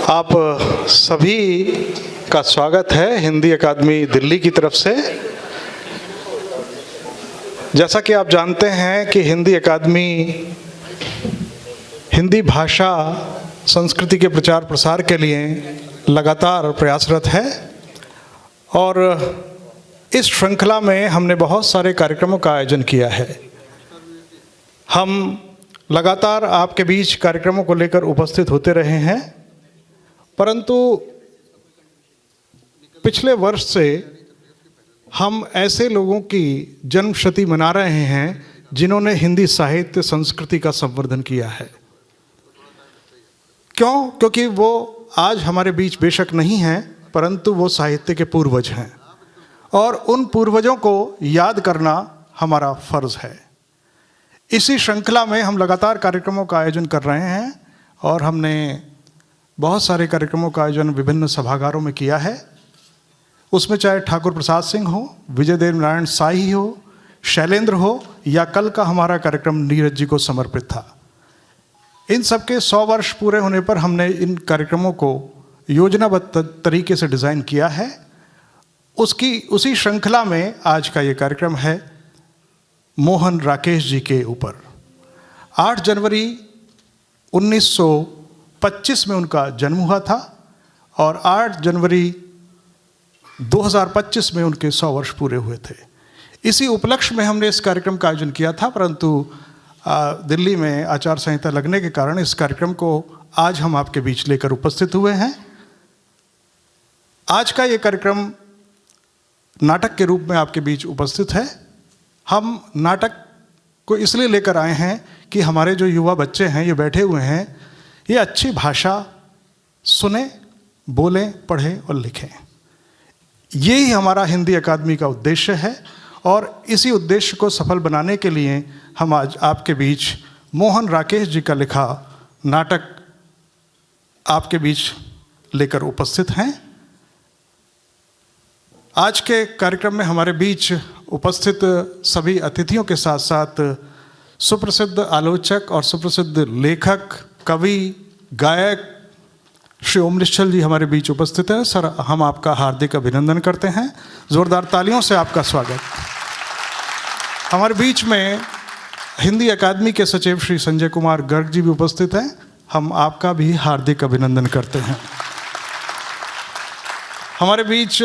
आप सभी का स्वागत है हिंदी अकादमी दिल्ली की तरफ से। जैसा कि आप जानते हैं कि हिंदी अकादमी हिंदी भाषा संस्कृति के प्रचार प्रसार के लिए लगातार प्रयासरत है और इस श्रृंखला में हमने बहुत सारे कार्यक्रमों का आयोजन किया है। हम लगातार आपके बीच कार्यक्रमों को लेकर उपस्थित होते रहे हैं, परंतु पिछले वर्ष से हम ऐसे लोगों की जन्मशती मना रहे हैं जिन्होंने हिंदी साहित्य संस्कृति का संवर्धन किया है। क्यों? क्योंकि वो आज हमारे बीच बेशक नहीं हैं, परंतु वो साहित्य के पूर्वज हैं और उन पूर्वजों को याद करना हमारा फर्ज है। इसी श्रृंखला में हम लगातार कार्यक्रमों का आयोजन कर रहे हैं और हमने बहुत सारे कार्यक्रमों का आयोजन विभिन्न सभागारों में किया है। उसमें चाहे ठाकुर प्रसाद सिंह हो, विजय देव नारायण साई हो, शैलेंद्र हो या कल का हमारा कार्यक्रम नीरज जी को समर्पित था। इन सबके 100 वर्ष पूरे होने पर हमने इन कार्यक्रमों को योजनाबद्ध तरीके से डिज़ाइन किया है। उसी श्रृंखला में आज का ये कार्यक्रम है मोहन राकेश जी के ऊपर। 8 जनवरी 1925 में उनका जन्म हुआ था और 8 जनवरी 2025 में उनके 100 वर्ष पूरे हुए थे। इसी उपलक्ष्य में हमने इस कार्यक्रम का आयोजन किया था, परंतु दिल्ली में आचार संहिता लगने के कारण इस कार्यक्रम को आज हम आपके बीच लेकर उपस्थित हुए हैं। आज का ये कार्यक्रम नाटक के रूप में आपके बीच उपस्थित है। हम नाटक को इसलिए लेकर आए हैं कि हमारे जो युवा बच्चे हैं, ये बैठे हुए हैं, ये अच्छी भाषा सुने, बोलें, पढ़ें और लिखें। यही हमारा हिंदी अकादमी का उद्देश्य है और इसी उद्देश्य को सफल बनाने के लिए हम आज आपके बीच मोहन राकेश जी का लिखा नाटक आपके बीच लेकर उपस्थित हैं। आज के कार्यक्रम में हमारे बीच उपस्थित सभी अतिथियों के साथ साथ सुप्रसिद्ध आलोचक और सुप्रसिद्ध लेखक, कवि, गायक श्री ओम निश्चल जी हमारे बीच उपस्थित हैं। सर, हम आपका हार्दिक अभिनंदन करते हैं। जोरदार तालियों से आपका स्वागत। हमारे बीच में हिंदी अकादमी के सचिव श्री संजय कुमार गर्ग जी भी उपस्थित हैं। हम आपका भी हार्दिक अभिनंदन करते हैं। हमारे बीच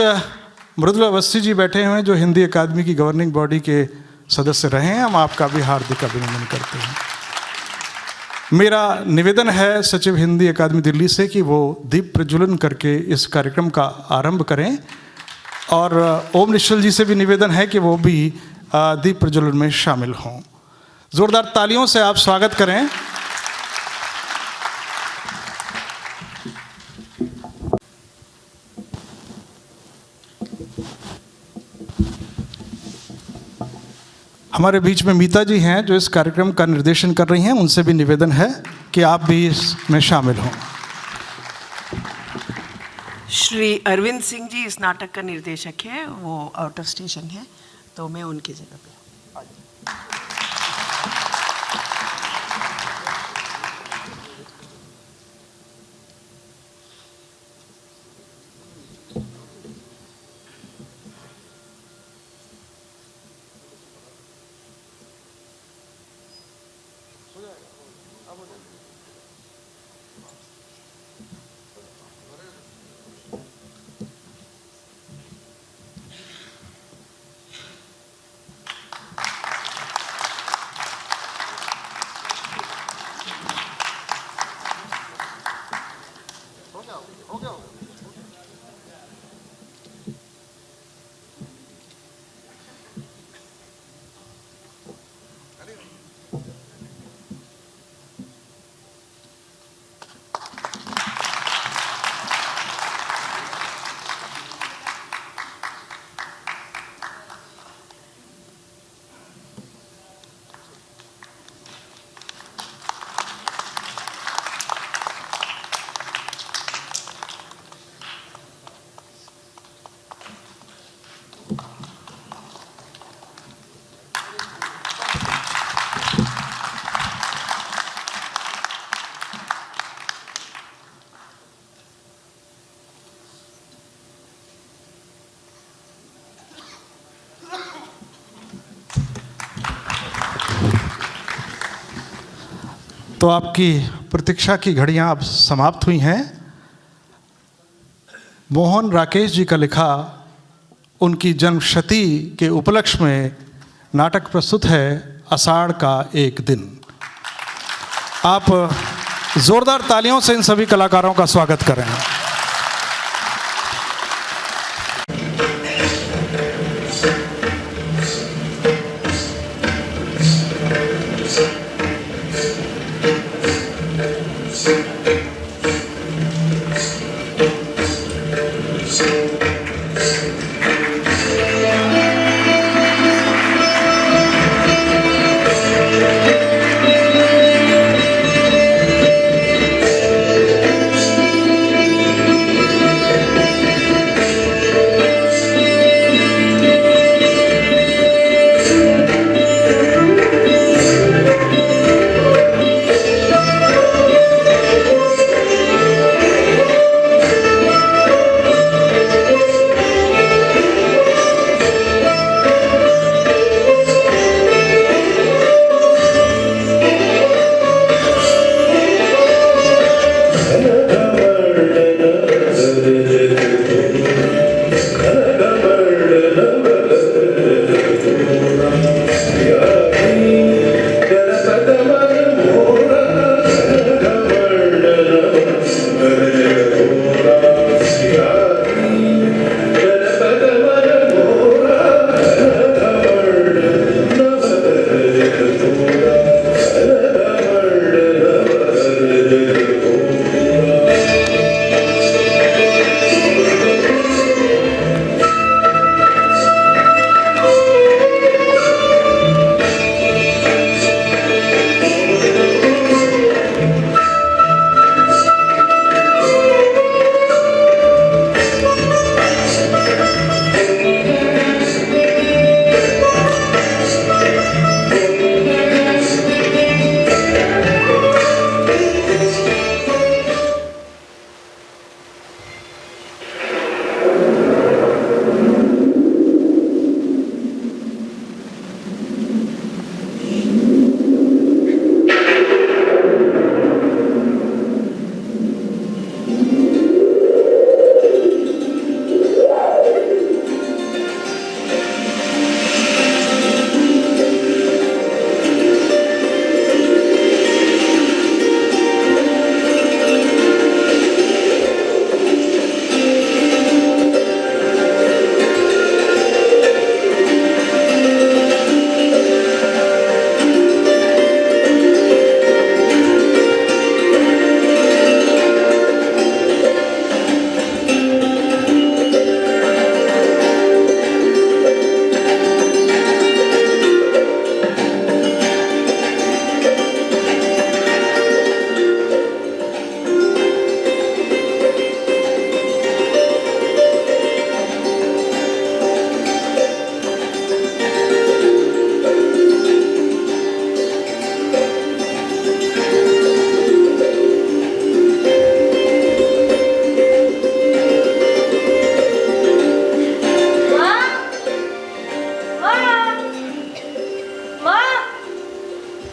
मृदुला अवस्थी जी बैठे हुए हैं जो हिंदी अकादमी की गवर्निंग बॉडी के सदस्य रहे हैं। हम आपका भी हार्दिक अभिनंदन करते हैं। मेरा निवेदन है सचिव हिंदी अकादमी दिल्ली से कि वो दीप प्रज्वलन करके इस कार्यक्रम का आरंभ करें और ओम निश्चल जी से भी निवेदन है कि वो भी दीप प्रज्वलन में शामिल हों। जोरदार तालियों से आप स्वागत करें। हमारे बीच में मीता जी हैं जो इस कार्यक्रम का निर्देशन कर रही हैं। उनसे भी निवेदन है कि आप भी इसमें शामिल हों। श्री अरविंद सिंह जी इस नाटक का निर्देशक हैं, वो आउट ऑफ स्टेशन है, तो मैं उनकी जगह पे। तो आपकी प्रतीक्षा की घड़ियां अब समाप्त हुई हैं। मोहन राकेश जी का लिखा उनकी जन्मशती के उपलक्ष्य में नाटक प्रस्तुत है आषाढ़ का एक दिन। आप जोरदार तालियों से इन सभी कलाकारों का स्वागत करें।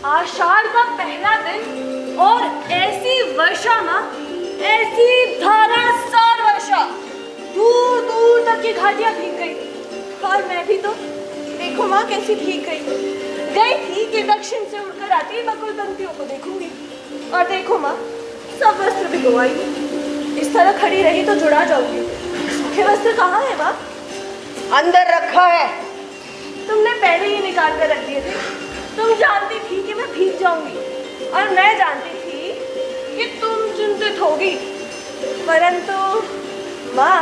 आषाढ़ का पहला दिन और ऐसी वर्षा माँ, ऐसी धारासार वर्षा, दूर दूर तक की घाटियां भीग गई। और मैं भी तो देखो माँ कैसी भीग गई थी कि दक्षिण से उड़कर आती बकुल पंक्तियों को देखूंगी। और देखो माँ, सब वस्त्र भिगो आई। इस तरह खड़ी रही तो जुड़ा जाऊंगी। सूखे वस्त्र कहाँ है माँ? अंदर रखा है। तुमने पहले ही निकाल कर रख दिए थे। तुम जानती थी कि मैं भीग जाऊंगी और मैं जानती थी कि तुम चिंतित होगी, परंतु माँ,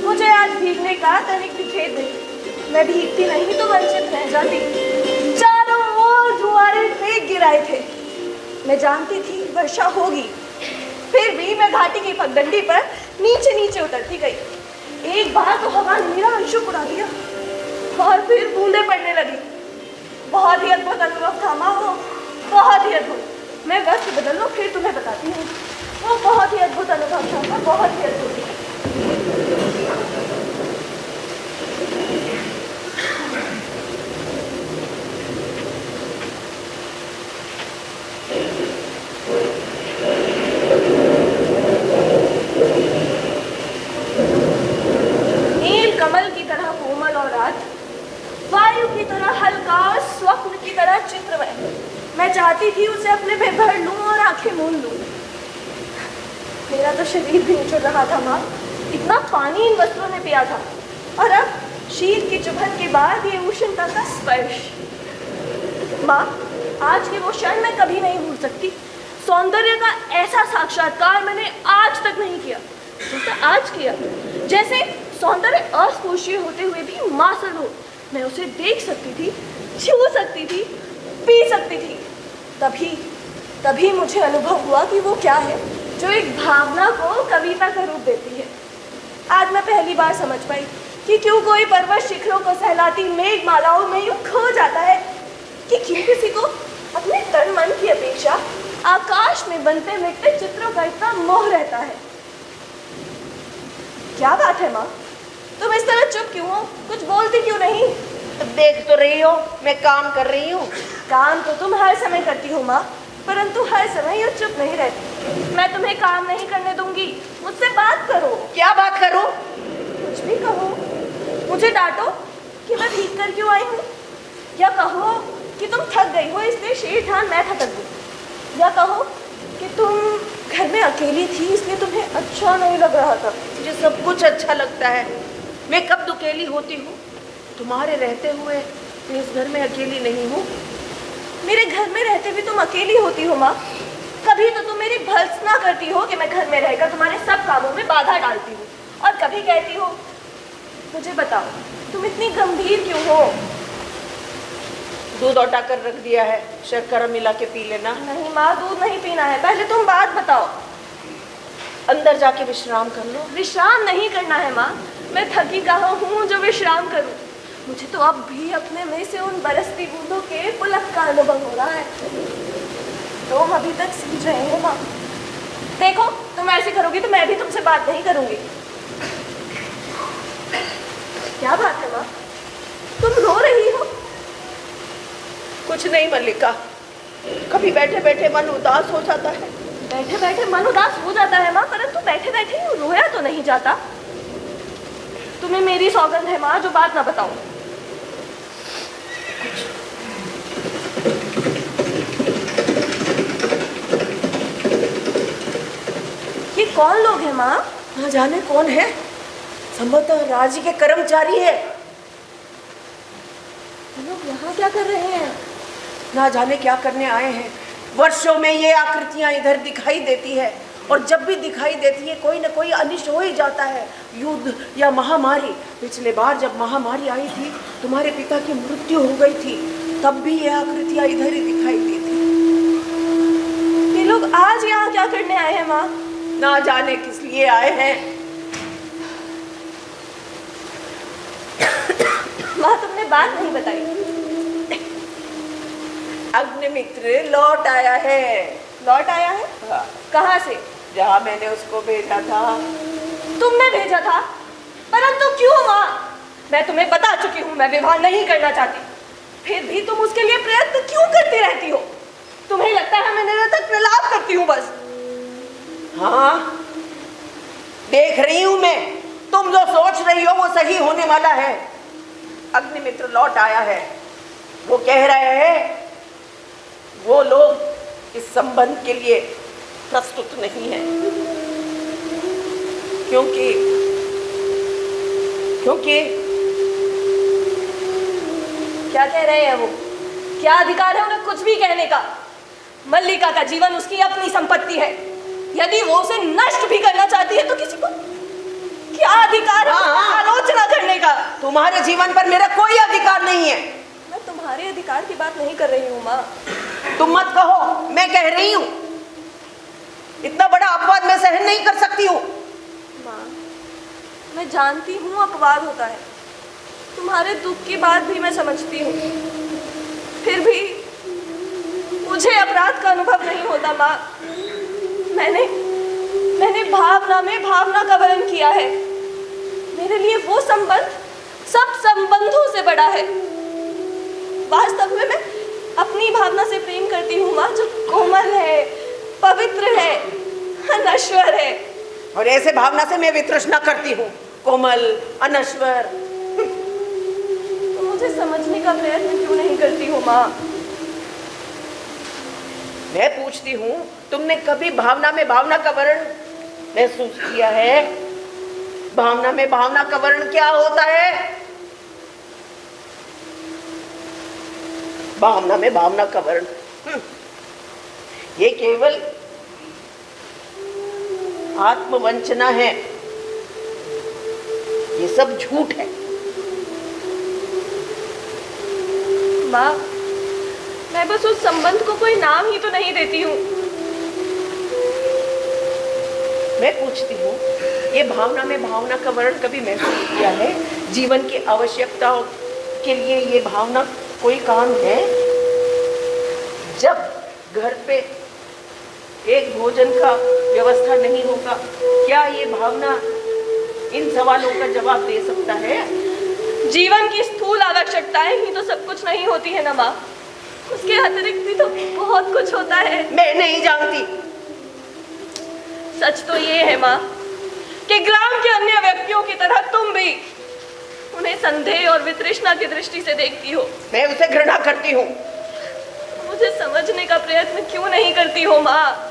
मुझे आज भीगने का तनिक भी खेद नहीं। मैं भीगती नहीं तो वंचित रह जाती। चारों ओर जुआरे फेंक गिराए थे। मैं जानती थी वर्षा होगी, फिर भी मैं घाटी की पगडंडी पर नीचे नीचे उतरती गई। एक बार तो हवा ने मेरा अंशुक उड़ा दिया और फिर बूंदे पड़ने लगी। बहुत ही अद्भुत अनुभव था माँ, वो बहुत ही अद्भुत। मैं वस्त्र बदल लूँ फिर तुम्हें बताती हूँ। वो बहुत ही अद्भुत अनुभव था, बहुत ही अद्भुत। मैं चाहती थी उसे अपने में भर लूं और आंखें मूंद लूं। मेरा तो शरीर भी उछल रहा था माँ, इतना पानी इन वस्त्रों ने पिया था। और अब शीत की चुभन के बाद ये उष्णता का स्पर्श। माँ, आज के वो क्षण मैं कभी नहीं भूल सकती। सौंदर्य का ऐसा साक्षात्कार मैंने आज तक नहीं किया जैसे आज किया। जैसे सौंदर्य अस्पर्शीय होते हुए भी मासल हो, मैं उसे देख सकती थी, छू सकती थी, पी सकती थी। तभी मुझे अनुभव हुआ कि वो क्या है जो एक भावना को कविता का रूप देती है। आज मैं पहली बार समझ पाई कि क्यों कोई पर्वत शिखरों को सहलाती मेघमालाओं में यूं खो जाता है, कि क्यों किसी को अपने तन मन की अपेक्षा आकाश में बनते मिटते चित्रों का इतना मोह रहता है। क्या बात है माँ, तुम इस तरह चुप क्यों हो? कुछ बोलती क्यों नहीं? देख तो रही हो मैं काम कर रही हूँ। काम तो तुम हर समय करती हो माँ, परंतु हर समय यूँ चुप नहीं रहती। मैं तुम्हें काम नहीं करने दूंगी, मुझसे बात करो। क्या बात करूँ? कुछ भी कहो। मुझे डांटो कि मैं भीग कर क्यों आई हूँ, या कहो कि तुम थक गई हो इसलिए शेर ठान मैं थक गई, या कहो कि तुम घर में अकेली थी इसलिए तुम्हें अच्छा नहीं लग रहा था। मुझे सब कुछ अच्छा लगता है। मैं कब अकेली होती हूँ? तुम्हारे रहते हुए मैं इस घर में अकेली नहीं हूँ। मेरे घर में रहते भी तुम अकेली होती हो माँ। कभी तो तुम मेरी भर्त्सना करती हो कि मैं घर में रहकर तुम्हारे सब कामों में बाधा डालती हूँ, और कभी कहती हो, मुझे बताओ तुम इतनी गंभीर क्यों हो? दूध औटा कर रख दिया है, शक्कर मिला के पी लेना। नहीं माँ, दूध नहीं पीना है, पहले तुम बात बताओ। अंदर जाके विश्राम कर लो। विश्राम नहीं करना है माँ, मैं थकी कहाँ हूँ जो विश्राम करूँ। मुझे तो अब भी अपने में से उन बरसती बूंदों के पुलक का अनुभव हो रहा है। तुम अभी तक सीख रहे हो माँ। देखो, तुम ऐसे करोगी तो मैं भी तुमसे बात नहीं करूँगी। क्या बात है माँ, तुम रो रही हो? कुछ नहीं मल्लिका, कभी बैठे बैठे मन उदास हो जाता है। बैठे बैठे मन उदास हो जाता है माँ, परंतु बैठे बैठे रोया तो नहीं जाता। तुम्हें मेरी सौगंध है माँ, जो बात ना बताओ। ये कौन लोग हैं माँ? ना जाने कौन है, संभवतः राजी के कर्मचारी है। ये लोग यहाँ क्या कर रहे हैं? ना जाने क्या करने आए हैं। वर्षों में ये आकृतियां इधर दिखाई देती है, और जब भी दिखाई देती है कोई न कोई अनिष्ट हो ही जाता है, युद्ध या महामारी। पिछले बार जब महामारी आई थी, तुम्हारे पिता की मृत्यु हो गई थी, तब भी ये आकृतियां इधर ही दिखाई दी थी। ये लोग आज यहाँ क्या करने आए हैं माँ? ना जाने किस लिए आए हैं। माँ, तुमने बात नहीं बताई। अग्निमित्र लौट आया है। लौट आया है? हाँ। कहाँ से? जहाँ मैंने उसको भेजा था। तुमने भेजा था? परंतु क्यों माँ? मैं तुम्हें बता चुकी हूँ, मैं विवाह नहीं करना चाहती। फिर भी तुम उसके लिए प्रयत्न क्यों करती रहती हो? तुम्हें लगता है मैं निरंतर प्रलाप करती हूँ बस? हाँ, देख रही हूँ मैं, तुम जो सोच रही हो वो सही होने वाला है। अग्निमित्र लौट आया है। वो कह रहे हैं वो लोग इस संबंध के लिए प्रस्तुत नहीं है, क्योंकि क्या कह रहे हैं वो? क्या अधिकार है उन्हें कुछ भी कहने का? मल्लिका का जीवन उसकी अपनी संपत्ति है। यदि वो उसे नष्ट भी करना चाहती है तो किसी को क्या अधिकार है आलोचना करने का? तुम्हारे जीवन पर मेरा कोई अधिकार नहीं है। मैं तुम्हारे अधिकार की बात नहीं कर रही हूँ माँ। तुम मत कहो, मैं कह रही हूँ। इतना बड़ा अपवाद मैं सहन नहीं कर सकती हूँ। माँ, मैं जानती हूँ अपवाद होता है, तुम्हारे दुख की बात भी मैं समझती हूँ, फिर भी मुझे अपराध का अनुभव नहीं होता माँ। मैंने भावना में भावना का वर्ण किया है। मेरे लिए वो संबंध सब संबंधों से बड़ा है। वास्तव में मैं अपनी भावना से प्रेम करती हूँ माँ, जो कोमल है, पवित्र है, अनश्वर है। और ऐसे भावना से मैं वितृष्णा करती हूँ, कोमल, अनश्वर। तो मुझे समझने का प्रयत्न क्यों नहीं करती हो माँ? मैं पूछती हूँ, तुमने कभी भावना में भावना का वर्ण महसूस किया है? भावना में भावना का वर्ण क्या होता है? भावना में भावना का वर्ण ये केवल आत्मवंचना है, ये सब झूठ है। माँ, मैं बस उस संबंध को कोई नाम ही तो नहीं देती हूँ। मैं पूछती हूँ, ये भावना में भावना का वर्ण कभी महसूस किया है? जीवन की आवश्यकताओं के लिए ये भावना कोई काम है? जब घर पे एक भोजन का व्यवस्था नहीं होगा, क्या ये भावना इन सवालों का जवाब दे सकता है? जीवन की स्थूल आवश्यकताएं ही तो सब कुछ नहीं होती है ना माँ, उसके अतिरिक्त भी तो बहुत कुछ होता है। मैं नहीं जानती। सच तो ये है माँ कि ग्राम के अन्य व्यक्तियों की तरह तुम भी उन्हें संदेह और वितृष्णा की दृष्टि से देखती हो। मैं उसे घृणा करती हूँ। मुझे समझने का प्रयत्न क्यों नहीं करती हो माँ?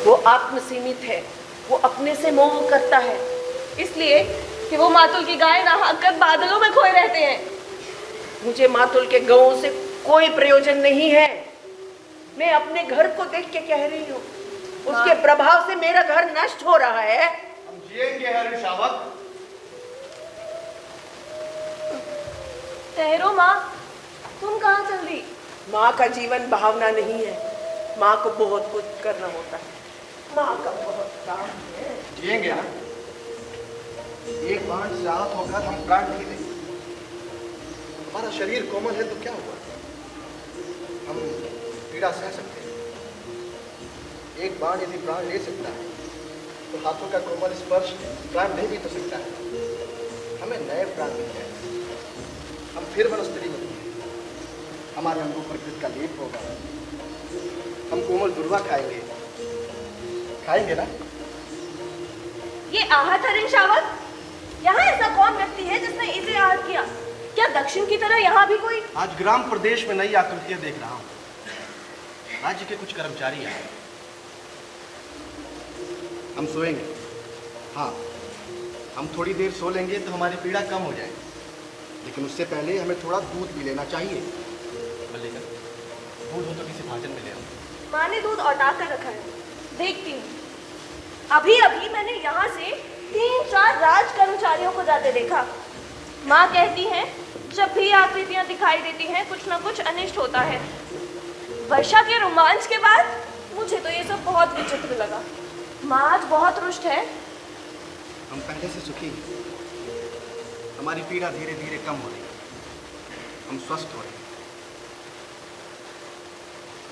वो आत्मसीमित है, वो अपने से मोह करता है, इसलिए कि वो मातुल की गाय नहाकर बादलों में खोए रहते हैं। मुझे मातुल के गौं से कोई प्रयोजन नहीं है। मैं अपने घर को देख के कह रही हूँ, उसके प्रभाव से मेरा घर नष्ट हो रहा है। हम जिएंगे हरिशावक। ठहरो माँ, तुम कहाँ चल दी? माँ का जीवन भावना नहीं है, माँ को बहुत कुछ करना होता है, माँ का बहुत काम है। जिएंगे ना, एक बाण से आहत होकर हम प्राण नहीं देंगे। हमारा शरीर कोमल है तो क्या हुआ, हम पीड़ा सह सकते हैं। एक बाण यदि प्राण ले सकता है तो हाथों का कोमल स्पर्श प्राण दे भी तो सकता है। हमें नए प्राण मिल जाए, हम फिर वनस्पति बनेंगे, हमारे अंगों पर कृत का लेप होगा, हम कोमल दुर्वा खाएंगे ना। ये आहत हरिण शावक, यहाँ ऐसा कौन व्यक्ति है जिसने इसे आहत किया? क्या दक्षिण की तरह यहाँ भी कोई? आज ग्राम प्रदेश में नई आकृतियां देख रहा हूँ। राज्य के कुछ कर्मचारी आए। हम सोएंगे, हाँ, हम थोड़ी देर सो लेंगे तो हमारी पीड़ा कम हो जाएगी, लेकिन उससे पहले हमें थोड़ा दूध भी लेना चाहिए। मल्लिका, दूध हो तो किसी भाजन में ले आओ। माँ ने दूध औटा कर रखा है, देखती हूँ। अभी अभी मैंने यहाँ से 3-4 राज कर्मचारियों को जाते देखा। माँ कहती हैं जब भी आकृतियाँ दिखाई देती हैं कुछ ना कुछ अनिष्ट होता है। वर्षा के रोमांच के बाद मुझे तो ये सब बहुत विचित्र लगा। माँ आज बहुत रुष्ट है। हम पहले से सुखी हैं, हमारी पीड़ा धीरे धीरे कम हो रही है, हम स्वस्थ हो रहे हैं।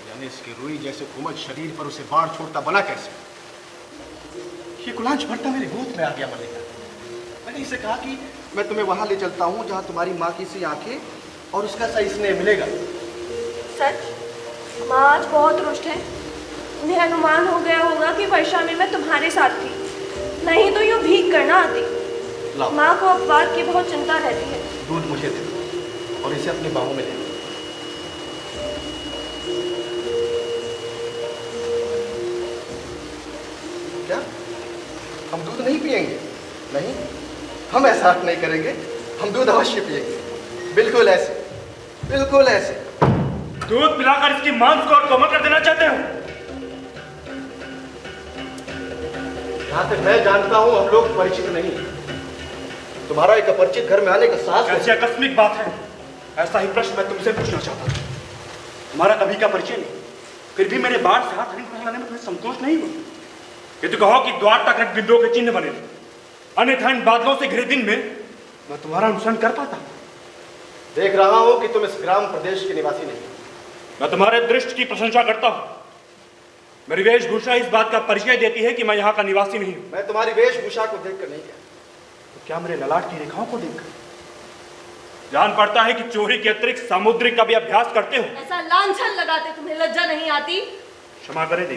यानी इसके रुई जैसे कोमल शरीर पर उसे बाढ़ छोड़ता बना कैसे? ये गुलांच भरता मेरे गोद में आ गया। मल्लिका, मैंने इसे कहा कि मैं तुम्हें वहां ले चलता हूं जहां तुम्हारी माँ की सी आंखें और उसका सही स्नेह मिलेगा। सच, माँ आज बहुत रुष्ट है। उन्हें अनुमान हो गया होगा कि वर्षा में मैं तुम्हारे साथ थी, नहीं तो यूँ भीग कर ना आती। लाओ, माँ को अपवाद की बहुत चिंता रहती है। दूध मुझे दे दो और इसे अपनी बाहों में ले लो। क्या हम दूध नहीं पिएंगे? नहीं, हम ऐसा नहीं करेंगे, हम दूध अवश्य पिएंगे। बिल्कुल ऐसे, बिल्कुल ऐसे। दूध पिलाकर इसकी मांस को और कोमल कर देना चाहते हो? जहां तक मैं जानता हूं हम लोग परिचित नहीं। तुम्हारा एक अपरिचित घर में आने का साहस कैसी आकस्मिक बात है? ऐसा ही प्रश्न मैं तुमसे पूछना चाहता था। तुम्हारा कभी का परिचय नहीं, फिर भी मेरे बाढ़ से हाथ हिलाने में तुम्हें संतोष नहीं हुआ? ये तो कहो कि द्वार तक रख बिंदुओं के चिन्ह बने थे, अन्यथा इन बादलों से घिरे दिन में मैं तुम्हारा अनुसरण कर पाता। देख रहा हूं कि तुम इस ग्राम प्रदेश के निवासी नहीं। मैं तुम्हारे दृष्टि की प्रशंसा करता हूं। मेरी वेशभूषा इस बात का परिचय देती है कि मैं यहाँ का निवासी नहीं हूं। मैं तुम्हारी वेशभूषा को देखकर नहीं गया, तो क्या मेरे ललाट की रेखाओं को देखकर जान पड़ता है कि चोरी के अतिरिक्त सामुद्रिक का भी अभ्यास करते हो? ऐसा लांछन लगाते तुम्हें लज्जा नहीं आती? क्षमा करें देवी,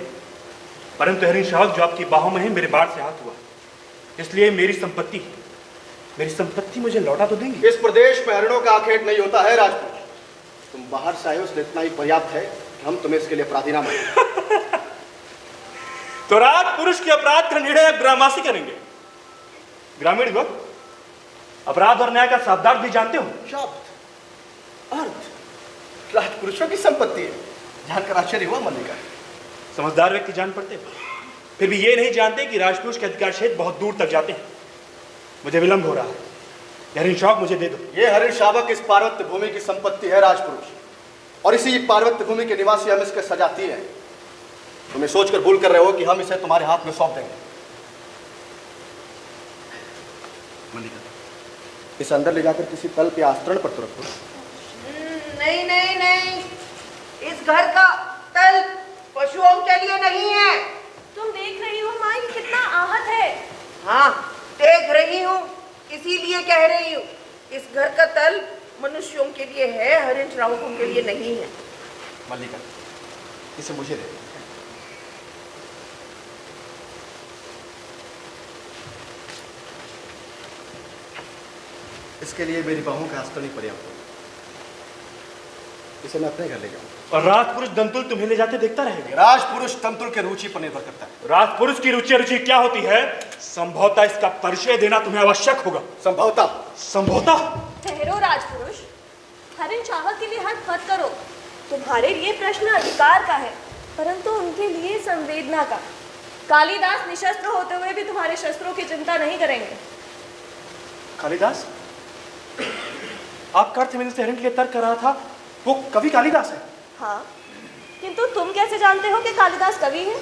परंतु हरिण शावक जो आपकी बाहों में है मेरे बाढ़ से हाथ हुआ, इसलिए मेरी संपत्ति मुझे लौटा तो देंगे? इस प्रदेश में हरिणों का आखेट नहीं होता है राजपूत। तुम बाहर से आए हो, इसलिए इतना ही पर्याप्त है कि हम तुम्हें इसके लिए अपराधी ना माने। तो राजपुरुष के अपराध का निर्णय ग्रामवासी करेंगे। ग्रामीण युवक, अपराध और न्याय का शब्दार्थ भी जानते हो? शब्द अर्थ राजपुरुषों की संपत्ति है, जानकर आश्चर्य हुआ मल्लिका। समझदार व्यक्ति जान पड़ते हैं, फिर भी ये नहीं जानते कि राजपुरुष के अधिकार क्षेत्र बहुत दूर तक जाते हैं। मुझे विलंब हो रहा है, हरिण शावक मुझे दे दो। ये हरिण शावक इस पार्वत्य भूमि की संपत्ति है राजपुरुष, और इसी पार्वत्य भूमि के निवासी हम इसके सजाती हैं। तुम्हें सोचकर भूल कर रहे हो कि हम इसे तुम्हारे हाथ में सौंप देंगे। मल्लिका, इसे अंदर ले जाकर किसी तल पे आस्तरण पर तो रखो। नहीं नहीं नहीं, इस घर का तल पशुओं के लिए नहीं है। तुम देख रही हो माँ ये कितना आहत है। हाँ, देख रही हूँ, इसीलिए कह रही हूँ। इस घर का तल मनुष्यों के लिए है, हरिण श्रावकों के लिए नहीं है। मल्लिका, इसे मुझे दे। इसके लिए मेरी बाहों का आस्तरण ही पर्याप्त है। इसे मैं अपने घर ले जाऊंगा। और राजपुरुष दंतुल तुम्हें ले जाते देखता रहेगा। राजपुरुष तंतुल के रुचि पर निर्भर करता है। राजपुरुष की रुचि क्या होती है, संभवतः इसका परिचय देना तुम्हें आवश्यक होगा। संभवतः ठहरो राजपुरुष, हरिण शावक के लिए हट मत करो। तुम्हारे लिए प्रश्न अधिकार का है, परंतु उनके लिए संवेदना का। कालिदास निशस्त्र होते हुए भी तुम्हारे शस्त्रों की चिंता नहीं करेंगे। कालिदास? आपका अर्थ मैंने से हरिण के लिए तर्क कर रहा था, वो कवि कालिदास है? हाँ, किंतु तुम कैसे जानते हो कि कालिदास कवि है?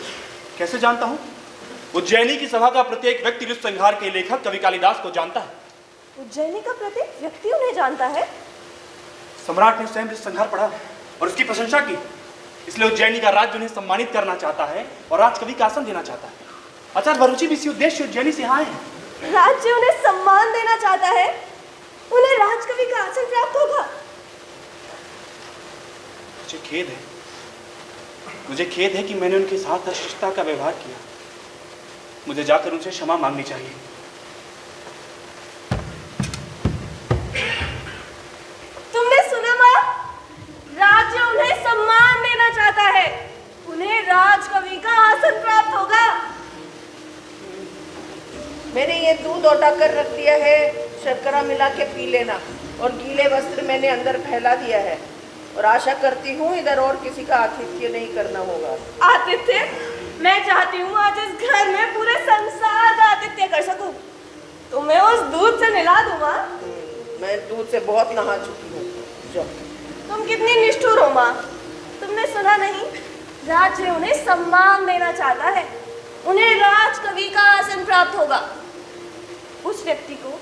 कैसे जानता हूँ? उज्जैनी की सभा का प्रत्येक व्यक्ति विश्व संहार के लेखक कवि कालिदास को जानता है। उज्जैनी का प्रत्येक व्यक्ति उन्हें जानता है? सम्राट ने स्वयं विश्व संहार पढ़ा और उसकी प्रशंसा की, इसलिए उज्जैनी का राज्य उन्हें सम्मानित करना चाहता है और राजकवि का आसन देना चाहता है। आचार्य वरुचि भी इसी उद्देश्य उज्जैनी से आए हैं। राज्य उन्हें सम्मान देना चाहता है, उन्हें राजकवि का आसन प्राप्त होगा। मुझे खेद है कि मैंने उनके साथ अशिष्टता का व्यवहार किया। मुझे जाकर उनसे क्षमा मांगनी चाहिए। तुमने सुना माँ? राज्य उन्हें सम्मान देना चाहता है, उन्हें राजकवि का आसन प्राप्त होगा। मैंने ये दूध उठा कर रख दिया है, शर्करा मिला के पी लेना, और गीले वस्त्र मैंने अंदर फैला दिया है, और आशा करती हूँ इधर और किसी का आतिथ्य नहीं करना होगा। आतिथ्य? मैं चाहती हूँ आज इस घर में पूरे संसार का आतिथ्य कर सकूं। तो मैं उस दूध से नहला दूंगा। मैं दूध से बहुत नहा चुकी हूँ। जाओ। तुम कितनी निष्ठुर हो माँ, तुमने सुना नहीं? राज्य उन्हें सम्मान देना चाहता है, उन्हें राजकवि का आसन प्राप्त होगा। उस व्यक्ति को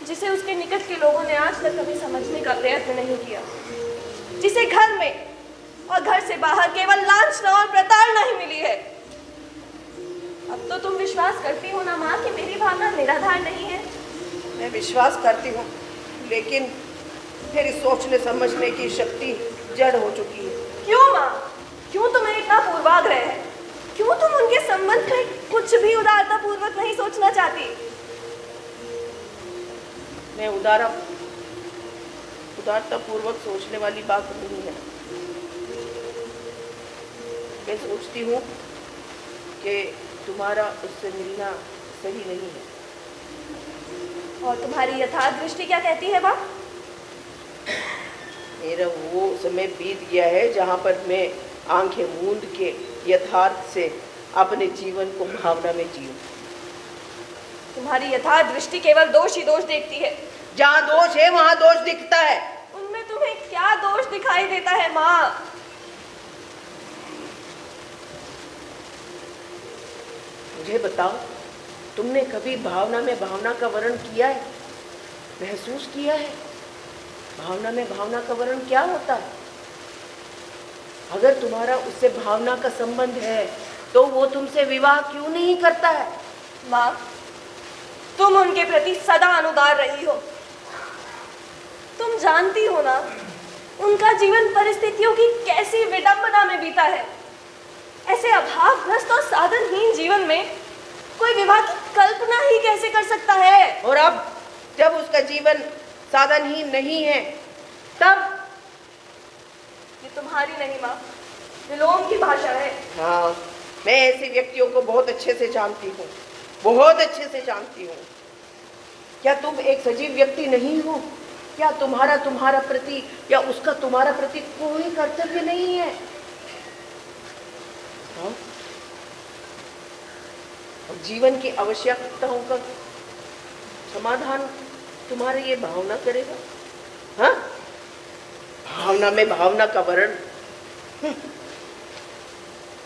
जिसे उसके निकट के लोगों ने आज तक कभी समझने का प्रयत्न नहीं किया, जिसे घर में और घर से बाहर केवल लांछना और प्रताड़ना ही मिली है। अब तो तुम विश्वास करती हो ना माँ कि मेरी भावना निराधार नहीं है? मैं विश्वास करती हूँ, लेकिन मेरी सोचने समझने की शक्ति जड़ हो चुकी है। क्यों माँ? क्यों तुम्हें इतना पूर्वाग्रह है? क्यों तुम उनके संबंध में कुछ भी उदारता पूर्वक नहीं सोचना चाहती? मैं उदारता पूर्वक सोचने वाली बात नहीं है। मैं सोचती हूँ कि तुम्हारा उससे मिलना सही नहीं है। और तुम्हारी यथार्थ दृष्टि क्या कहती है माँ? मेरा वो समय बीत गया है जहाँ पर मैं आंखें मूंद के यथार्थ से अपने जीवन को भावना में जीऊं। तुम्हारी यथार्थ दृष्टि केवल दोष ही दोष देखती है। जहाँ दोष है वहाँ दोष दिखता है। उनमें तुम्हें क्या दोष दिखाई देता है माँ? मुझे बताओ, तुमने कभी भावना में भावना का वर्णन किया है, महसूस किया है? भावना में भावना का वर्णन क्या होता है? अगर तुम्हारा उससे भावना का संबंध है तो वो तुमसे विवाह क्यों नहीं करता है? माँ, तुम उनके प्रति सदा अनुदार रही हो। तुम जानती हो ना उनका जीवन परिस्थितियों की कैसी विडंबना में बीता है। ऐसे अभावग्रस्त और साधनहीन जीवन में कोई विवाह की कल्पना ही कैसे कर सकता है? और अब जब उसका जीवन साधनहीन नहीं है, तब तुम्हारी नहीं माँ, विलोम की भाषा है। हाँ, मैं ऐसे व्यक्तियों को बहुत अच्छे से जानती हूँ, बहुत अच्छे से जानती हूँ। क्या तुम एक सजीव व्यक्ति नहीं हो? क्या तुम्हारा प्रति या उसका तुम्हारा प्रति कोई कर्तव्य नहीं है? हाँ? और जीवन की आवश्यकताओं का समाधान तुम्हारे ये भावना करेगा? हाँ? भावना में भावना का वर्ण।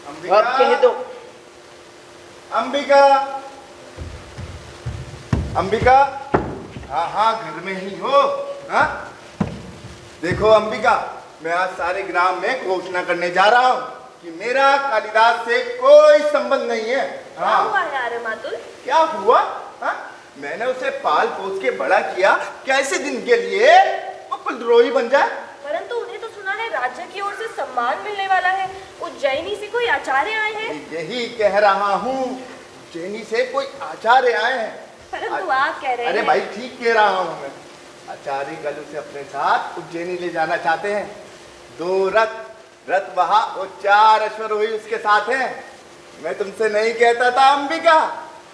अब कह दो। अंबिका, अंबिका, हाँ हाँ, घर में ही हो? हाँ, देखो अंबिका, मैं आज सारे ग्राम में घोषणा करने जा रहा हूँ कि मेरा कालिदास से कोई संबंध नहीं है। क्या हुआ है आर्यमातुल? क्या हुआ? हाँ? मैंने उसे पाल पोस के बड़ा किया, कैसे दिन के लिए वो कुलद्रोही बन जाए? परंतु उन्हें तो सुना है राज्य की ओर से सम्मान मिलने वाला है। उज्जैनी से कोई आचार्य आए हैं। यही कह रहा हूँ, उज्जैनी से कोई आचार्य आए हैं। परंतु आप कह रहे हैं। अरे भाई, ठीक कह रहा हूँ मैं। आचार्य गलू से अपने साथ उज्जैनी ले जाना चाहते हैं। 2 रथ वहां और 4 अश्वरोही उसके साथ हैं। मैं तुमसे नहीं कहता था अंबिका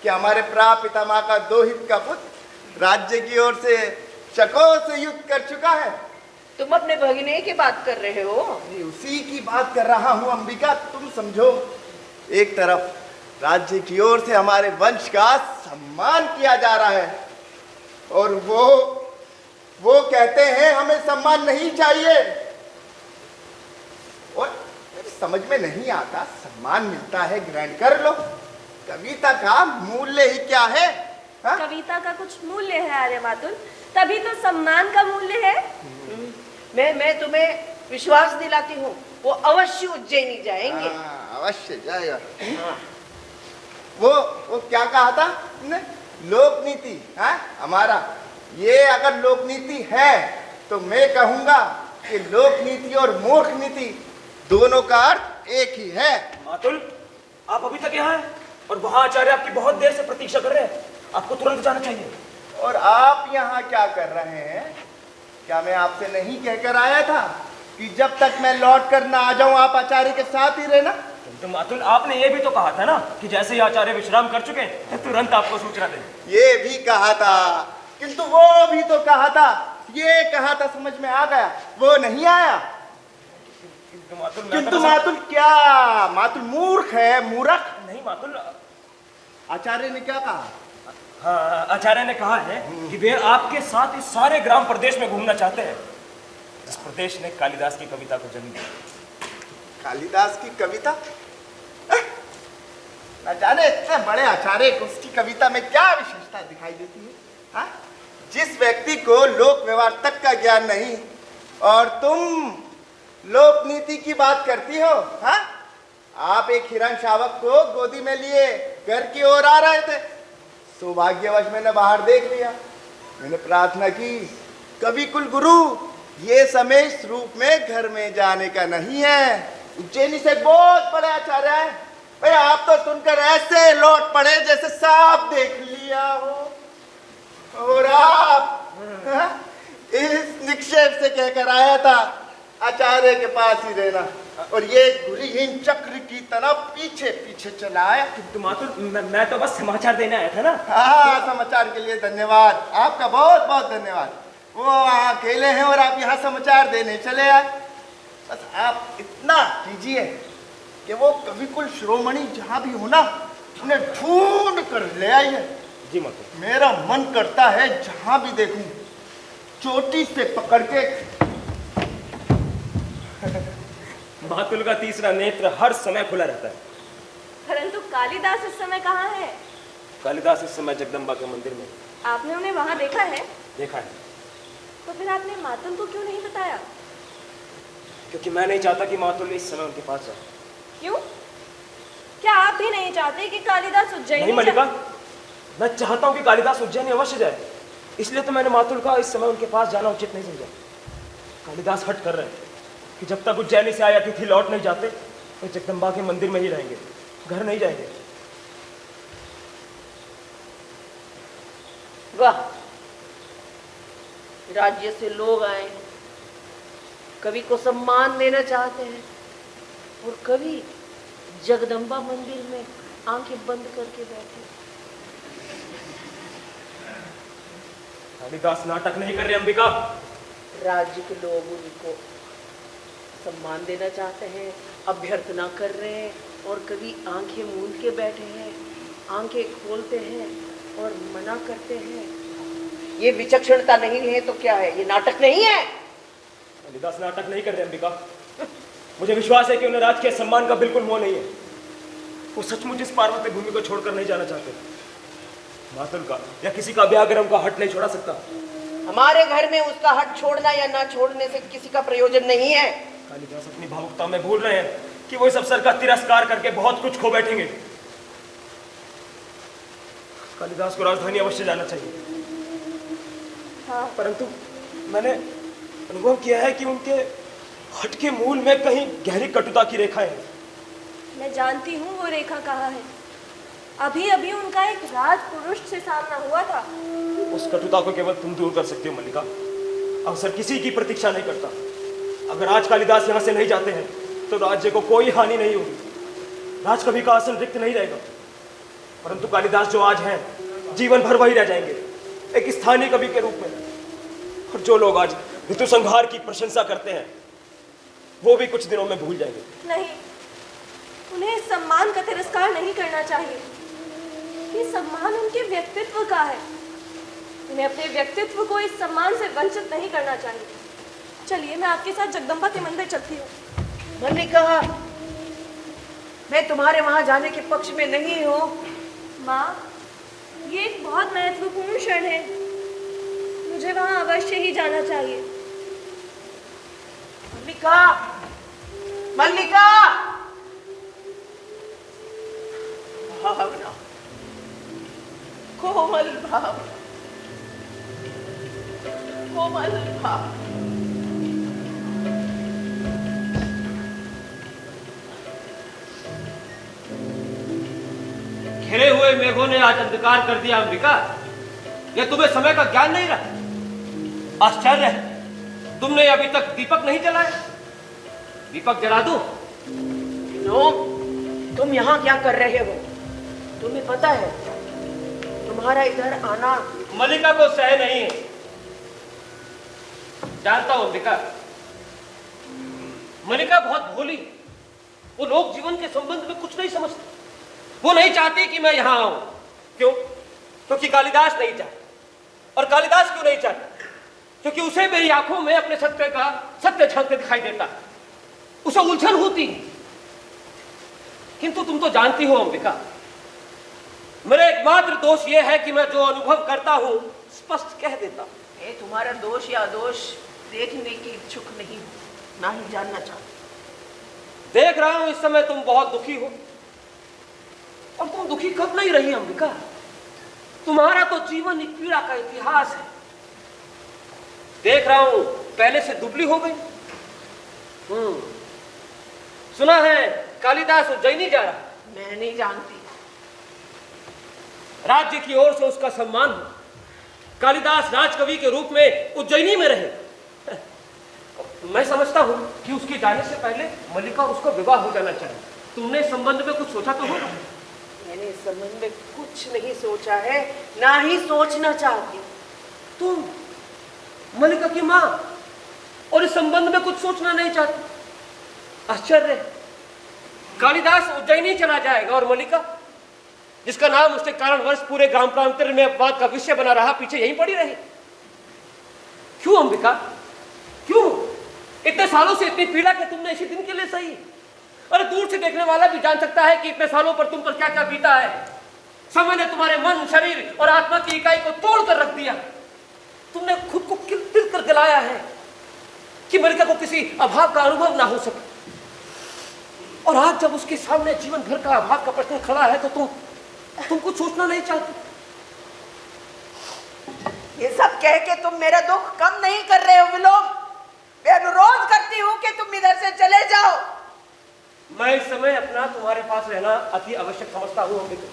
कि हमारे प्रापितामह का दोहित का पुत्र राज्य की ओर से शकों से युद्ध कर चुका है। तुम अपने भगिने की बात कर रहे हो? उसी की बात कर रहा हूँ अंबिका, तुम समझो। एक तरफ राज्य की ओर से हमारे वंश का सम्मान किया जा रहा है और वो कहते हैं हमें सम्मान नहीं चाहिए। और समझ में नहीं आता, सम्मान मिलता है ग्रहण कर लो। कविता का मूल्य ही क्या है? हा? कविता का कुछ मूल्य है आर्यमातुल, तभी तो सम्मान का मूल्य है। मैं तुम्हें विश्वास दिलाती हूँ, वो अवश्य उज्जैनी जाएंगे। अवश्य जाएगा। वो क्या कहा था तुमने? लोक नीति है हमारा। ये अगर लोक नीति है तो मैं कहूंगा कि लोक नीति और मूर्ख नीति दोनों का अर्थ एक ही है। मातुल, आप अभी तक यहाँ हैं और वहाँ आचार्य आपकी बहुत देर से प्रतीक्षा कर रहे हैं। आपको तुरंत जाना चाहिए। और आप यहाँ क्या कर रहे हैं? क्या मैं आपसे नहीं कहकर आया था कि जब तक मैं लौट कर ना आ जाऊं आप आचार्य के साथ ही रहना? तो मातुल, आपने ये भी तो कहा था ना कि जैसे ही आचार्य विश्राम कर चुके तो तुरंत आपको सूचना दें। ये भी कहा था, किंतु वो भी तो कहा था, ये कहा था, समझ में आ गया, वो नहीं आया। किंतु मातुल क्या? मातुल मूर्ख है, मूर्ख नहीं मातुल। आचार्य ने क्या कहा? हाँ, आचार्य ने कहा है कि वे आपके साथ इस सारे ग्राम प्रदेश में घूमना चाहते हैं जिस प्रदेश ने कालिदास की कविता को जन्म दिया। कालिदास की कविता? न जाने इतने बड़े आचार्य को उसकी कविता में क्या विशेषता दिखाई देती है? हाँ? जिस व्यक्ति को लोक व्यवहार तक का ज्ञान नहीं और तुम लोक नीति की बात करती हो। हाँ? आप एक हिरण शावक को गोदी में लिए घर की ओर आ रहे थे। सौभाग्यवश मैंने बाहर देख लिया। मैंने प्रार्थना की, कवि कुल गुरु, ये समय इस रूप में घर में जाने का नहीं है। उज्जैनी से बहुत बड़े आचार्य है। भाई आप तो सुनकर ऐसे लौट पड़े जैसे सांप देख लिया हो। और आप इस निक्षेप से कहकर आया था आचार्य के पास ही रहना, और ये गुरीहीन चक्र की तरह पीछे पीछे चला आया। तो मातुल, मैं तो बस समाचार देने आया था ना। हाँ, समाचार के लिए धन्यवाद, आपका बहुत बहुत धन्यवाद। वो वहाँ अकेले हैं और आप यहाँ समाचार देने चले आए। बस आप इतना कीजिए कि वो कविकुल शिरोमणि जहाँ भी हो ना, उन्हें ढूंढ कर ले आइए। जी मातुल। मेरा मन करता है जहाँ भी देखूं चोटी से पकड़ के। मातुल का तीसरा नेत्र हर समय खुला रहता है। परंतु कालिदास इस समय कहाँ है? कालिदास इस समय जगदम्बा के मंदिर में। आपने उन्हें वहाँ देखा है? देखा है। तो फिर आपने मातुल को क्यों नहीं बताया? क्योंकि मैं नहीं चाहता कि मातुल इस समय उनके पास जाए। क्यों? क्या आप भी नहीं चाहते कि कालिदास उज्जैनी नहीं मल्लिका, मैं चाहता हूँ कि कालिदास उज्जैनी अवश्य जाए। इसलिए तो मैंने मातुल का इस समय उनके पास जाना उचित नहीं समझा। कालिदास हट कर रहे हैं कि जब तक उज्जैनी से आए अतिथि लौट नहीं जाते तो जगदम्बा के मंदिर में ही रहेंगे, घर नहीं जाएंगे। वाह, राज्य से लोग आए, कवि को सम्मान देना चाहते हैं और कवि जगदम्बा मंदिर में आंखें बंद करके बैठे। कालिदास नाटक नहीं कर रहे अंबिका। राज्य के लोग उनको सम्मान देना चाहते हैं, अभ्यर्थना कर रहे हैं और कवि आंखें मूंद के बैठे हैं, आंखें खोलते हैं और मना करते हैं। ये विचक्षणता नहीं है तो क्या है? ये नाटक नहीं है। कालिदास नाटक नहीं कर रहे अंबिका। मुझे विश्वास है कि उन्हें राज के सम्मान का बिल्कुल मोह नहीं है। वो सचमुच इस पार्वती भूमि को छोड़कर नहीं जाना चाहते। मातुल का या किसी का ब्याह उनका हट नहीं छोड़ा सकता। हमारे घर में उसका हट छोड़ना या ना छोड़ने से किसी का प्रयोजन नहीं है। कालिदास अपनी भावुकता में भूल रहे हैं कि वो इस अवसर का तिरस्कार करके बहुत कुछ खो बैठेंगे। कालिदास को राजधानी अवश्य जाना चाहिए। हाँ। परंतु मैंने अनुभव किया है कि उनके हट के मूल में कहीं गहरी कटुता की रेखा है। मैं जानती हूँ वो रेखा कहाँ है। अभी अभी उनका एक राजपुरुष से सामना हुआ था। उस कटुता को केवल तुम दूर कर सकती हो मल्लिका। अवसर किसी की प्रतीक्षा नहीं करता। अगर आज कालिदास यहाँ से नहीं जाते हैं तो राज्य को कोई हानि नहीं होगी। राज कवि का आसन रिक्त नहीं रहेगा। परंतु कालिदास जो आज हैं जीवन भर वही रह जाएंगे, एक स्थानीय कवि के रूप में। और जो लोग आज ऋतु संहार की प्रशंसा करते हैं वो भी कुछ दिनों में भूल जाएंगे। नहीं, उन्हें इस सम्मान का तिरस्कार नहीं करना चाहिए। ये सम्मान उनके व्यक्तित्व का है। उन्हें अपने व्यक्तित्व को इस सम्मान से वंचित नहीं करना चाहिए। चलिए, मैं आपके साथ जगदम्बा के मंदिर चलती हूँ। मैंने कहा मैं तुम्हारे वहां जाने के पक्ष में नहीं हूँ। माँ, ये एक बहुत महत्वपूर्ण क्षण है। मुझे वहाँ अवश्य ही जाना चाहिए। मल्लिका, मल्लिका, भावना, कोमल भावना, कोमल भावना। घिरे हुए मेघों ने आज अंधकार कर दिया अंबिका। यह तुम्हें समय का ज्ञान नहीं रहा। आश्चर्य है, तुमने अभी तक दीपक नहीं जलाया। दीपक जला दूं? नो, तुम यहाँ क्या कर रहे हो? तुम्हें पता है तुम्हारा इधर आना मल्लिका को सह नहीं है। जानता हूं अंबिका, मल्लिका बहुत भोली। वो लोग जीवन के संबंध में कुछ नहीं समझती। वो नहीं चाहती कि मैं यहां आऊं। क्यों? क्योंकि कालिदास नहीं चाहता। और कालिदास क्यों नहीं चाहता? क्योंकि उसे मेरी आंखों में अपने सत्य का सत्य झांकते दिखाई देता। उसे उलझन होती। किंतु तुम तो जानती हो अंबिका, मेरा एकमात्र दोष यह है कि मैं जो अनुभव करता हूं स्पष्ट कह देता हूं। ये तुम्हारा दोष या दोष देखने की इच्छुक नहीं हूं, ना ही जानना चाहती। देख रहा हूं इस समय तुम बहुत दुखी हो। और तुम दुखी कब नहीं रही अंबिका? तुम्हारा तो जीवन एक पीड़ा का इतिहास है। देख रहा हूं पहले से दुबली हो गई। सुना है कालिदास उज्जैनी जा रहा। मैं नहीं जानती। राज्य की ओर से उसका सम्मान हो। कालिदास राजकवि के रूप में उज्जैनी में रहे। मैं समझता हूं कि उसके जाने से पहले मल्लिका और उसका विवाह हो जाना चाहिए। तुमने इस संबंध में कुछ सोचा तो होगा? मैंने इस संबंध में कुछ नहीं सोचा है, ना ही सोचना चाहती। तुम मल्लिका की मां और इस संबंध में कुछ सोचना नहीं चाहती? आश्चर्य। कालिदास उज्जैनी चला जाएगा और मल्लिका, जिसका नाम उसके कारणवश पूरे ग्राम प्रांतर में अपवाद का विषय बना रहा, पीछे यहीं पड़ी रही। क्यों अंबिका, क्यों? इतने सालों से इतनी पीड़ा के तुमने इसी दिन के लिए सही। अरे दूर से देखने वाला भी जान सकता है कि इतने सालों पर तुम पर क्या क्या बीता है। समय ने तुम्हारे मन, शरीर और आत्मा की इकाई को तोड़ कर रख दिया। तुमने खुद को किल कर गलाया है कि मल्लिका को किसी अभाव का अनुभव ना हो सके। और आज जब उसके सामने जीवन भर का अभाव का प्रश्न खड़ा है तो तुम कुछ सोचना नहीं चाहते। ये सब कह के तुम मेरा दुख कम नहीं कर रहे हो विलोम। मैं अनुरोध करती हूँ कि तुम इधर से चले जाओ। मैं इस समय अपना तुम्हारे पास रहना अति आवश्यक समझता हूँ अंबिका।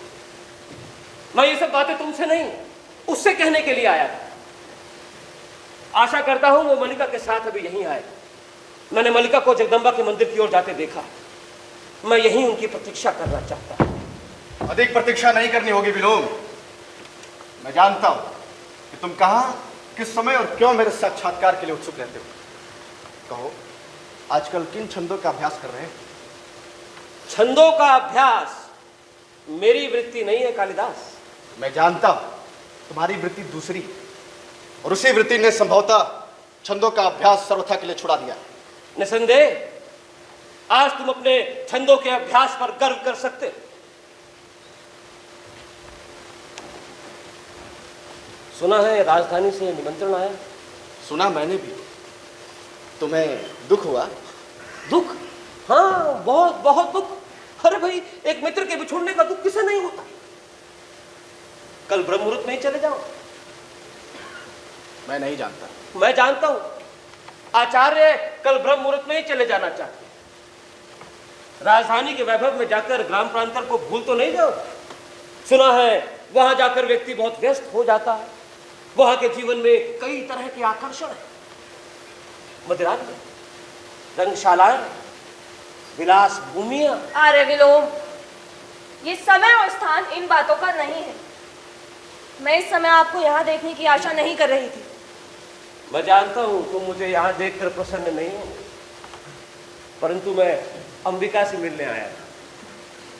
मैं ये सब बातें तुमसे नहीं, उससे कहने के लिए आया था। आशा करता हूं वो मल्लिका के साथ अभी यहीं आए। मैंने मल्लिका को जगदम्बा के मंदिर की ओर जाते देखा। मैं यहीं उनकी प्रतीक्षा करना चाहता हूं। अधिक प्रतीक्षा नहीं करनी होगी विलोम। मैं जानता हूं कि तुम कहां, किस समय और क्यों मेरे साक्षात्कार के लिए उत्सुक रहते हो। कहो, आजकल किन छंदों का अभ्यास कर रहे हैं? छंदों का अभ्यास मेरी वृत्ति नहीं है कालिदास। मैं जानता हूं तुम्हारी वृत्ति दूसरी, और उसी वृत्ति ने संभवतः छंदों का अभ्यास सर्वथा के लिए छुड़ा दिया। निसंदेह आज तुम अपने छंदों के अभ्यास पर गर्व कर सकते हो। सुना है राजधानी से निमंत्रण आया। सुना मैंने भी। तुम्हें दुख हुआ? दुख? हाँ, बहुत बहुत दुख। अरे भाई, एक मित्र के बिछुड़ने का दुख किसे नहीं होता। कल ब्रह्म मुहूर्त में ही चले जाओ। मैं नहीं जानता। मैं जानता हूं, आचार्य कल ब्रह्म मुहूर्त में ही चले जाना चाहते हैं। राजधानी के वैभव में जाकर ग्राम प्रांतर को भूल तो नहीं जाओ। सुना है वहां जाकर व्यक्ति बहुत व्यस्त हो जाता है। वहां के जीवन में कई तरह के आकर्षण है। मदिरालय, रंगशालाएं, विलास भूमियां। अरे विलोम, ये समय और स्थान इन बातों का नहीं है। मैं इस समय आपको यहाँ देखने की आशा नहीं कर रही थी। मैं जानता हूं तुम मुझे यहां देखकर प्रसन्न नहीं हो, परंतु मैं अंबिका से मिलने आया था।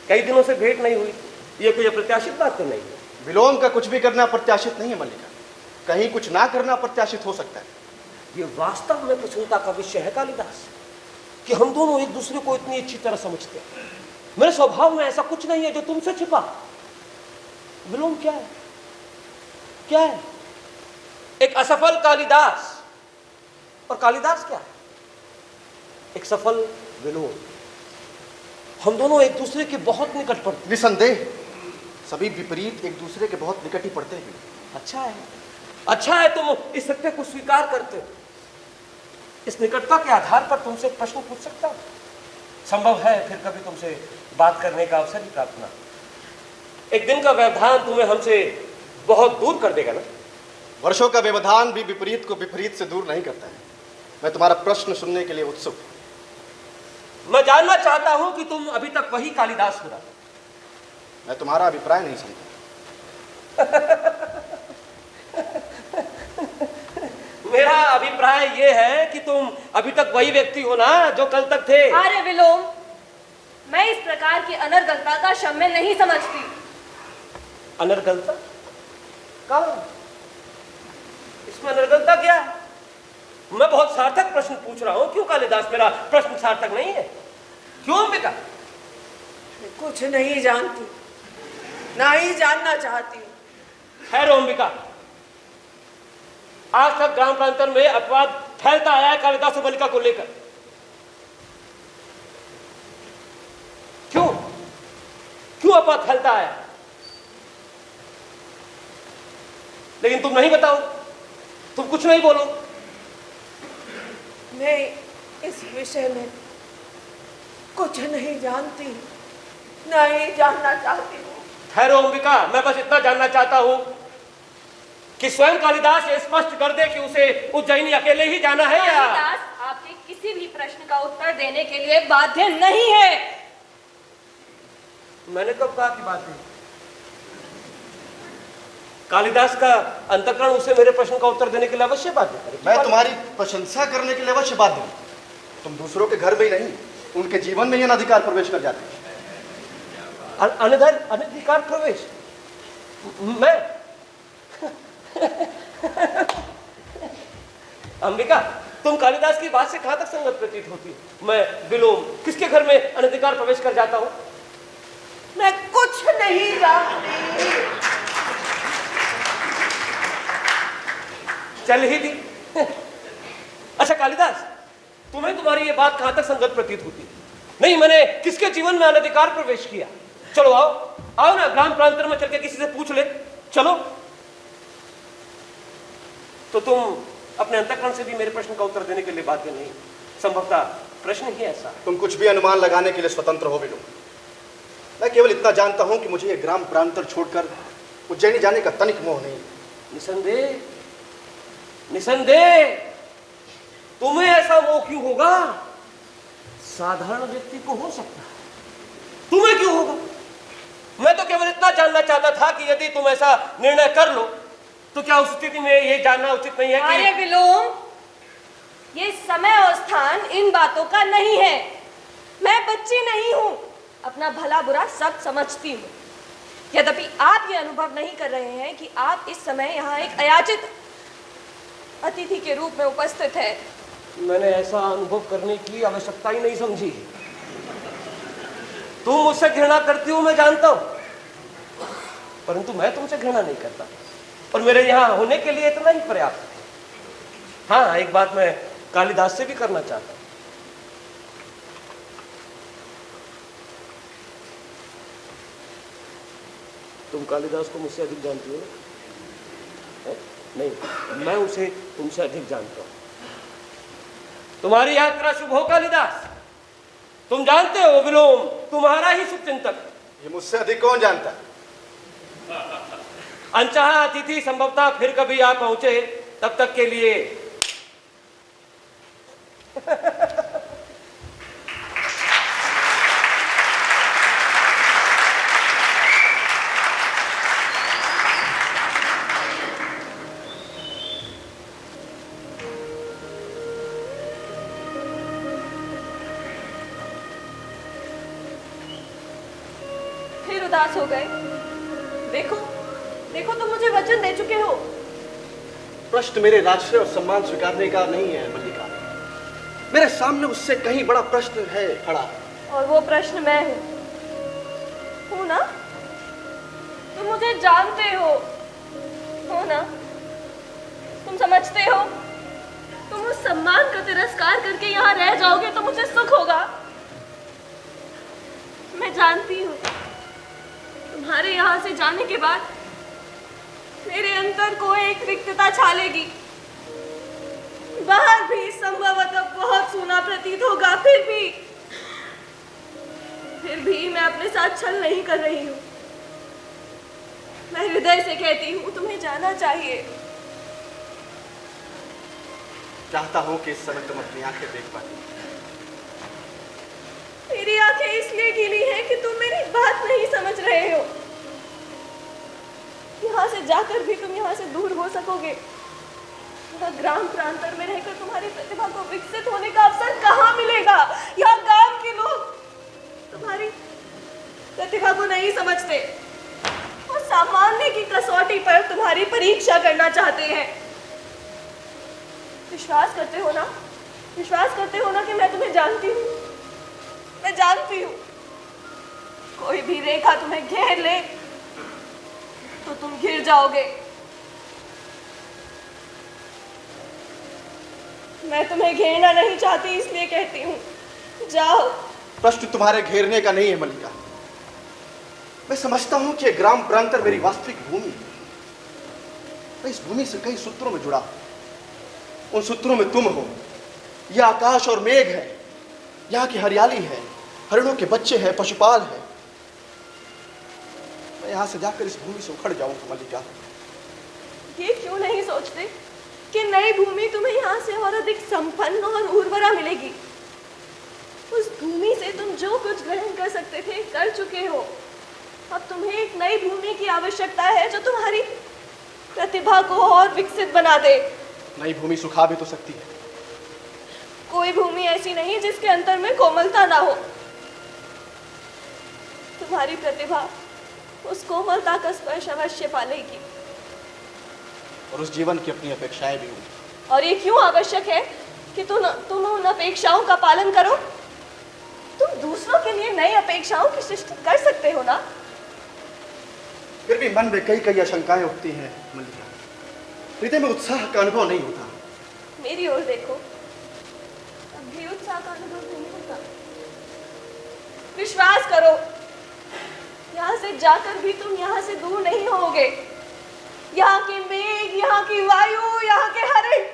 कई दिनों से भेंट नहीं हुई। ये कोई अप्रत्याशित बात तो नहीं है। विलोम का कुछ भी करना प्रत्याशित नहीं है मल्लिका। कहीं कुछ ना करना प्रत्याशित हो सकता है। ये वास्तव में प्रसन्नता का विषय है कालिदास, कि हम दोनों एक दूसरे को इतनी अच्छी तरह समझते हैं। मेरे स्वभाव में ऐसा कुछ नहीं है जो तुमसे छिपा। विलोम क्या है? क्या है? एक असफल कालिदास। और कालिदास क्या है? एक सफल विलोम। हम दोनों एक दूसरे के बहुत निकट पड़ते। निसंदेह सभी विपरीत एक दूसरे के बहुत निकट ही पड़ते हैं। अच्छा है, अच्छा है तुम इस सत्य को स्वीकार करते हो। इस निकटता के आधार पर तुमसे एक प्रश्न पूछ सकता हूं। संभव है फिर कभी तुमसे बात करने का अवसर ही प्राप्त ना। एक दिन का व्यवधान तुम्हें हमसे बहुत दूर कर देगा ना। वर्षों का व्यवधान भी विपरीत को विपरीत से दूर नहीं करता है। मैं तुम्हारा प्रश्न सुनने के लिए उत्सुक हूं। मैं जानना चाहता हूं कि तुम अभी तक वही कालिदास हो रहा। मैं तुम्हारा अभिप्राय नहीं समझता। मेरा अभिप्राय यह है कि तुम अभी तक वही व्यक्ति हो ना जो कल तक थे। अरे विलोम, मैं इस प्रकार की अनर्गलता का क्षम्य नहीं समझती। अनर्गलता? कहाँ? इसमें अनर्गलता क्या है? मैं बहुत सार्थक प्रश्न पूछ रहा हूं। क्यों कालिदास, मेरा प्रश्न सार्थक नहीं है? क्यों अंबिका? कुछ नहीं जानती, ना ही जानना चाहती। खैर अंबिका, आज तक ग्राम प्रांतर में अपवाद फैलता आया है कालिदास और मल्लिका को लेकर। क्यों क्यों अपवाद फैलता आया? लेकिन तुम नहीं बताओ, तुम कुछ नहीं बोलो। मैं इस विषय में कुछ नहीं जानती, ना ही जानना चाहती हूँ। ठहरो अंबिका, मैं बस इतना जानना चाहता हूं कि स्वयं कालिदास ये स्पष्ट कर दे कि उसे उज्जैनी अकेले ही जाना है या कालिदास आपके किसी भी प्रश्न का उत्तर देने के लिए बाध्य नहीं है। मैंने कब कहा कि बात नहीं? कालिदास का अंतःकरण उसे मेरे प्रश्न का उत्तर देने के लिए अवश्य बाध्य करे। मैं तुम्हारी प्रशंसा करने के लिए अवश्य बाध्य हूं। तुम दूसरों के घर में ही नहीं, उनके जीवन में ही अनधिकार प्रवेश कर जाते हैं। अनधिकार प्रवेश? मैं? अंबिका, तुम कालिदास की बात से कहां तक संगत प्रतीत होती है? मैं विलोम किसके घर में अनधिकार प्रवेश कर जाता हूं? मैं कुछ नहीं जानती। चल ही दी। अच्छा कालिदास, तुम्हें तुम्हारी ये बात कहां तक संगत प्रतीत होती? नहीं, मैंने किसके जीवन में अनधिकार प्रवेश किया? चलो आओ आओ ना, ग्राम प्रांतर में चल के किसी से पूछ ले। चलो। तो तुम अपने अंतःकरण से भी मेरे प्रश्न का उत्तर देने के लिए बाध्य नहीं। संभवतः प्रश्न ही ऐसा। तुम कुछ भी अनुमान लगाने के लिए स्वतंत्र हो विलोम। मैं केवल इतना जानता हूं कि मुझे ये ग्राम प्रांतर छोड़कर उज्जैनी जाने का तनिक मोह नहीं। निसंदेह निसंदेह तुम्हें ऐसा मोह क्यों होगा? साधारण व्यक्ति को हो सकता है, तुम्हें क्यों होगा? मैं तो केवल इतना जानना चाहता था कि यदि तुम ऐसा निर्णय कर लो तो क्या उस स्थिति में ये जानना उचित नहीं है कि अरे विलोम, ये समय और स्थान इन बातों का नहीं है। मैं बच्ची नहीं हूं, अपना भला बुरा सब समझती हूँ। यद्यपि आप ये अनुभव नहीं कर रहे हैं कि आप इस समय यहाँ एक अयाचित अतिथि के रूप में उपस्थित है। मैंने ऐसा अनुभव करने की आवश्यकता ही नहीं समझी। तुम मुझसे घृणा करती हो मैं जानता हूं, परंतु मैं तुमसे घृणा नहीं करता और मेरे यहाँ होने के लिए इतना ही पर्याप्त है। हाँ, एक बात मैं कालिदास से भी करना चाहता हूं। तुम कालिदास को मुझसे अधिक जानती हो ना? नहीं, मैं उसे तुमसे अधिक जानता हूं। तुम्हारी यात्रा शुभ हो कालिदास। तुम जानते हो विलोम तुम्हारा ही शुभचिंतक। ये मुझसे अधिक कौन जानता है? अनचाहा अतिथि संभवतः फिर कभी आ पहुंचे, तब तक के लिए फिर उदास हो गए। देखो देखो, तुम मुझे वचन दे चुके हो। प्रश्न मेरे राजश्री और सम्मान स्वीकारने का नहीं है मल्लिका, मेरे सामने उससे कहीं बड़ा प्रश्न है खड़ा। और वो प्रश्न मैं हूं ना? तुम मुझे जानते हो ना? तुम समझते हो? तुम उस सम्मान का तिरस्कार करके यहाँ रह जाओगे तो मुझे सुख होगा। मैं जानती हूँ तुम्हारे यहाँ से जाने के बाद मेरे अंदर को एक रिक्तता छालेगी। बाहर भी संभवतः बहुत सूना प्रतीत होगा, फिर भी मैं अपने साथ छल नहीं कर रही हूँ। मैं हृदय से कहती हूँ तुम्हें जाना चाहिए। चाहता हूं कि इस समय तुम अपनी आंखें देख पाती। मेरी आंखें इसलिए गीली हैं कि तुम मेरी बात नहीं समझ रहे हो। यहाँ से जाकर भी तुम यहाँ से दूर हो सकोगे। यहाँ ग्राम प्रांतर में रहकर तुम्हारी प्रतिभा को विकसित होने का अवसर कहाँ मिलेगा? यहाँ गांव के लोग तुम्हारी प्रतिभा को नहीं समझते और सामान्य की कसौटी पर तुम्हारी परीक्षा करना चाहते हैं। विश्वास करते हो ना? विश्वास करते हो ना कि मैं तुम्हें जानती हूँ? मैं जानती हूँ। कोई भी रेखा तुम्हें घेर ले तो तुम घिर जाओगे। मैं तुम्हें घेरना नहीं चाहती, इसलिए कहती हूँ जाओ। प्रश्न तुम्हारे घेरने का नहीं है मल्लिका। मैं समझता हूं कि ग्राम प्रांतर मेरी वास्तविक भूमि है। मैं इस भूमि से कई सूत्रों में जुड़ा हूं। उन सूत्रों में तुम हो, यह आकाश और मेघ है, यहाँ की हरियाली है, हरिणों के बच्चे हैं, पशुपाल है। मैं यहाँ से जाकर इस भूमि से उखड़ जाऊंगा मल्लिका। ये क्यों नहीं सोचते कि नई भूमि तुम्हें यहाँ से और अधिक संपन्न और उर्वरा मिलेगी? उस भूमि से तुम जो कुछ ग्रहण कर सकते थे कर चुके हो। अब तुम्हें एक नई भूमि की आवश्यकता है जो तुम्हारी प्रतिभा को और विकसित बना दे। नई भूमि सुखा भी तो सकती है। कोई भूमि ऐसी नहीं जिसके अंतर में कोमलता ना हो। तुम्हारी प्रतिभा उस कोमलता का स्पर्श अवश्य पालेगी। और उस जीवन की अपनी अपेक्षाएं भी होंगी। और ये क्यों आवश्यक है कि तुम उन अपेक्षाओं का पालन करो? तुम दूसरों के लिए नई अपेक्षाओं की सृष्टि कर सकते हो ना? फिर भी मन में कई कई आशंकाएं उठती हैं मल्लिका। हृदय में उत्साह का अनुभव नहीं होता। मेरी ओर देखो, अब भी उत्साह का अनुभव नहीं होता। विश्वास करो, यहाँ से जाकर भी तुम यहाँ से दूर नहीं होगे। यहाँ के मेघ, यहाँ की वायु, यहाँ के हरिण,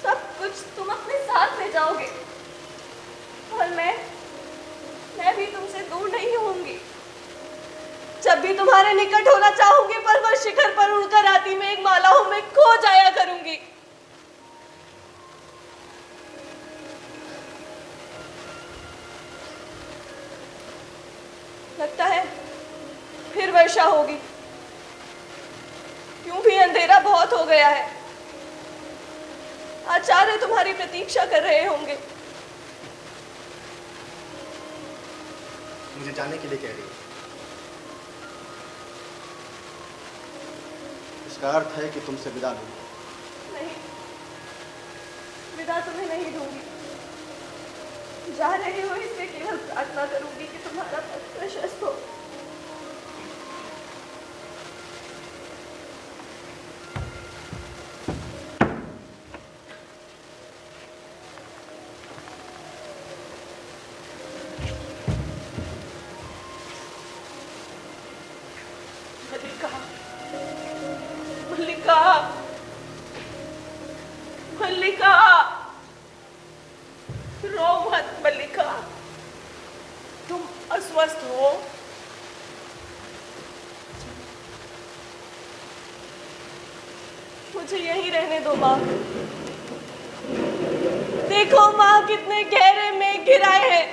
सब कुछ तुम अपने साथ ले जाओगे। और मैं भी तुमसे दूर नहीं होंगी। जब भी तुम्हारे निकट होना चाहूंगी, पर्वत शिखर पर उड़कर आती मेघमालाओं में खो जाया करूंगी। लगता है फिर वर्षा होगी। यूं भी अंधेरा बहुत हो गया है। आचार्य तुम्हारी प्रतीक्षा कर रहे होंगे। मुझे जाने के लिए कह रही है। इसका अर्थ है कि तुमसे विदा लूंगा। नहीं, विदा तुम्हें नहीं दूंगी। जा रहे हो इसलिए केवल प्रार्थना करूंगी कि तुम्हारा पथ प्रशस्त हो। मल्लिका, मल्लिका, मल्लिका, रो मत मल्लिका। तुम अस्वस्थ हो। मुझे यहीं रहने दो माँ। देखो माँ, कितने गहरे मेघ गिराए हैं।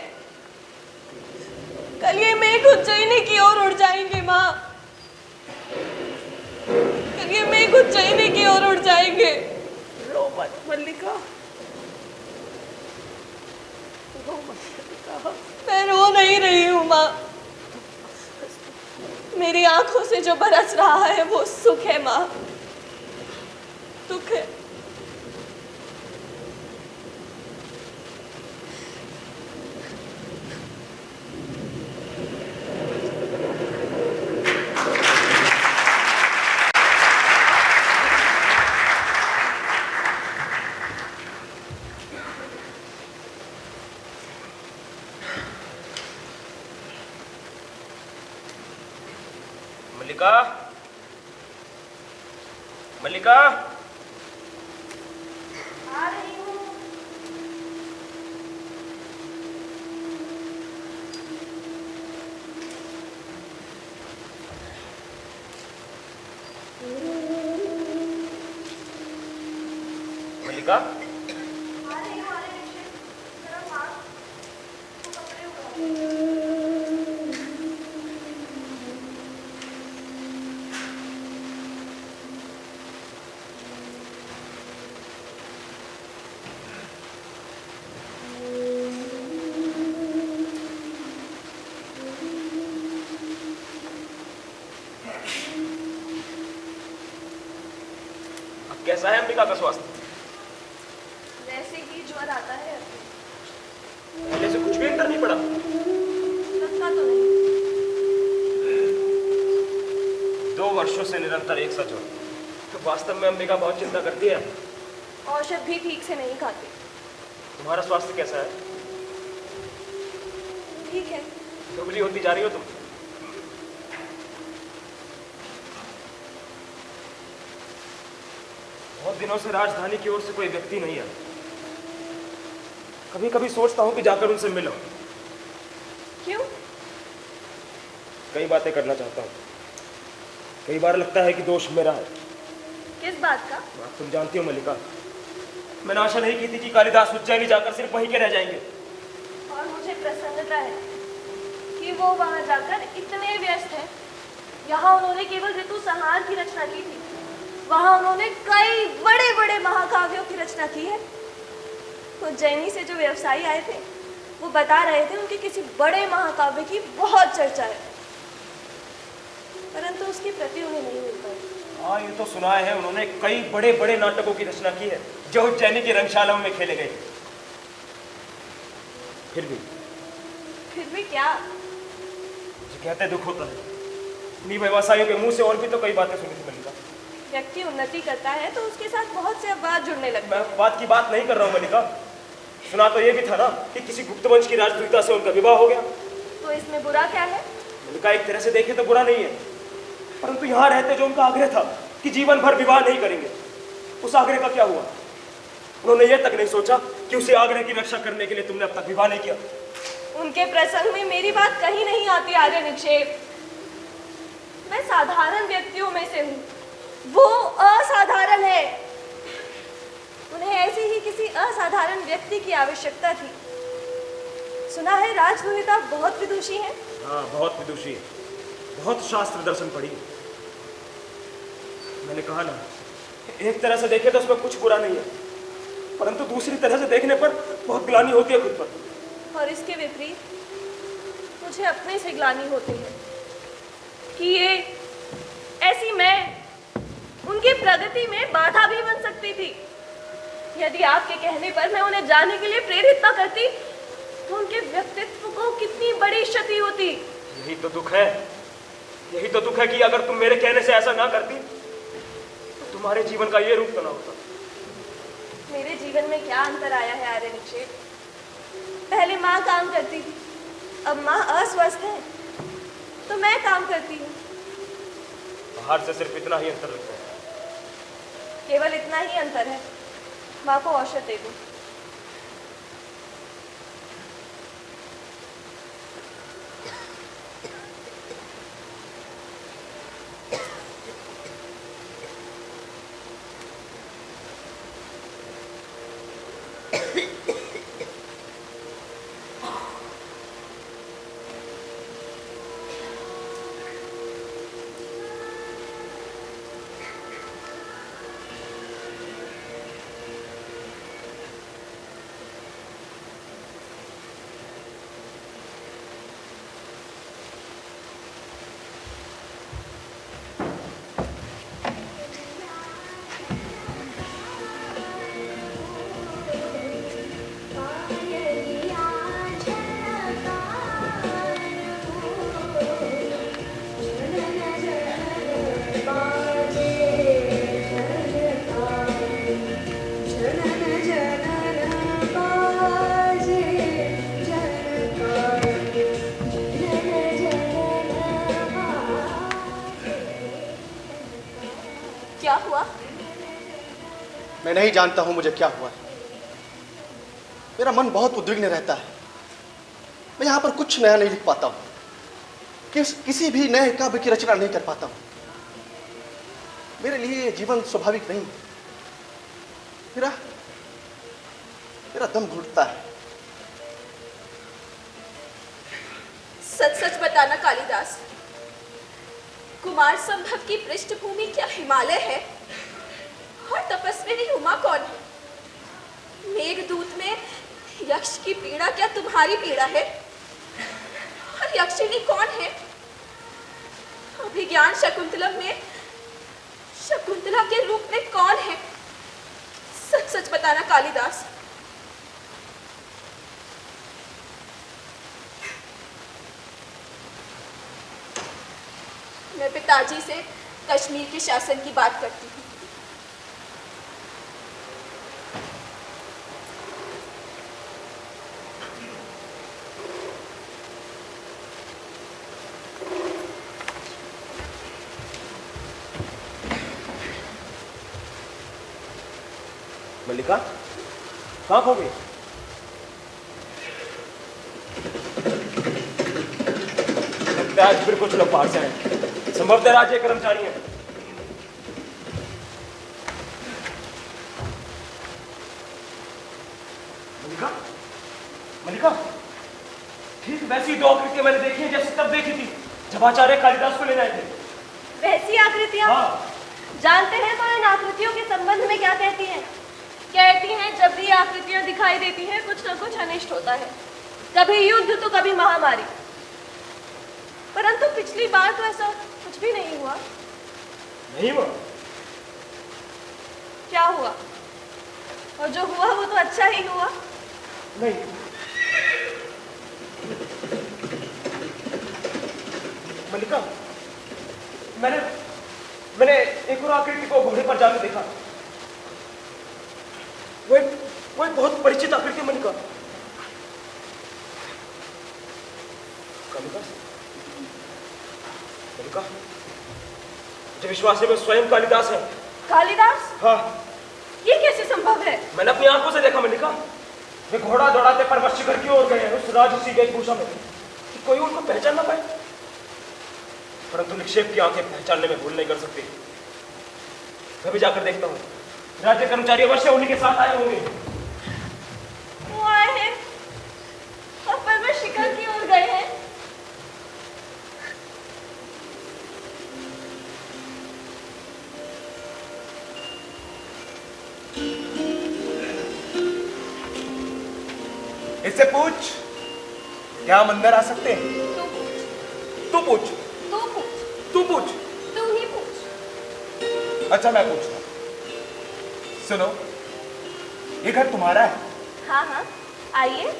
कल ये मेघ उज्जैनी की ओर उड़ जाएंगे माँ। कल ये मेघ उज्जैनी की ओर उड़ जाएंगे। रो मत मल्लिका, रो मत मल्लिका। मैं रो नहीं रही हूँ माँ। मेरी आंखों से जो बरस रहा है वो सुख है माँ, दुख है। मल्लिका, मल्लिका, आ रही हूँ। मल्लिका, आ रही हूँ, जरा माँ को कपड़े उतारो। अब कैसा है अंबिका का स्वास्थ्य? वैसे ही ज्वर आता है। पहले से कुछ भी अंतर नहीं पड़ा? लगता तो नहीं। 2 वर्षों से निरंतर एक सा ज्वर। तो वास्तव में अंबिका बहुत चिंता करती है। औषध भी ठीक से नहीं खाती। तुम्हारा स्वास्थ्य कैसा है? ठीक है। दुबली होती जा रही हो तुम। बहुत दिनों से राजधानी की ओर से कोई व्यक्ति नहीं आया। कभी कभी सोचता हूं कि जाकर उनसे मिलो। क्यों? कई बातें करना चाहता हूं। कई बार लगता है कि दोष मेरा है। किस बात का? बात तुम जानती हो मल्लिका। मैंने आशा नहीं की थी कि कालिदास उज्जैनी जाकर सिर्फ वहीं के रह जाएंगे। और मुझे प्रसन्नता है कि वो वहां जाकर इतने व्यस्त हैं। यहाँ उन्होंने केवल ऋतु संहार की रचना की थी। वहाँ उन्होंने कई बड़े बड़े महाकाव्यों की रचना की है। उज्जैनी से जो व्यवसायी आए थे वो बता रहे थे उनके किसी बड़े महाकाव्य की बहुत चर्चा है, परंतु उसकी प्रति उन्हें नहीं मिल पाई। हाँ, ये तो सुना है उन्होंने कई बड़े बड़े नाटकों की रचना की है जो उज्जैनी की रंगशालाओं में खेले गए। फिर भी क्या? जो कहते दुख होता है। इन्हीं व्यवसायियों के मुंह से और भी तो कई बातें सुनी थी मल्लिका। व्यक्ति उन्नति करता है तो उसके साथ बहुत से अपवाद जुड़ने लगते हैं। मैं बात की बात नहीं कर रहा हूँ मल्लिका। सुना तो ये भी था ना कि किसी गुप्त वंश की राजदूता से उनका विवाह हो गया। तो इसमें बुरा क्या है? मल्लिका, एक तरह से देखे तो बुरा नहीं है, परंतु यहाँ रहते जो उनका आग्रह था कि जीवन भर विवाह नहीं करेंगे, उस आग्रह का क्या हुआ? उन्होंने ये तक नहीं सोचा कि उसे आग्रह की रक्षा करने के लिए तुमने अब तक विवाह नहीं किया। उनके प्रसंग में मेरी बात कहीं नहीं आती आर्य निक्षेप। मैं साधारण व्यक्तियों में से हूँ, वो असाधारण है। उन्हें ऐसी ही किसी असाधारण व्यक्ति की आवश्यकता थी। सुना है राजदूहिता बहुत विदुषी हैं। हाँ, बहुत विदुषी है, बहुत शास्त्र दर्शन पढ़ी है। मैंने कहा ना, एक तरह से देखे तो उसमें कुछ बुरा नहीं है, परंतु दूसरी तरह से देखने पर बहुत ग्लानि होती है खुद पर। और इसके विपरीत मुझे अपने से ग्लानि होती है कि ये ऐसी मैं उनकी प्रगति में बाधा भी बन सकती थी। यदि आपके कहने पर मैं उन्हें जाने के लिए प्रेरित न करती तो उनके व्यक्तित्व को कितनी बड़ी क्षति होती। यही तो दुख है, यही तो दुख है कि अगर तुम मेरे कहने से ऐसा ना करती तो तुम्हारे जीवन का ये रूप तो ना होता। मेरे जीवन में क्या अंतर आया है आर्य निक्षेप? पहले माँ काम करती थी, अब माँ अस्वस्थ है तो मैं काम करती हूँ। बाहर से सिर्फ इतना ही अंतर लगता है। केवल इतना ही अंतर है। माँ को औषध दे दूँ। क्या हुआ? मैं नहीं जानता हूं मुझे क्या हुआ है। मेरा मन बहुत उद्विग्न रहता है। मैं यहाँ पर कुछ नया नहीं लिख पाता हूँ, किसी भी नए काव्य की रचना नहीं कर पाता हूँ। मेरे लिए ये जीवन स्वाभाविक नहीं। मेरा दम घुटता है। सच सच बताना कालिदास, कुमार संभव की पृष्ठभूमि क्या हिमालय है? और तपस्विनी उमा कौन है? मेघदूत में यक्ष की पीड़ा क्या तुम्हारी पीड़ा है? और यक्षिणी कौन है? अभिज्ञान शकुंतलम में शकुंतला के रूप में कौन है? सच सच बताना कालिदास। मैं पिताजी से कश्मीर के शासन की बात करती हूँ। मल्लिका, कहाँ खो गई? आज फिर कुछ लोग बाहर से आए, संभवतः राज्य कर्मचारी हैं। मल्लिका, मल्लिका, ठीक वैसी दो आकृतियां मैंने देखी हैं जैसे तब देखी थी जब आचार्य कालिदास को लेने आए थे। वैसी आकृतियां? हाँ। जानते हैं तो इन आकृतियों के संबंध में क्या कहती हैं? कहती हैं जब भी आकृतियां दिखाई देती हैं कुछ न कुछ अनिष्ट होता है, कभी युद्ध तो कभी महामारी। परंतु पिछली बार तो ऐसा कुछ भी नहीं हुआ। नहीं हुआ? क्या हुआ? और जो हुआ वो तो अच्छा ही हुआ। नहीं, मल्लिका, मैंने एक और आकृति को घोड़े पर जाकर देखा। वो एक बहुत परिचित आकृति। मल्लिका, मल्लिका, मुझे विश्वास है वो स्वयं कालिदास है। कालिदास? हाँ। ये कैसे संभव है? मैंने अपनी आंखों से देखा मल्लिका। वे घोड़ा दौड़ाते पर्वत शिखर की ओर गए हैं उस राजसी वेशभूषा में कि कोई उनको पहचान ना पाए। परंतु निक्षेप की आंखें पहचानने में भूल नहीं कर सकती। मैं भी जाकर देखता हूँ। राज्य कर्मचारी अवश्य उन्हीं के साथ आए होंगे। वो आए हैं और पर मैं इससे पूछ, क्या हम अंदर आ सकते हैं? तू पूछ, तू पूछ, तू पूछ, तू पूछ। तू ही पूछ। अच्छा मैं पूछता हूं। सुनो, ये घर तुम्हारा है? हाँ हाँ, आइए।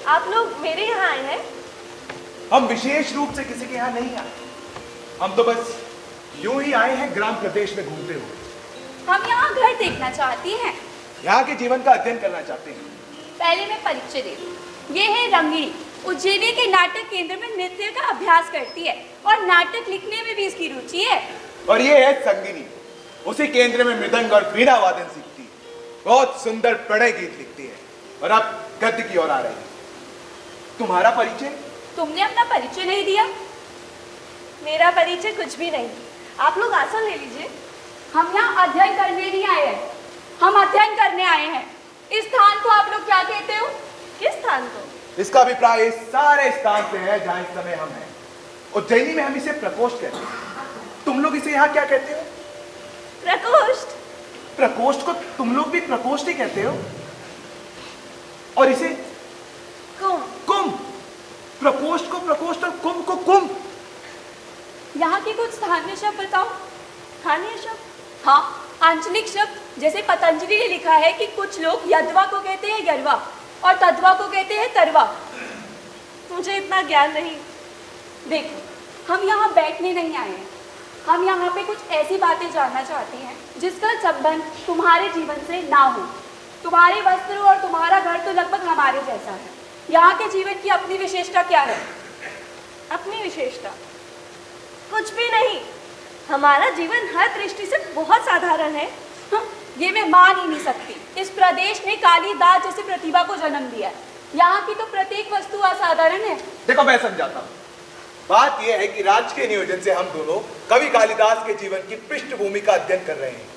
आप लोग मेरे यहाँ आए हैं? हम विशेष रूप से किसी के यहाँ नहीं आए, हम तो बस यूं ही आए हैं ग्राम प्रदेश में घूमते हुए। हम यहाँ घर देखना चाहती हैं। यहाँ के जीवन का अध्ययन करना चाहते हैं। पहले मैं परिचय दे दूं। ये है रंगिणी, उज्जैनी के नाटक केंद्र में नृत्य का अभ्यास करती है और नाटक लिखने में भी इसकी रुचि है। और ये है संगिनी, उसी केंद्र में मृदंग और वीणा वादन सीखती है, बहुत सुंदर प्रणय गीत लिखती है और अब गद्य की ओर आ रही है। तुम्हारा परिचय? तुमने अपना परिचय नहीं दिया। मेरा परिचय कुछ भी नहीं। आप लोग आसन ले लीजिए। हम यहाँ अध्ययन करने नहीं आए हैं, हम अध्ययन करने आए हैं। इस स्थान को आप लोग क्या कहते हो? किस स्थान को? इसका अभिप्राय इस सारे स्थान से है जहाँ इस समय हम हैं। उज्जैनी में हम इसे प्रकोष्ठ कहते हैं। तुम लोग इसे यहाँ क्या कहते हो? प्रकोष्ठ। प्रकोष्ठ को तुम लोग भी प्रकोष्ठ ही कहते हो? और इसे? कुंभ। कुंभ। प्रकोष्ठ को प्रकोष्ठ और कुंभ को कुंभ। यहाँ के कुछ स्थानीय शब्द बताओ। स्थानीय शब्द? हाँ, आंचलिक शब्द। जैसे पतंजलि ने लिखा है कि कुछ लोग यदवा को कहते हैं यरवा और तदवा को कहते हैं तरवा। मुझे इतना ज्ञान नहीं। देखो, हम यहाँ बैठने नहीं आए हैं, हम यहाँ पे कुछ ऐसी बातें जानना चाहते हैं जिसका संबंध तुम्हारे जीवन से ना हो। तुम्हारे वस्त्र और तुम्हारा घर तो लगभग हमारे जैसा है। यहाँ के जीवन की अपनी विशेषता क्या है? अपनी विशेषता कुछ भी नहीं। हमारा जीवन हर दृष्टि से बहुत साधारण है। ये मैं मान ही नहीं सकती। इस प्रदेश ने कालिदास जैसी प्रतिभा को जन्म दिया है। यहाँ की तो प्रत्येक वस्तु असाधारण है। देखो मैं समझाता हूँ। बात यह है कि राजकीय नियोजन से हम दोनों कवि कालिदास के जीवन की पृष्ठभूमि का अध्ययन कर रहे हैं।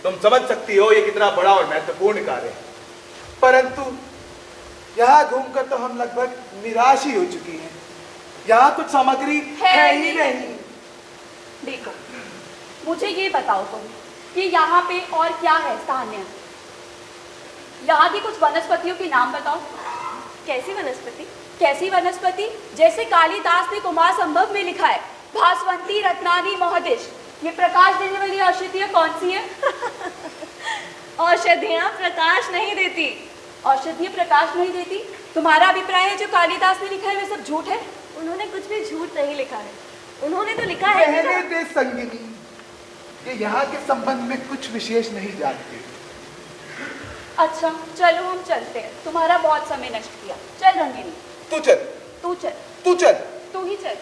तुम समझ सकती हो ये कितना बड़ा और महत्वपूर्ण कार्य है। परंतु यहाँ घूमकर तो हम लगभग निराश ही हो चुकी हैं। यहाँ कुछ सामग्री है ही नहीं। देखो, मुझे ये बताओ तुम कि यहाँ पे और क्या है स्थानीय? यहाँ की कुछ वनस्पतियों के नाम बताओ। कैसी वनस्पति? कैसी वनस्पति? जैसे कालिदास ने कुमार संभव में लिखा है, भास्वंती रत्नानी मोहदिश। ये प्रकाश देने वाली औषधियाँ कौन सी है? औषधियाँ प्रकाश नहीं देती। औषधियाँ प्रकाश नहीं देती? तुम्हारा अभिप्राय है जो कालिदास ने लिखा है वे सब झूठ है? उन्होंने कुछ भी झूठ नहीं लिखा है। उन्होंने तो लिखा है कि कहने दे संगिनी, ये यहाँ के संबंध में कुछ विशेष नहीं जानते। अच्छा चलो हम चलते हैं, तुम्हारा बहुत समय नष्ट किया। चल रंगिनी। तू चल। तू चल। तू चल। तू ही चल।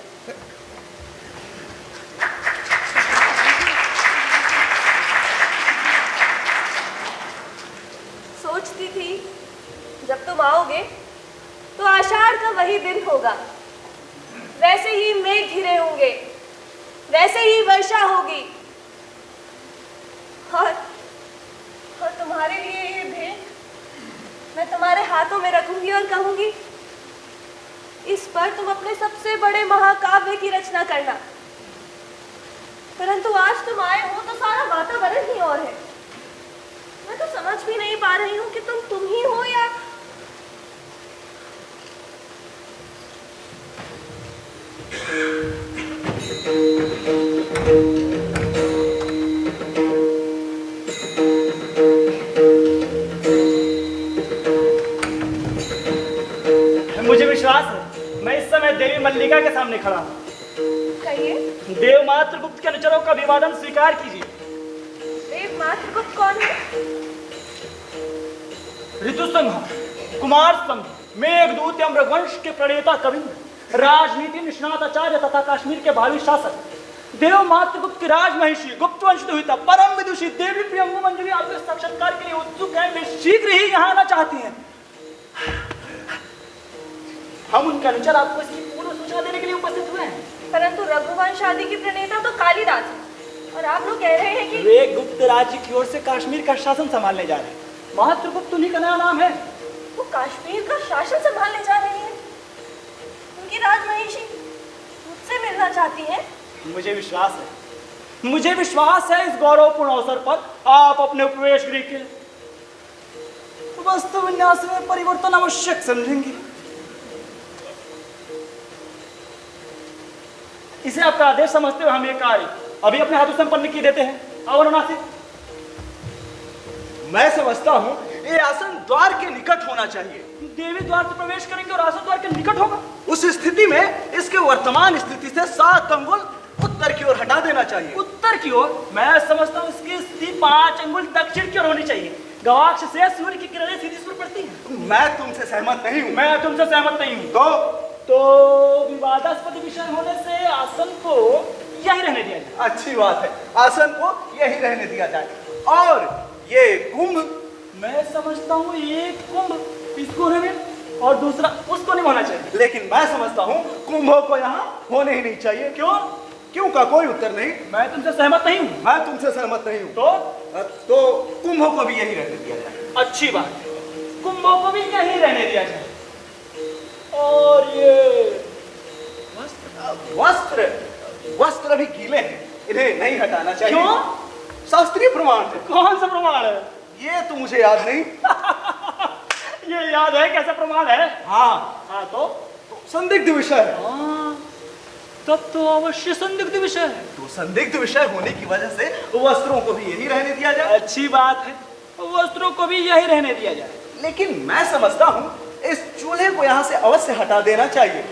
सोचती थी जब तुम आओगे तो आषाढ़ का वही दिन होगा। वैसे ही मेघ घिरे होंगे, वैसे ही वर्षा होगी और तुम्हारे लिए ये भेंट मैं तुम्हारे हाथों में रखूंगी और कहूंगी इस पर तुम अपने सबसे बड़े महाकाव्य की रचना करना। परंतु आज तुम आए हो तो सारा वातावरण ही और है। मैं तो समझ भी नहीं पा रही हूँ कि तुम ही हो या मुझे विश्वास है मैं इस समय देवी मल्लिका के सामने खड़ा हूँ। कहिए। देवमात्र गुप्त के अनुचरों का अभिवादन स्वीकार कीजिए। देवमात्र गुप्त कौन है? ऋतुसंहार, कुमार संघ, मेघदूत एवं रघुवंश के प्रणेता कविंद्र, राजनीति निष्णात आचार्य तथा कश्मीर के भावी शासक, देवमात्र गुप्त की राजमहिषी, गुप्त वंश दुहिता, परम विदुषी देवी प्रियंगु मंजरी आपके साक्षात्कार के लिए उत्सुक हैं। वे शीघ्र ही यहाँ आना चाहती हैं। हम उनके अनुचर आपको इसकी पूर्ण सूचना देने के लिए उपस्थित हुए हैं। परंतु रघुवंश आदि की प्रणेता तो कालिदास है और आप लोग कह रहे हैं कि वे गुप्त राज्य की ओर से कश्मीर का शासन संभालने जा रहे हैं। मातृगुप्त उन्हीं का नया नाम है। वो कश्मीर का शासन संभालने जा रही है। उनकी राजमहिषी मुझसे मिलना चाहती है। मुझे विश्वास है इस गौरवपूर्ण अवसर पर आप अपने प्रवेश गृह के वस्तु विन्यास में परिवर्तन आवश्यक समझेंगे। इसे आपका आदेश समझते हुए हम ये कार्य अभी अपने हाथों संपन्न किए देते हैं। आओ अनुनासिक। मैं समझता हूँ ये आसन द्वार के निकट होना चाहिए। देवी द्वार से प्रवेश करेंगे और आसन द्वार के निकट होगा। उस स्थिति में इसके वर्तमान स्थिति से 7 अंगुल उत्तर की ओर हटा देना चाहिए। उत्तर की ओर? मैं समझता हूँ इसकी स्थिति 5 अंगुल दक्षिण की ओर होनी चाहिए। गवाक्ष से सूर्य की किरणें सीधी इस पर पड़ती हैं। मैं तुमसे सहमत नहीं हूँ। मैं तुमसे सहमत नहीं हूँ। तो विवादास्पद विषय होने से आसन को यही रहने दिया जाए। अच्छी बात है, आसन को यही रहने दिया जाए। और ये कुंभ, मैं समझता हूँ एक कुंभ इसको रहने और दूसरा उसको नहीं होना चाहिए। लेकिन मैं समझता हूँ कुंभों को यहाँ होने ही नहीं चाहिए। क्यों? क्यों का कोई उत्तर नहीं। मैं तुमसे सहमत नहीं हूँ। मैं तुमसे सहमत नहीं हूँ। तो कुंभों को भी यही रहने दिया जाए। अच्छी बात है, कुंभों को भी यही रहने दिया जाए। और ये वस्त्र वस्त्र भी गीले हैं, इन्हें नहीं हटाना चाहिए। क्यों? शास्त्रीय प्रमाण है। कौन सा प्रमाण है? ये तो मुझे याद नहीं। ये याद है, कैसा प्रमाण है? हाँ तो संदिग्ध विषय है। तब तो अवश्य संदिग्ध विषय है। तो संदिग्ध विषय होने की वजह से वस्त्रों को भी यही रहने दिया जाए। अच्छी बात है, वस्त्रों को भी यही रहने दिया जाए। लेकिन मैं समझता हूँ इस चूल्हे को यहाँ से अवश्य हटा देना चाहिए।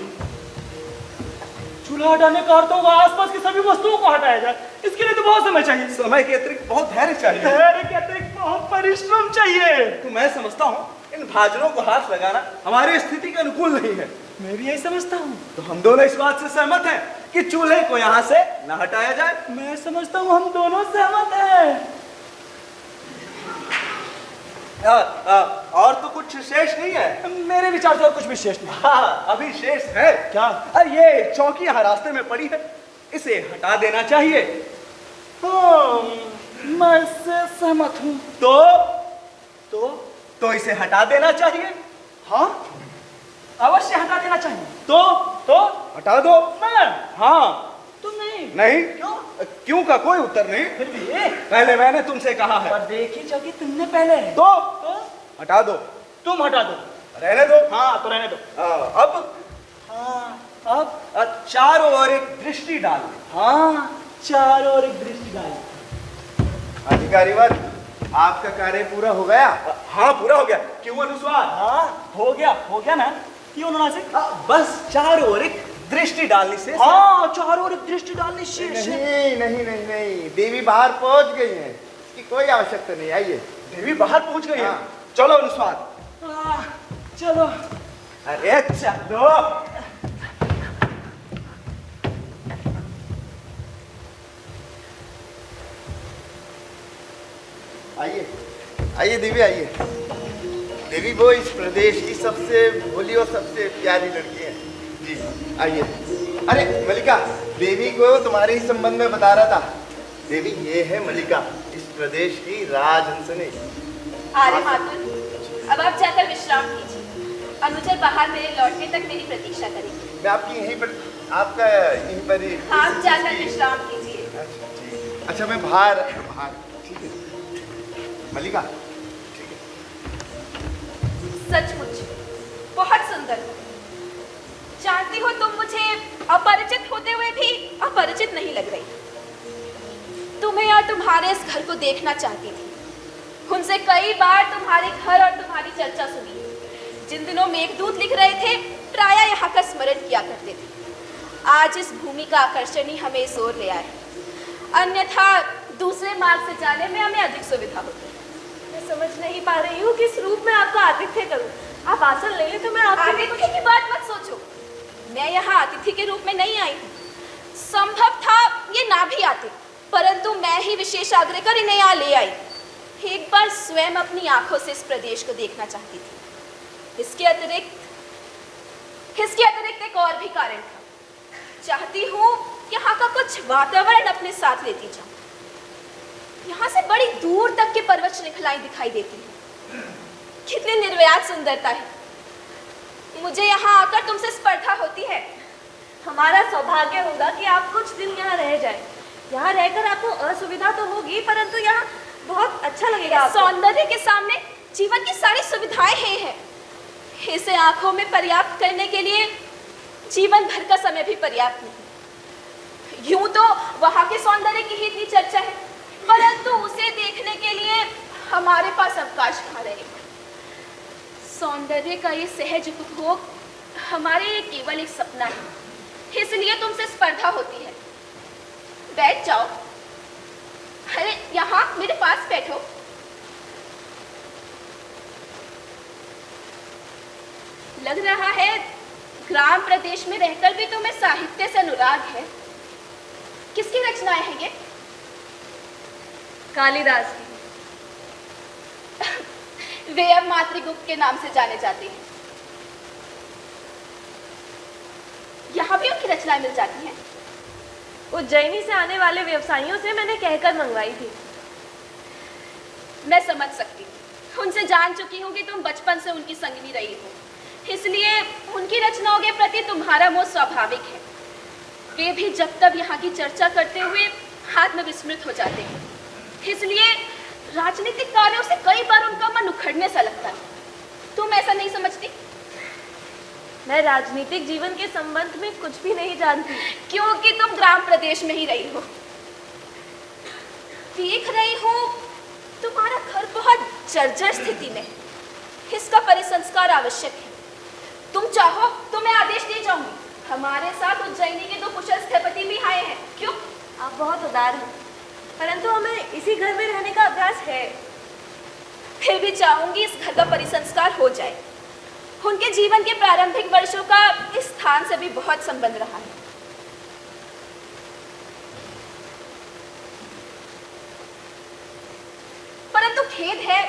चूल्हा हटाने का अर्थ होगा आसपास की सभी वस्तुओं को हटाया जाए। इसके लिए तो बहुत समय चाहिए। समय के अतिरिक्त बहुत धैर्य चाहिए। धैर्य के अतिरिक्त बहुत परिश्रम चाहिए। तो मैं समझता हूँ इन भाजनों को हाथ लगाना हमारी स्थिति के अनुकूल नहीं है। मैं भी यही समझता हूँ। तो हम दोनों इस बात से सहमत हैं कि चूल्हे को यहाँ से न हटाया जाए। मैं समझता हूँ हम दोनों सहमत हैं। और तो कुछ शेष नहीं है। मेरे विचार से और कुछ विशेष नहीं। हाँ, अभी शेष है। क्या? ये चौकी यहाँ रास्ते में पड़ी है, इसे हटा देना चाहिए। मैं इससे सहमत हूँ। तो इसे हटा देना चाहिए। हाँ, अवश्य हटा देना चाहिए। तो हटा दो। मैं? हाँ। तुम नहीं? नहीं। क्यों? क्यों का कोई उत्तर नहीं। फिर भी पहले मैंने तुमसे कहा है। पर देखी चौकी तुमने पहले। तो हटा दो। तुम हटा दो। रहने दो। हाँ, तो रहने दो। अब चारों ओर एक दृष्टि डाल दे। हाँ, चारों ओर एक दृष्टि डाल। अधिकारी वर्ग, आपका कार्य पूरा हो गया? हाँ, पूरा हो गया। क्यों अनुस्वार? हाँ, हो गया ना। क्यों अनुनासिक? बस चारों ओर एक दृष्टि डालनी से। हाँ, चारों ओर एक दृष्टि डालनी शेष है। नहीं, देवी बाहर पहुंच गई है, इसकी कोई आवश्यकता नहीं। आइए। देवी बाहर पहुंच गई है। हाँ। चलो अनुस्वार। चलो। अरे चलो। आइए देवी, आइए। देवी वो इस प्रदेश की सबसे भोली और सबसे प्यारी लड़की है। जी आइए। अरे मलिका, देवी को तुम्हारे ही संबंध में बता रहा था। देवी ये है मलिका, इस प्रदेश की राजहंसनी। आर्य मातुल, अब आप जाकर विश्राम कीजिए। अनुचर बाहर मेरे लौटने तक मेरी प्रतीक्षा करेंगे। मैं आपकी यहीं पर, आपका यहीं पर ही। आप जाकर विश्राम कीजिए। अच्छा ठीक। अच्छा मैं बाहर। ठीक है मलिका, ठीक है। सचमुच बहुत सुंदर हो। जानती हो तुम मुझे अपरिचित होते हुए भी अपरिचित नहीं लग रही। तुम्हें और तुम्हारे इस घर को देखना चाहती थी। उनसे कई बार तुम्हारे घर और तुम्हारी चर्चा सुनी। जिन दिनों मेघदूत लिख रहे थे प्रायः यहाँ का स्मरण किया करते थे। आज इस भूमि का आकर्षण ही हमें इस ओर ले आए, अन्यथा दूसरे मार्ग से जाने में हमें अधिक सुविधा होती है। मैं समझ नहीं पा रही हूँ किस रूप में आपका आतिथ्य करूँ। आप आसन ले लें तो मैं आतिथ्य की बात मत सोचो। मैं यहाँ अतिथि के रूप में नहीं आई हूँ। संभव था ये ना भी आते, परंतु मैं ही विशेष आग्रह कर इन्हें यहाँ ले आई। एक बार स्वयं अपनी आंखों से इस प्रदेश को देखना चाहती थी। इसके अतिरिक्त एक और भी कारण था। चाहती हूँ यहाँ का कुछ वातावरण अपने साथ लेती जाऊँ। यहाँ से बड़ी दूर तक के पर्वत श्रृंखलाएं दिखाई देती हैं। कितनी निर्व्याज सुंदरता है। मुझे यहाँ आकर तुमसे स्पर्धा होती है। हमारा सौभाग्य होगा कि आप कुछ दिन यहाँ रह जाएं। यहाँ रहकर आपको असुविधा तो होगी, परंतु यहाँ बहुत अच्छा लगेगा। सौंदर्य के सामने जीवन की सारी सुविधाएं हैं। इसे आंखों में पर्याप्त करने के लिए जीवन भर का समय भी पर्याप्त नहीं। यूं तो वहां के सौंदर्य की ही इतनी चर्चा है, परंतु उसे देखने के लिए हमारे पास अवकाश कहाँ रहेगा। सौंदर्य का ये सहज उपभोग हमारे लिए केवल एक सपना है, इसलिए तुमसे स्पर्धा होती है। बैठ जाओ, अरे यहाँ मेरे पास बैठो। लग रहा है ग्राम प्रदेश में रहकर भी तुम्हें साहित्य से अनुराग है। किसकी रचनाएं हैं ये? कालिदास की। वे अब मातृगुप्त के नाम से जाने जाते हैं। यहाँ भी उनकी रचनाएं मिल जाती हैं। उज्जैनी से आने वाले व्यवसायियों से मैंने कहकर मंगवाई थी। मैं समझ सकती हूँ, उनसे जान चुकी हूँ कि तुम बचपन से उनकी संगिनी रही हो, इसलिए उनकी रचनाओं के प्रति तुम्हारा मोह स्वाभाविक है। वे भी जब तब यहाँ की चर्चा करते हुए आत्मविस्मृत हो जाते हैं, इसलिए राजनीतिक कार्यों से कई बार उनका मन उखड़ने सा लगता है। तुम ऐसा नहीं समझती? मैं राजनीतिक जीवन के संबंध में कुछ भी नहीं जानती, क्योंकि तुम ग्राम प्रदेश में ही रही हो। देख रही हो तुम्हारा घर बहुत जर्जर स्थिति में है, इसका परिसंस्कार आवश्यक है। तुम चाहो तो मैं आदेश दे जाऊंगी, हमारे साथ उज्जैनी के 2 कुशल स्थपति भी आए हैं। क्यों? आप बहुत उदार हैं, परंतु हमें इसी घर में रहने का अभ्यास है। फिर भी चाहूंगी इस घर का परिसंस्कार हो जाए। उनके जीवन के प्रारंभिक वर्षों का इस स्थान से भी बहुत संबंध रहा है। परंतु खेद है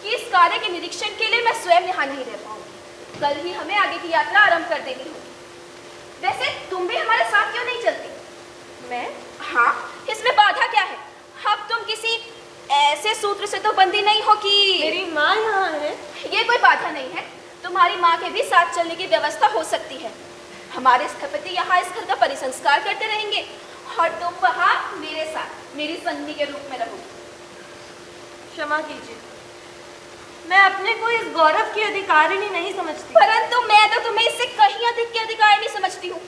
कि इस कार्य के निरीक्षण के लिए मैं स्वयं यहाँ नहीं रह पाऊंगी। कल ही हमें आगे की यात्रा आरंभ कर देनी होगी। वैसे तुम भी हमारे साथ क्यों नहीं चलती? मैं? हाँ, इसमें बाधा क्या है? अब तुम किसी ऐसे सूत्र से तो बंधी नहीं हो कि मेरी माँ यहाँ है। ये कोई बाधा नहीं है। तुम्हारी माँ के भी साथ चलने की व्यवस्था हो सकती है। हमारे स्थपति यहाँ इस घर का परिसंस्कार करते रहेंगे और तुम वहाँ मेरे साथ मेरी संगी के रूप में रहोगी। क्षमा कीजिए, मैं अपने को इस गौरव की अधिकारिणी नहीं समझती। परंतु मैं तो तुम्हें इससे कहीं अधिक की अधिकारिणी समझती हूँ।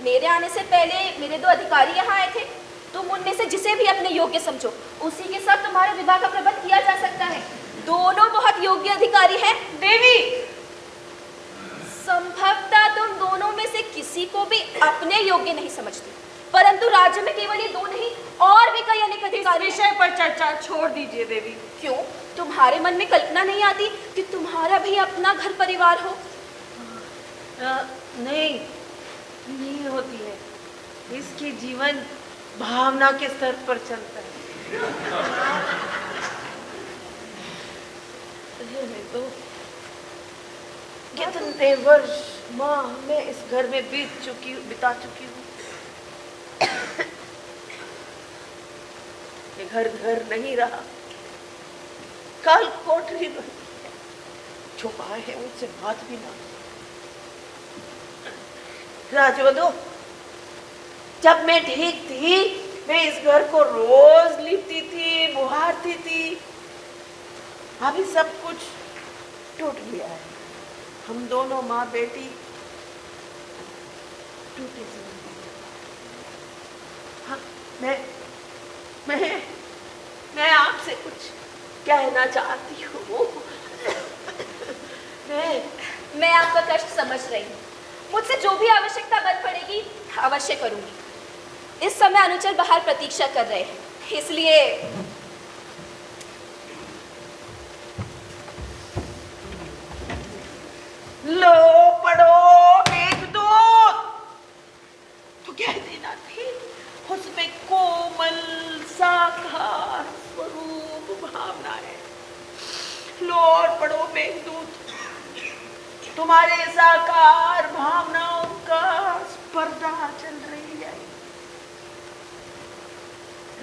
मेरे आने से पहले मेरे 2 अधिकारी यहाँ आए थे। तुम उनमें से जिसे भी अपने योग्य समझो, उसी के साथ तुम्हारे विवाह का प्रबंध किया जा सकता है। दोनों बहुत योग्य अधिकारी हैं। देवी, संभवतः तुम दोनों में से किसी को भी अपने योग्य नहीं समझती, परंतु राज्य में केवल ये 2 नहीं और भी कई अनेक अधिकारी इस विषय पर चर्चा छोड़ दीजिए देवी। क्यों? तुम्हारे मन में कल्पना नहीं आती कि तुम्हारा भी अपना घर परिवार हो? नहीं होती है। इसकी जीवन भावना के स्तर पर चलता है। तो कितने वर्ष माँ मैं इस घर में बिता चुकी हूँ। ये घर नहीं रहा, काल कोठरी बनी है। जो आए हैं उनसे बात भी ना। राजवधु, जब मैं ठीक थी मैं इस घर को रोज लिपती थी, बुहारती थी। अभी सब कुछ टूट गया है। हम दोनों माँ बेटी टूटे से। हाँ, मैं आपसे कुछ कहना चाहती हूँ। मैं आपका कष्ट समझ रही हूँ। मुझसे जो भी आवश्यकता बन पड़ेगी अवश्य करूंगी। इस समय अनुचर बाहर प्रतीक्षा कर रहे हैं, इसलिए लो पढ़ो मेघदूत। तो कह देना थी उसमें कोमल साकार स्वरूप भावना है। लो और पढ़ो मेघदूत। तुम्हारे साकार भावनाओं का स्पर्धा चल रही है।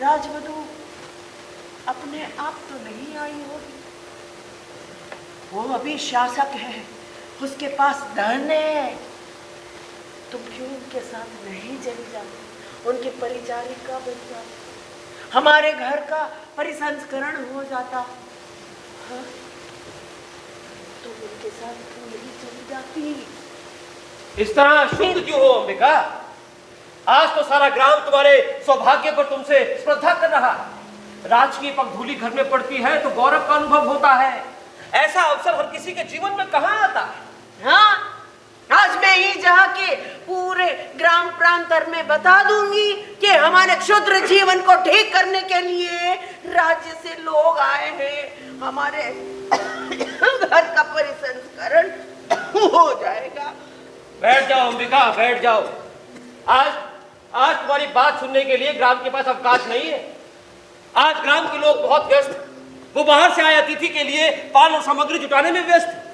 राजवधु अपने आप तो नहीं आई होगी। वो अभी शासक है, उसके पास धन है। तुम क्यों उनके साथ नहीं चली जाती? उनकी परिचारिका बन जाती, हमारे घर का परिसंस्करण हो जाता। हाँ? तुम उनके साथ क्यों नहीं चली जाती? इस तरह शुद्ध क्यों हो अंबिका? आज तो सारा ग्राम तुम्हारे सौभाग्य पर तुमसे श्रद्धा कर रहा है। राज की पगधूली घर में पड़ती है तो गौरव का अनुभव होता है। ऐसा अवसर हर किसी के जीवन में कहाँ आता है। हाँ, आज मैं ही जहाँ के पूरे ग्राम प्रांतर में बता दूंगी कि हमारे क्षुद्र जीवन को ठीक करने के लिए राज्य से लोग आए हैं। हमारे घर का परिसंस्करण हो जाएगा। बैठ जाओ अंबिका, बैठ जाओ। आज तुम्हारी बात सुनने के लिए ग्राम के पास अवकाश नहीं है। आज ग्राम के लोग बहुत व्यस्त हैं। वो बाहर से आए अतिथि के लिए पान और सामग्री जुटाने में व्यस्त हैं।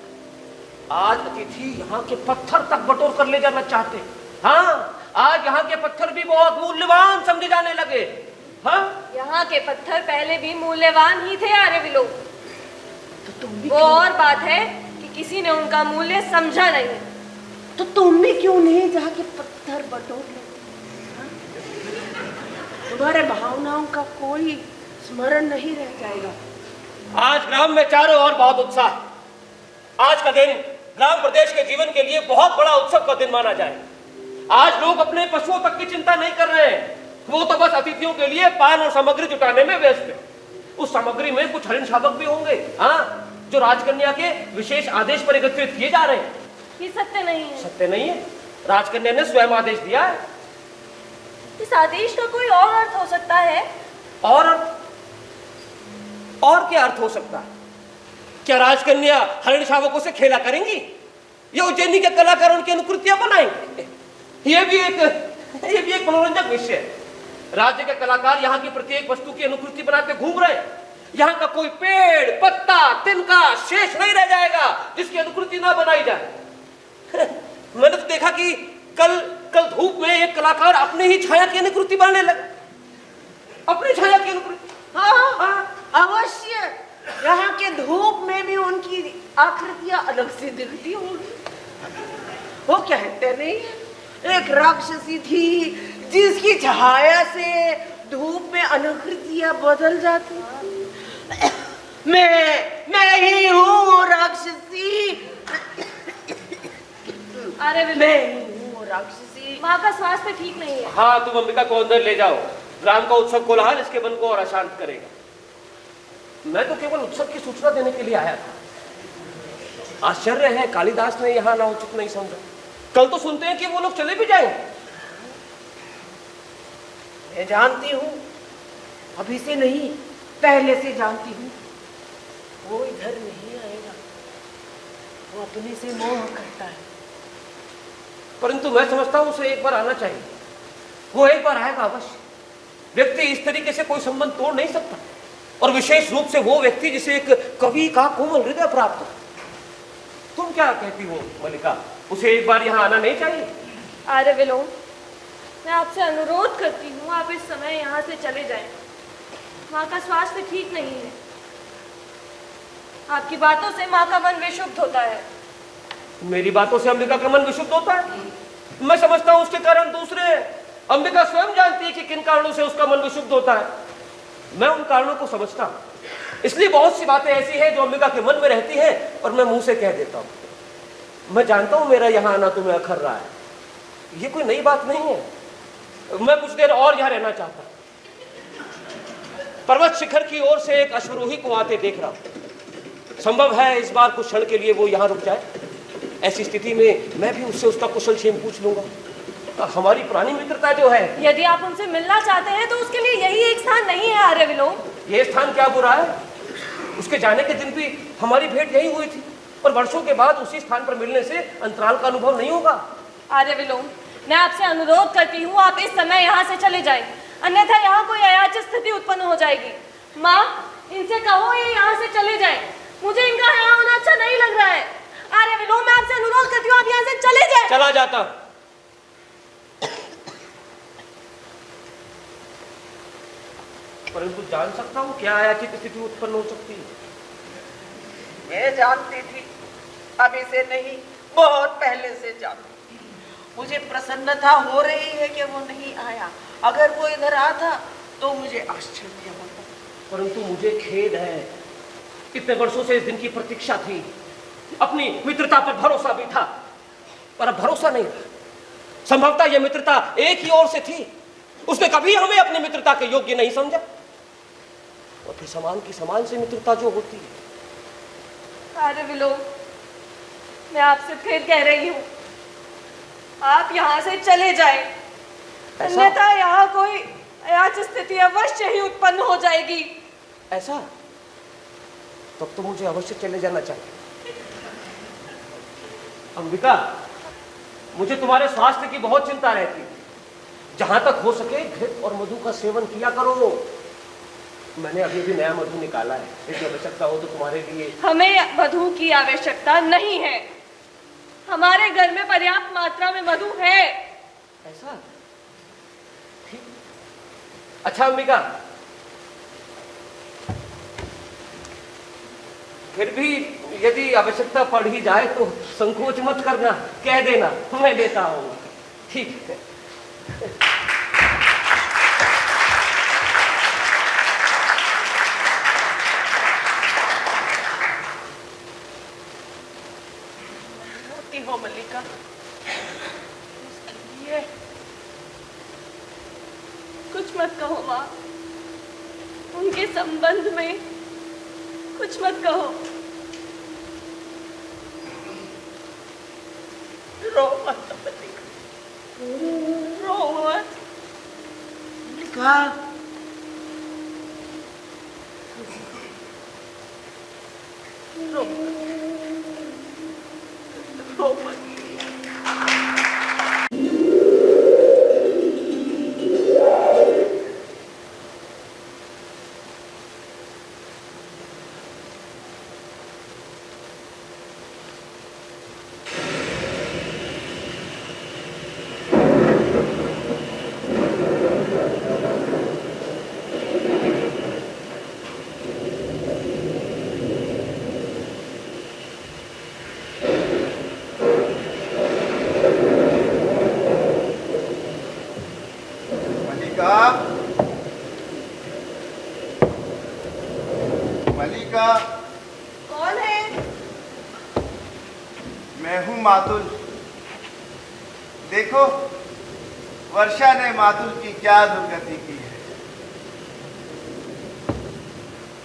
आज अतिथि यहाँ के पत्थर तक बटोर कर ले जाना चाहते हैं। हाँ, आज यहाँ के पत्थर भी बहुत मूल्यवान समझे जाने लगे। हाँ, यहाँ के पत्थर पहले भी मूल्यवान ही थे आर्यविलो। वो और बात है कि किसी ने उनका मूल्य समझा नहीं। तो तुम भी क्यों नहीं जाके पत्थर बटोर लेते? तुम्हारे भावनाओं का कोई स्मरण नहीं रह जाएगा। आज ग्राम में चारों ओर बहुत उत्साह है। आज का दिन ग्राम प्रदेश के जीवन के लिए बहुत बड़ा उत्सव का दिन माना जाए। आज लोग अपने पशुओं तक की चिंता नहीं कर रहे हैं। वो तो बस अतिथियों के लिए पान और सामग्री जुटाने में व्यस्त है। उस सामग्री में कुछ हरिण शावक भी होंगे, हाँ, जो राजकन्या के विशेष आदेश पर एकत्रित किए जा रहे हैं। ये सत्य नहीं है। सत्य नहीं है। राजकन्या ने स्वयं आदेश दिया है। इस आदेश का कोई और अर्थ हो सकता है? और क्या अर्थ हो सकता है? क्या राजकन्या हरिण शावकों से खेला करेंगी? या उज्जैनी के कलाकार उनकी अनुकृतियां बनाएंगे? ये भी एक मनोरंजक विषय है। राज्य के कलाकार यहाँ की प्रत्येक वस्तु की अनुकृति बनाते घूम रहे हैं। यहाँ का कोई पेड़, पत्ता, तिनका शेष नहीं रह जाएगा जिसकी अनुकृति ना बनाई जाए। मैंने तो देखा कि कल धूप में एक कलाकार अपने ही छाया की अनुकृति बनाने लगा। अपनी छाया की अनुकृति। हाँ, अवश्य। यहाँ के धूप में भी उनकी आकृतियां अलग से दिखती होंगी। वो कहते नहीं, एक राक्षसी थी जिसकी छाया से धूप में अनुकृतियां बदल जाती। मैं ही हूँ राक्षसी। अरे मैं ही हूँ राक्षसी। माँ का स्वास्थ्य ठीक नहीं है। हाँ, तुम अंबिका को अंदर ले जाओ। ग्राम का उत्सव कोलाहल इसके मन को और अशांत करेगा। मैं तो केवल उत्सव की सूचना देने के लिए आया था। आश्चर्य है कालिदास ने यहाँ आना उचित नहीं समझा। कल तो सुनते हैं कि वो लोग चले भी जाएंगे। मैं जानती हूँ, अभी से नहीं पहले से जानती हूँ, वो इधर नहीं आएगा। वो अपने से मोह करता है। परंतु मैं समझता हूं उसे एक बार आना चाहिए। वो एक बार आएगा अवश्य। व्यक्ति इस तरीके से कोई संबंध तोड़ नहीं सकता, और विशेष रूप से वो व्यक्ति जिसे एक कवि का कोमल हृदय प्राप्त हो। तुम क्या कहती हो मल्लिका, उसे एक बार यहाँ आना नहीं चाहिए? आर्यविलो, मैं आपसे अनुरोध करती हूँ, आप इस समय यहाँ से चले जाएं। माँ का स्वास्थ्य ठीक नहीं है। आपकी बातों से माँ का मन विशुद्ध होता है। मेरी बातों से अंबिका का मन विशुद्ध होता है? मैं समझता हूँ उसके कारण दूसरे हैं। अंबिका स्वयं जानती है कि किन कारणों से उसका मन विशुद्ध होता है। मैं उन कारणों को समझता हूँ, इसलिए बहुत सी बातें ऐसी हैं जो अंबिका के मन में रहती हैं और मैं मुंह से कह देता हूँ। मैं जानता हूँ मेरा यहाँ आना तुम्हें अखर रहा है, ये कोई नई बात नहीं है। मैं कुछ देर और यहाँ रहना चाहता हूँ। पर्वत शिखर की ओर से एक अश्वरोही को आते देख रहा हूँ। संभव है इस बार कुछ क्षण के लिए वो यहाँ रुक जाए। ऐसी स्थिति में मैं भी उससे उसका कुशल क्षेम पूछ लूंगा। हमारी पुरानी मित्रता जो है। यदि आप उनसे मिलना चाहते हैं तो उसके लिए यही एक स्थान नहीं है आर्यविलो। ये स्थान क्या बुरा है? उसके जाने के दिन भी हमारी भेंट यही हुई थी, और वर्षों के बाद उसी स्थान पर मिलने से अंतराल का अनुभव नहीं होगा। आर्यविलो, मैं आपसे अनुरोध करती हूँ, आप इस समय यहाँ से चले जाएं, अन्यथा यहाँ कोई अयाचित स्थिति उत्पन्न हो जाएगी। माँ, इनसे कहो ये यहाँ से चले जाएं। मुझे इनका यहाँ होना अच्छा नहीं लग रहा है। आर्यविलो, मैं आपसे अनुरोध करती हूँ, आप यहाँ से चले जाएं। चला जाता, परंतु जान सकता हूँ क्या अयाचित स्थिति उत्पन्न हो सकती है। मैं जानती थी, अभी से नहीं, बहुत पहले से जानती थी। मुझे प्रसन्नता हो रही है कि वो नहीं आया। अगर वो इधर आता तो मुझे आश्चर्य होता। परंतु मुझे खेद है, इतने वर्षों से इस दिन की प्रतीक्षा थी। अपनी मित्रता पर भरोसा भी था, पर अब भरोसा नहीं रहा। संभवतः यह मित्रता एक ही ओर से थी। उसने कभी हमें अपनी मित्रता के योग्य नहीं समझा। और फिर समान की समान से मित्रता जो होती है। अरे विलोम, मैं आपसे फिर कह रही हूँ, आप यहाँ से चले जाएं, अन्यथा यहाँ कोई अयाच स्थिति अवश्य ही उत्पन्न हो जाएगी। ऐसा? तब तो मुझे अवश्य चले जाना चाहिए। अंबिका, मुझे तुम्हारे स्वास्थ्य की बहुत चिंता रहती है। जहां तक हो सके घृत और मधु का सेवन किया करो। मैंने अभी भी नया मधु निकाला है, यदि आवश्यकता हो तो तुम्हारे लिए। हमें मधु की आवश्यकता नहीं है, हमारे घर में पर्याप्त मात्रा में मधु है। ऐसा? ठीक। अच्छा अंबिका, फिर भी यदि आवश्यकता पड़ ही जाए तो संकोच मत करना, कह देना, मैं लेता हूँ। ठीक है। हो मल्लिका, उसके लिए कुछ मत कहो माँ, उनके संबंध में कुछ मत कहो। रो मत मल्लिका, रो मत मल्लिका, रो मत। मल्लिका, कौन है? मैं हूं मातुल। देखो, वर्षा ने मातुल की क्या दुर्गति की है।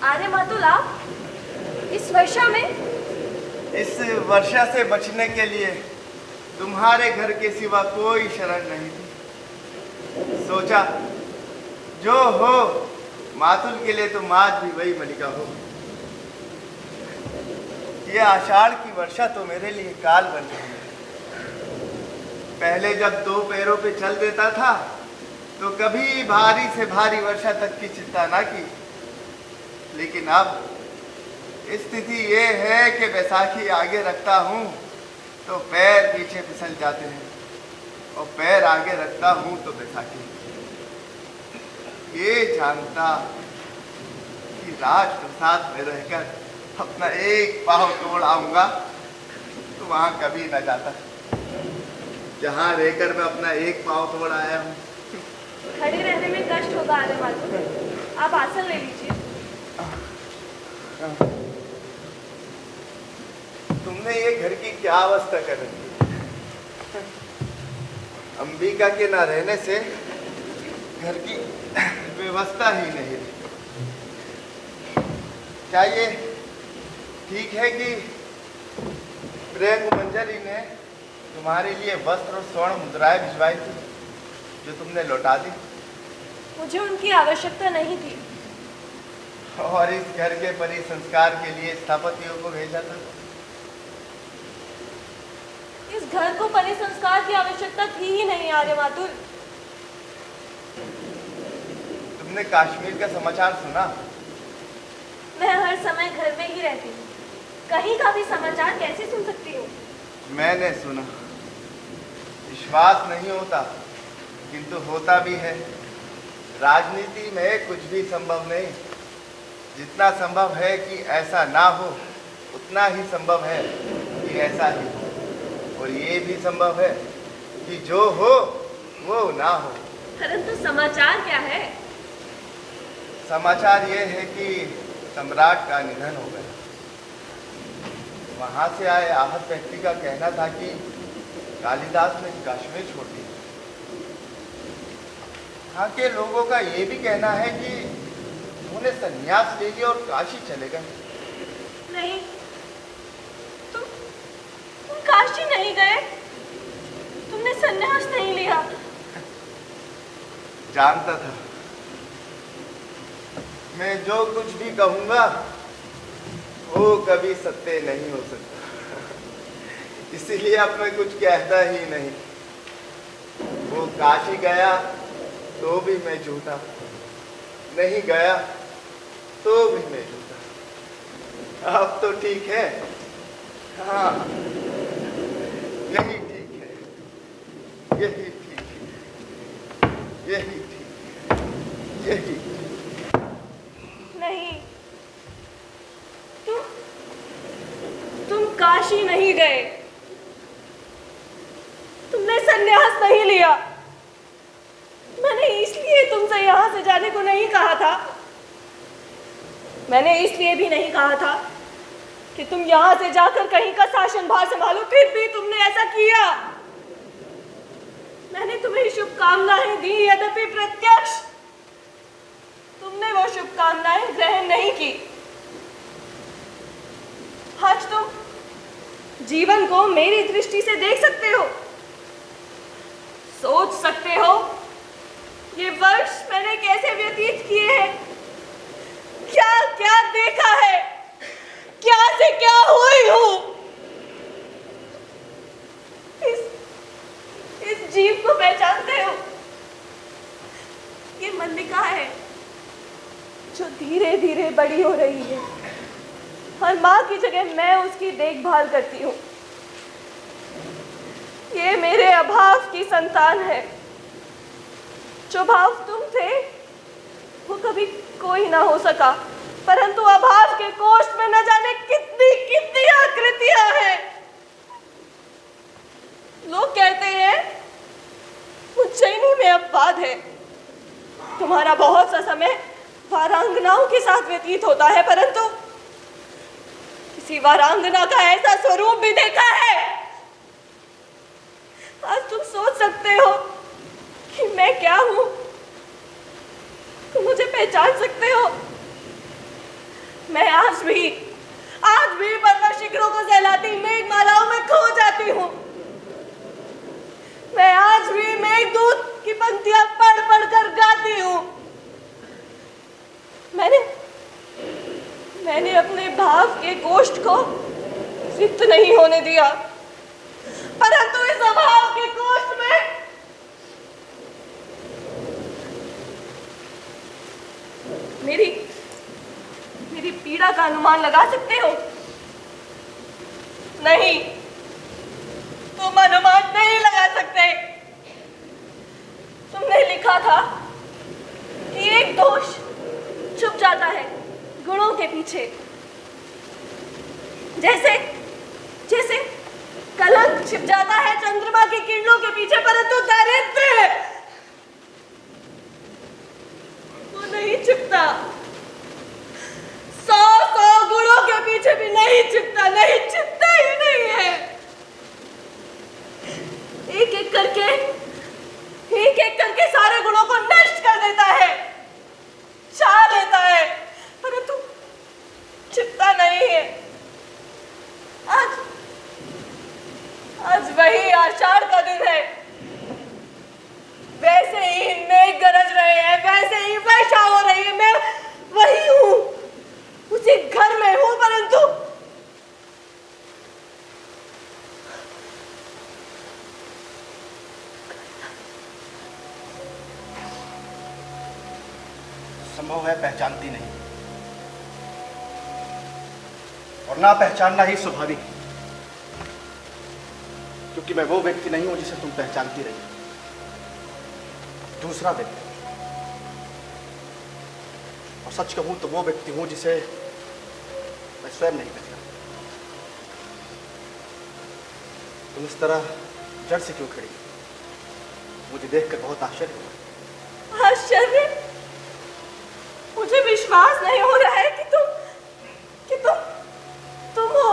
अरे मातुल, आप इस वर्षा में? इस वर्षा से बचने के लिए तुम्हारे घर के सिवा कोई शरण नहीं थी। सोचा जो हो मातुल के लिए तुम आज भी वही मल्लिका हो। ये आषाढ़ की वर्षा तो मेरे लिए काल बन गई है। पहले जब दो पैरों पे चल देता था तो कभी भारी से भारी वर्षा तक की चिंता ना की, लेकिन अब स्थिति ये है कि बैसाखी आगे रखता हूँ तो पैर पीछे फिसल जाते हैं, और पैर आगे रखता हूँ तो बैसाखी। ये जानता कि राजप्रसाद में रहकर अपना एक पाँव तोड़ आऊंगा तो वहां कभी न जाता, जहां रहकर मैं अपना एक पाँव तोड़ आया हूँ। खड़े रहने में कष्ट होगा आने वालों, आप आसन ले लीजिए। तुमने ये घर की क्या अवस्था कर रखी है। अंबिका के न रहने से घर की व्यवस्था ही नहीं रही। क्या ये ठीक है कि प्रेम मंजरी ने तुम्हारे लिए वस्त्र और स्वर्ण मुद्राएं भिजवाई थी जो तुमने लौटा दी? मुझे उनकी आवश्यकता नहीं थी। और इस घर के परिसंस्कार के लिए स्थापतियों को भेजा था? इस घर को परिसंस्कार की आवश्यकता थी ही नहीं आर्य मातुल। तुमने कश्मीर का समाचार सुना? मैं हर समय घर में ही रहती हूँ, कहीं का भी समाचार कैसे सुन सकती हूँ? मैंने सुना। विश्वास नहीं होता किंतु होता भी है। राजनीति में कुछ भी संभव नहीं। जितना संभव है कि ऐसा ना हो, उतना ही संभव है कि ऐसा ही हो। और ये भी संभव है कि जो हो वो ना हो। परंतु समाचार क्या है? समाचार ये है कि सम्राट का निधन हो गया। वहां से आए आहत व्यक्ति का कहना था कि कालिदास ने कश्मीर छोड़ दी। यहाँ के लोगों का ये भी कहना है कि उन्होंने संन्यास ले लिया और काशी चले गए। नहीं, तुम काशी नहीं गए, तुमने संन्यास नहीं लिया। जानता था मैं जो कुछ भी कहूंगा वो कभी सत्य नहीं हो सकता, इसीलिए अब मैं कुछ कहता ही नहीं। वो काशी गया तो भी मैं झूठा, नहीं गया तो भी मैं झूठा। अब तो ठीक है, हाँ यही ठीक है, यही ठीक है, यही ठीक है, यही। नहीं, तुम काशी नहीं गए, तुमने संन्यास नहीं लिया। मैंने इसलिए तुमसे यहां से जाने को नहीं कहा था, मैंने इसलिए भी नहीं कहा था कि तुम यहां से जाकर कहीं का शासन भार संभालो, फिर भी तुमने ऐसा किया। मैंने तुम्हें शुभकामनाएं दी, यद्यपि प्रत्यक्ष तुमने वो शुभकामनाएं ग्रहण नहीं की। आज तुम जीवन को मेरी दृष्टि से देख सकते हो, सोच सकते हो ये वर्ष मैंने कैसे व्यतीत किए हैं, क्या क्या देखा है, क्या से क्या हुई हूं। इस जीव को पहचानते हो? ये मल्लिका है जो धीरे धीरे बड़ी हो रही है और माँ की जगह मैं उसकी देखभाल करती हूँ। ये मेरे अभाव की संतान है। जो भाव तुम थे वो कभी कोई ना हो सका, परंतु अभाव के कोष्ठ में न जाने कितनी कितनी आकृतियां हैं। लोग कहते हैं उज्जैनी में अपवाद है, तुम्हारा बहुत सा समय वारांगनाओं के साथ व्यतीत होता है, परंतु किसी वारांगना का ऐसा स्वरूप भी देखा है? आज तुम सोच सकते हो कि मैं क्या हूं, तुम मुझे पहचान सकते हो। मैं आज भी पर्वत शिखरों को सहलाती मेघमालाओं में खो जाती हूँ। मैं आज भी मेघदूत की पंक्तियां पढ़ पढ़ कर गाती हूँ। मैंने अपने भाव के गोष्ठ को सिद्ध नहीं होने दिया, परंतु इस अभाव के कोष्ठ में मेरी पीड़ा का अनुमान लगा सकते हो? नहीं, तुम अनुमान नहीं लगा सकते। तुमने लिखा था कि एक दोष छुप जाता है गुणों के पीछे, जैसे कलंक छिप जाता है चंद्रमा की किरणों के पीछे, परंतु दारिद्र्य वो नहीं छिपता। 100 गुणों के पीछे भी नहीं छिपता ही नहीं है। एक एक करके सारे गुणों को नष्ट कर देता है, छा लेता है, परंतु छिपता नहीं है। आज वही आषाढ़ का दिन है, वैसे ही मेघ गरज रहे हैं, वैसे ही वर्षा हो रही है। मैं वही हूं, उसी घर में हूं, परंतु संभव है पहचानती नहीं, और ना पहचानना ही स्वाभाविक है, क्योंकि मैं वो व्यक्ति नहीं हूं जिसे तुम पहचानती रही। दूसरा व्यक्ति, और सच कहूं तो वो व्यक्ति हूं जिसे मैं स्वयं नहीं पहचानता। तुम इस तरह जड़ से क्यों खड़ी? मुझे देखकर बहुत आश्चर्य हुआ। आश्चर्य? मुझे विश्वास नहीं हो रहा है कि तुम हो,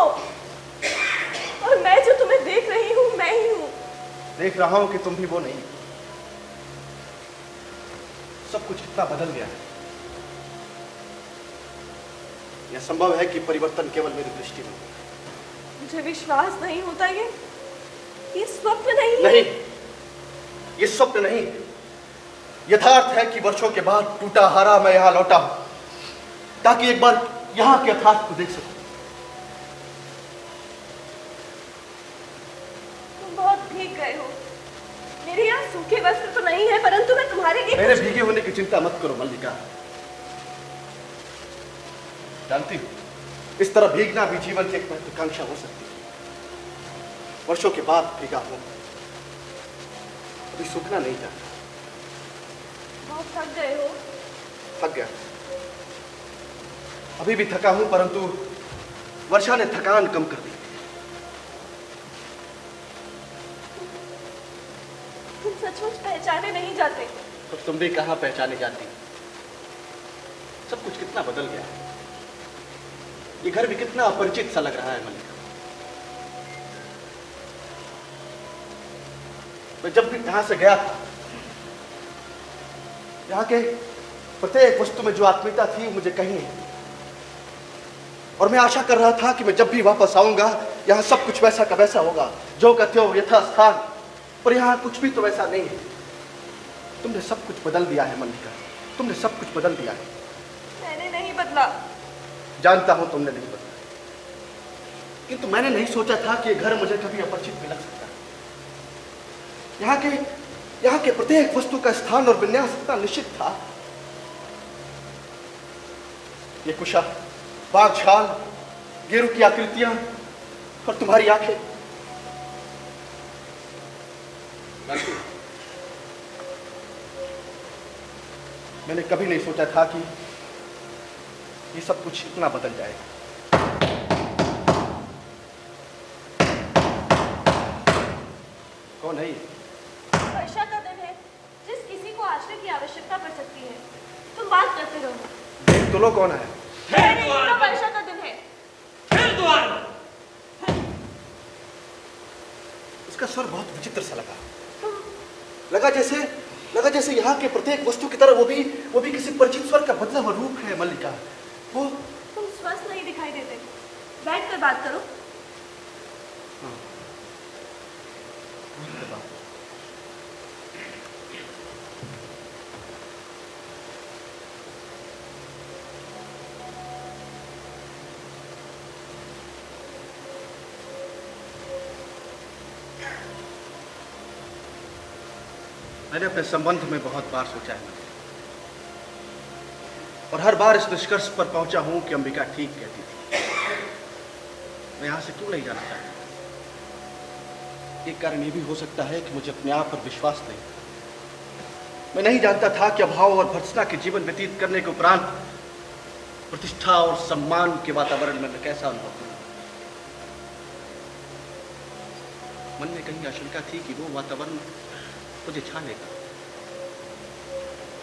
और मैं जो तुम्हें देख रही हूं मैं ही हूं। देख रहा हूं कि तुम भी वो नहीं। सब कुछ कितना बदल गया है। यह संभव है कि परिवर्तन केवल मेरी दृष्टि में। मुझे विश्वास नहीं होता ये स्वप्न नहीं है। नहीं, ये स्वप्न नहीं, यथार्थ है कि वर्षों के बाद टूटा हारा मैं यहां लौटा हूं ताकि एक बार यहां के यथार्थ को देख सकूं। तुम बहुत भीग गए हो। मेरे यहाँ सूखे वस्त्र तो नहीं है, परंतु मैं तुम्हारे लिए मेरे भीगे होने की चिंता मत करो मल्लिका। जानती हूं, इस तरह भीगना भी जीवन की एक महत्वाकांक्षा हो सकती है। वर्षों के बाद भीगा हूं, अभी सूखना नहीं चाहता। बहुत थक गए हो। थक गया, अभी भी थका हूं, परंतु वर्षा ने थकान कम कर दी। तुम सचमुच पहचाने नहीं जाते। तो तुम भी कहां पहचाने जाती। सब कुछ कितना बदल गया है। ये घर भी कितना अपरिचित सा लग रहा है मल्लिका। मैं जब भी यहां से गया था, यहाँ के प्रत्येक वस्तु में जो आत्मीयता थी मुझे कहीं नहीं, और मैं आशा कर रहा था कि मैं जब भी वापस आऊंगा यहाँ सब कुछ वैसा का वैसा होगा, जो का त्यों यथा स्थान। पर यहाँ कुछ भी तो वैसा नहीं है। तुमने सब कुछ बदल दिया है मल्लिका, तुमने सब कुछ बदल दिया है। मैंने नहीं बदला। जानता हूं तुमने नहीं बदला, किंतु मैंने नहीं सोचा था कि ये घर मुझे कभी अपरिचित भी लग सकता है। यहाँ के प्रत्येक वस्तु का स्थान और विन्यास इतना निश्चित था। ये कुशा, बाग छाल, गेरू की आकृतियां और तुम्हारी आंखें। मैंने कभी नहीं सोचा था कि ये सब कुछ इतना बदल जाएगा। कौन है ये? वर्षा का दिन है, जिस किसी को आश्रय की आवश्यकता पड़ सकती है। तुम बात करते रहो। देख तो लो कौन है। वर्षा का दिन है। इसका स्वर बहुत विचित्र सा लगा जैसे यहाँ के प्रत्येक वस्तु की तरह वो भी किसी परिचित स्वर का बदला हुआ रूप है मल्लिका। वो तुम स्वस्थ नहीं दिखाई देते। बैठ कर बात करो। मैंने अपने संबंध में बहुत बार सोचा है और हर बार इस निष्कर्ष पर पहुंचा हूं कि अंबिका ठीक कहती थी। मैं यहां से क्यों नहीं जाना चाहता? एक कारण यह भी हो सकता है कि मुझे अपने आप पर विश्वास नहीं। मैं नहीं जानता था कि अभाव और भर्त्सना के जीवन व्यतीत करने के उपरांत प्रतिष्ठा और सम्मान के वातावरण में मैं कैसा अनुभव करूं। मन में कहीं आशंका थी कि वो वातावरण मुझे छा लेगा,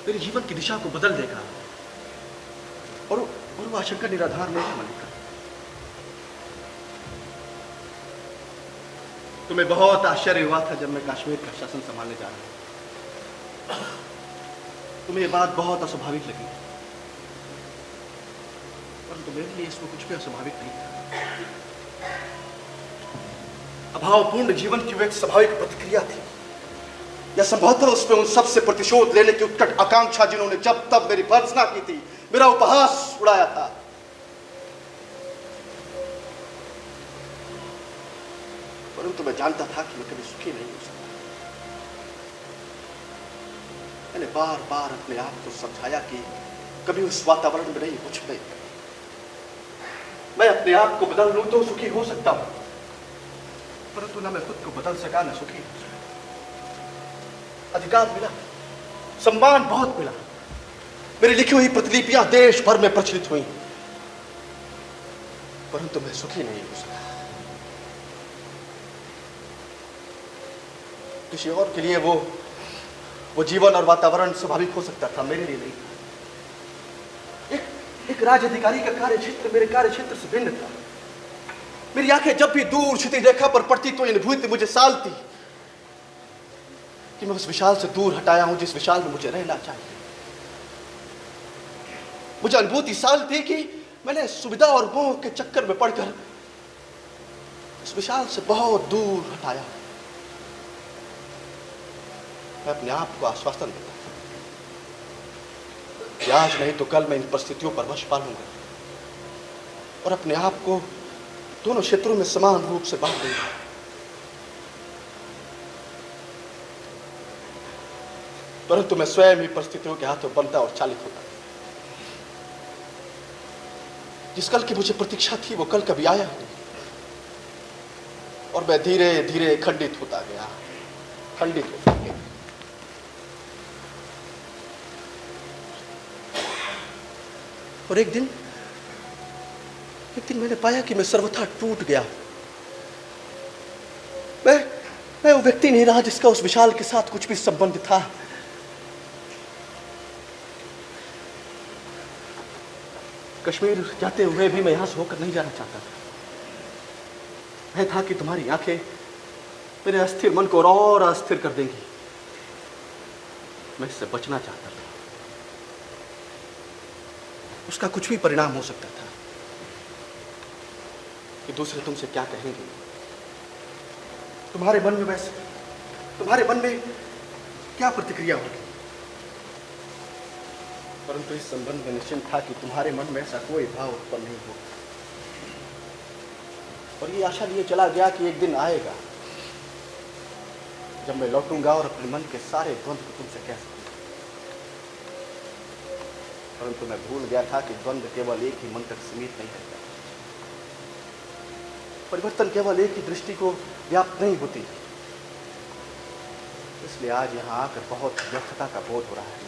मेरे जीवन की दिशा को बदल देगा, और वो आशंका निराधार नहीं है मल्लिका। तुम्हें बहुत आश्चर्य हुआ था जब मैं कश्मीर का शासन संभालने जा रहा था। तुम्हें ये बात बहुत अस्वाभाविक लगी, परंतु मेरे लिए इसमें कुछ भी अस्वाभाविक नहीं था। अभावपूर्ण जीवन की वो एक स्वाभाविक प्रतिक्रिया थी, या संभवतः उसमें उन सबसे प्रतिशोध लेने की उत्कट आकांक्षा जिन्होंने जब तब मेरी भर्त्सना की थी, मेरा उपहास उड़ाया था। परंतु मैं जानता था कि मैं कभी सुखी नहीं हो सकता। मैंने बार बार अपने आप को समझाया कि कभी उस वातावरण में नहीं कुछ नहीं। मैं अपने आप को बदल लूं तो सुखी हो सकता हूं, परंतु ना मैं खुद को बदल सका ना सुखी हो सका। अधिकार मिला, सम्मान बहुत मिला, मेरी लिखी हुई प्रतिलिपियां देश भर में प्रचलित हुई, परंतु मैं सुखी नहीं हो सका। किसी और के लिए वो जीवन और वातावरण स्वाभाविक हो सकता था, मेरे लिए नहीं। एक राज अधिकारी का कार्यक्षेत्र मेरे कार्यक्षेत्र से भिन्न था। मेरी आंखें जब भी दूर क्षितिज रेखा पर पड़ती तो ये अनुभूति मुझे सालती कि मैं उस विशाल से दूर हटाया हूं जिस विशाल में मुझे रहना चाहिए। मुझे अनुभूति साल थी कि मैंने सुविधा और मोह के चक्कर में पड़कर उस विशाल से बहुत दूर हटाया। मैं अपने आप को आश्वासन देता कि आज नहीं तो कल मैं इन परिस्थितियों पर वश पालूंगा और अपने आप को दोनों क्षेत्रों में समान रूप से बांट दूंगा। परंतु मैं स्वयं ही परिस्थितियों के हाथों बनता और चालित होता। जिस कल की मुझे प्रतीक्षा थी वो कल कभी आया नहीं और मैं धीरे धीरे खंडित होता गया, खंडित होता गया। और एक दिन मैंने पाया कि मैं सर्वथा टूट गया। मैं वो व्यक्ति नहीं रहा जिसका उस विशाल के साथ कुछ भी संबंध था। कश्मीर जाते हुए भी मैं यहां से होकर नहीं जाना चाहता था। मैं था कि तुम्हारी आंखें मेरे अस्थिर मन को और अस्थिर कर देंगी। मैं इससे बचना चाहता था। उसका कुछ भी परिणाम हो सकता था कि दूसरे तुमसे क्या कहेंगे, तुम्हारे मन में क्या प्रतिक्रिया होगी। परंतु इस संबंध में निश्चिंत था कि तुम्हारे मन में ऐसा कोई भाव उत्पन्न नहीं होगा। और ये आशा लिए चला गया कि एक दिन आएगा जब मैं लौटूंगा और अपने मन के सारे द्वंद्व को तुमसे कह सकूंगा। परंतु मैं भूल गया था कि द्वंद्व केवल एक ही मन तक सीमित नहीं रहता। परिवर्तन केवल एक ही दृष्टि को व्याप्त नहीं होती। इसलिए आज यहां आकर बहुत व्यर्थता का बोध हो रहा है।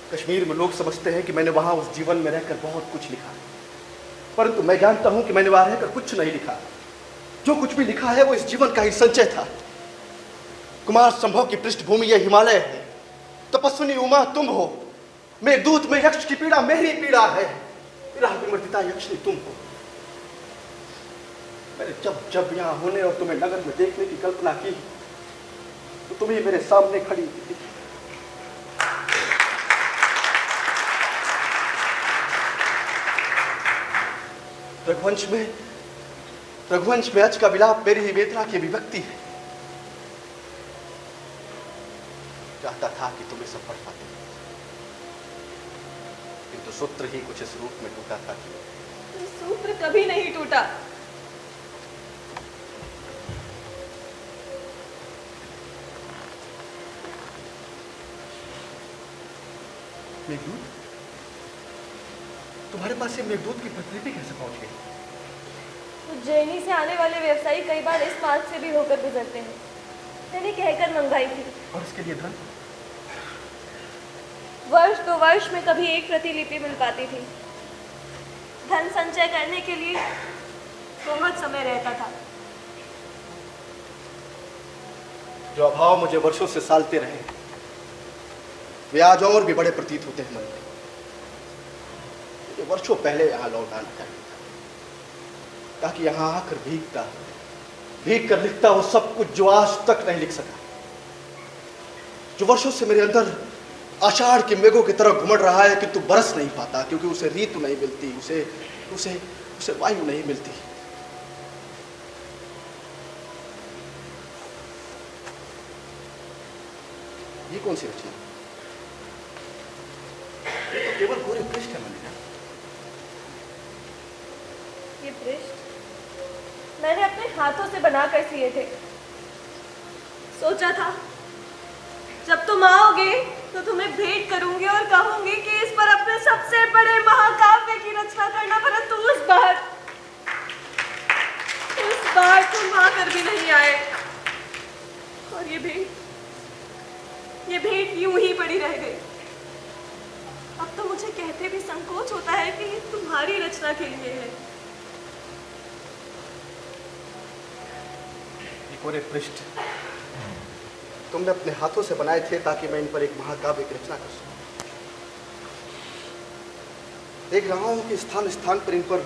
कश्मीर में लोग समझते हैं कि मैंने वहां उस जीवन में रहकर बहुत कुछ लिखा, परंतु मैं जानता हूं कि मैंने वहां रहकर कुछ नहीं लिखा। जो कुछ भी लिखा है वो इस जीवन का ही संचय था। कुमार संभव की पृष्ठभूमि यह हिमालय है। तपस्विनी उमा तुम हो। मेघदूत में यक्ष की पीड़ा मेरी पीड़ा है। विमर्दिता यक्षिणी तुम हो। मैंने जब जब यहां होने और तुम्हें नगर में देखने की कल्पना की तो तुम ही मेरे सामने खड़ी थी। रघुवंश में अच का विलाप मेरी ही वेदना की अभिव्यक्ति है। चाहता था कि तुम सब पढ़ पाते, किंतु सूत्र ही कुछ इस रूप में टूटा था कि सूत्र कभी नहीं टूटा। मेघदूत, तुम्हारे पास ये मेघदूत की प्रतिलिपि कैसे पहुंच गई? उज्जैनी से आने वाले व्यवसायी कई बार इस मार्ग से भी होकर गुजरते हैं। मैंने कहकर मंगाई थी। और इसके लिए धन? वर्ष 2 वर्ष में कभी एक प्रतिलिपि मिल पाती थी। धन संचय करने के लिए बहुत समय रहता था। जो अभाव मुझे वर्षों से सालते रहे वे आज और भी बड़े प्रतीत होते हैं मन में। मुझे वर्षों पहले यहाँ लौट आना चाहिए था, ताकि यहाँ आकर भीग कर लिखता वो सब कुछ जो आज तक नहीं लिख सका, जो वर्षों से मेरे अंदर आषाढ़ के मेघों की तरह घुमड़ रहा है किंतु बरस नहीं पाता, क्योंकि उसे ऋतु नहीं मिलती, उसे वायु नहीं मिलती। ये कौन सी रचना? ये तो केवल पूरे पृष्ठ है मलिका। ये पृष्ठ मैंने अपने हाथों से बनाकर सिए थे। सोचा था जब तुम आओगे तो तुम्हें भेंट करूंगी और कहूंगी कि इस पर अपने सबसे बड़े महाकाव्य की रचना करना, परंतु उस बार तुम आकर भी नहीं आए और ये भेंट यूं ही पड़ी रह गई। अब तो मुझे कहते भी संकोच होता है कि ये तुम्हारी रचना के लिए है। पूरे पृष्ठ तुमने अपने हाथों से बनाए थे ताकि मैं इन पर एक महाकाव्य की रचना कर सकूं। देख रहा हूं कि स्थान स्थान पर इन पर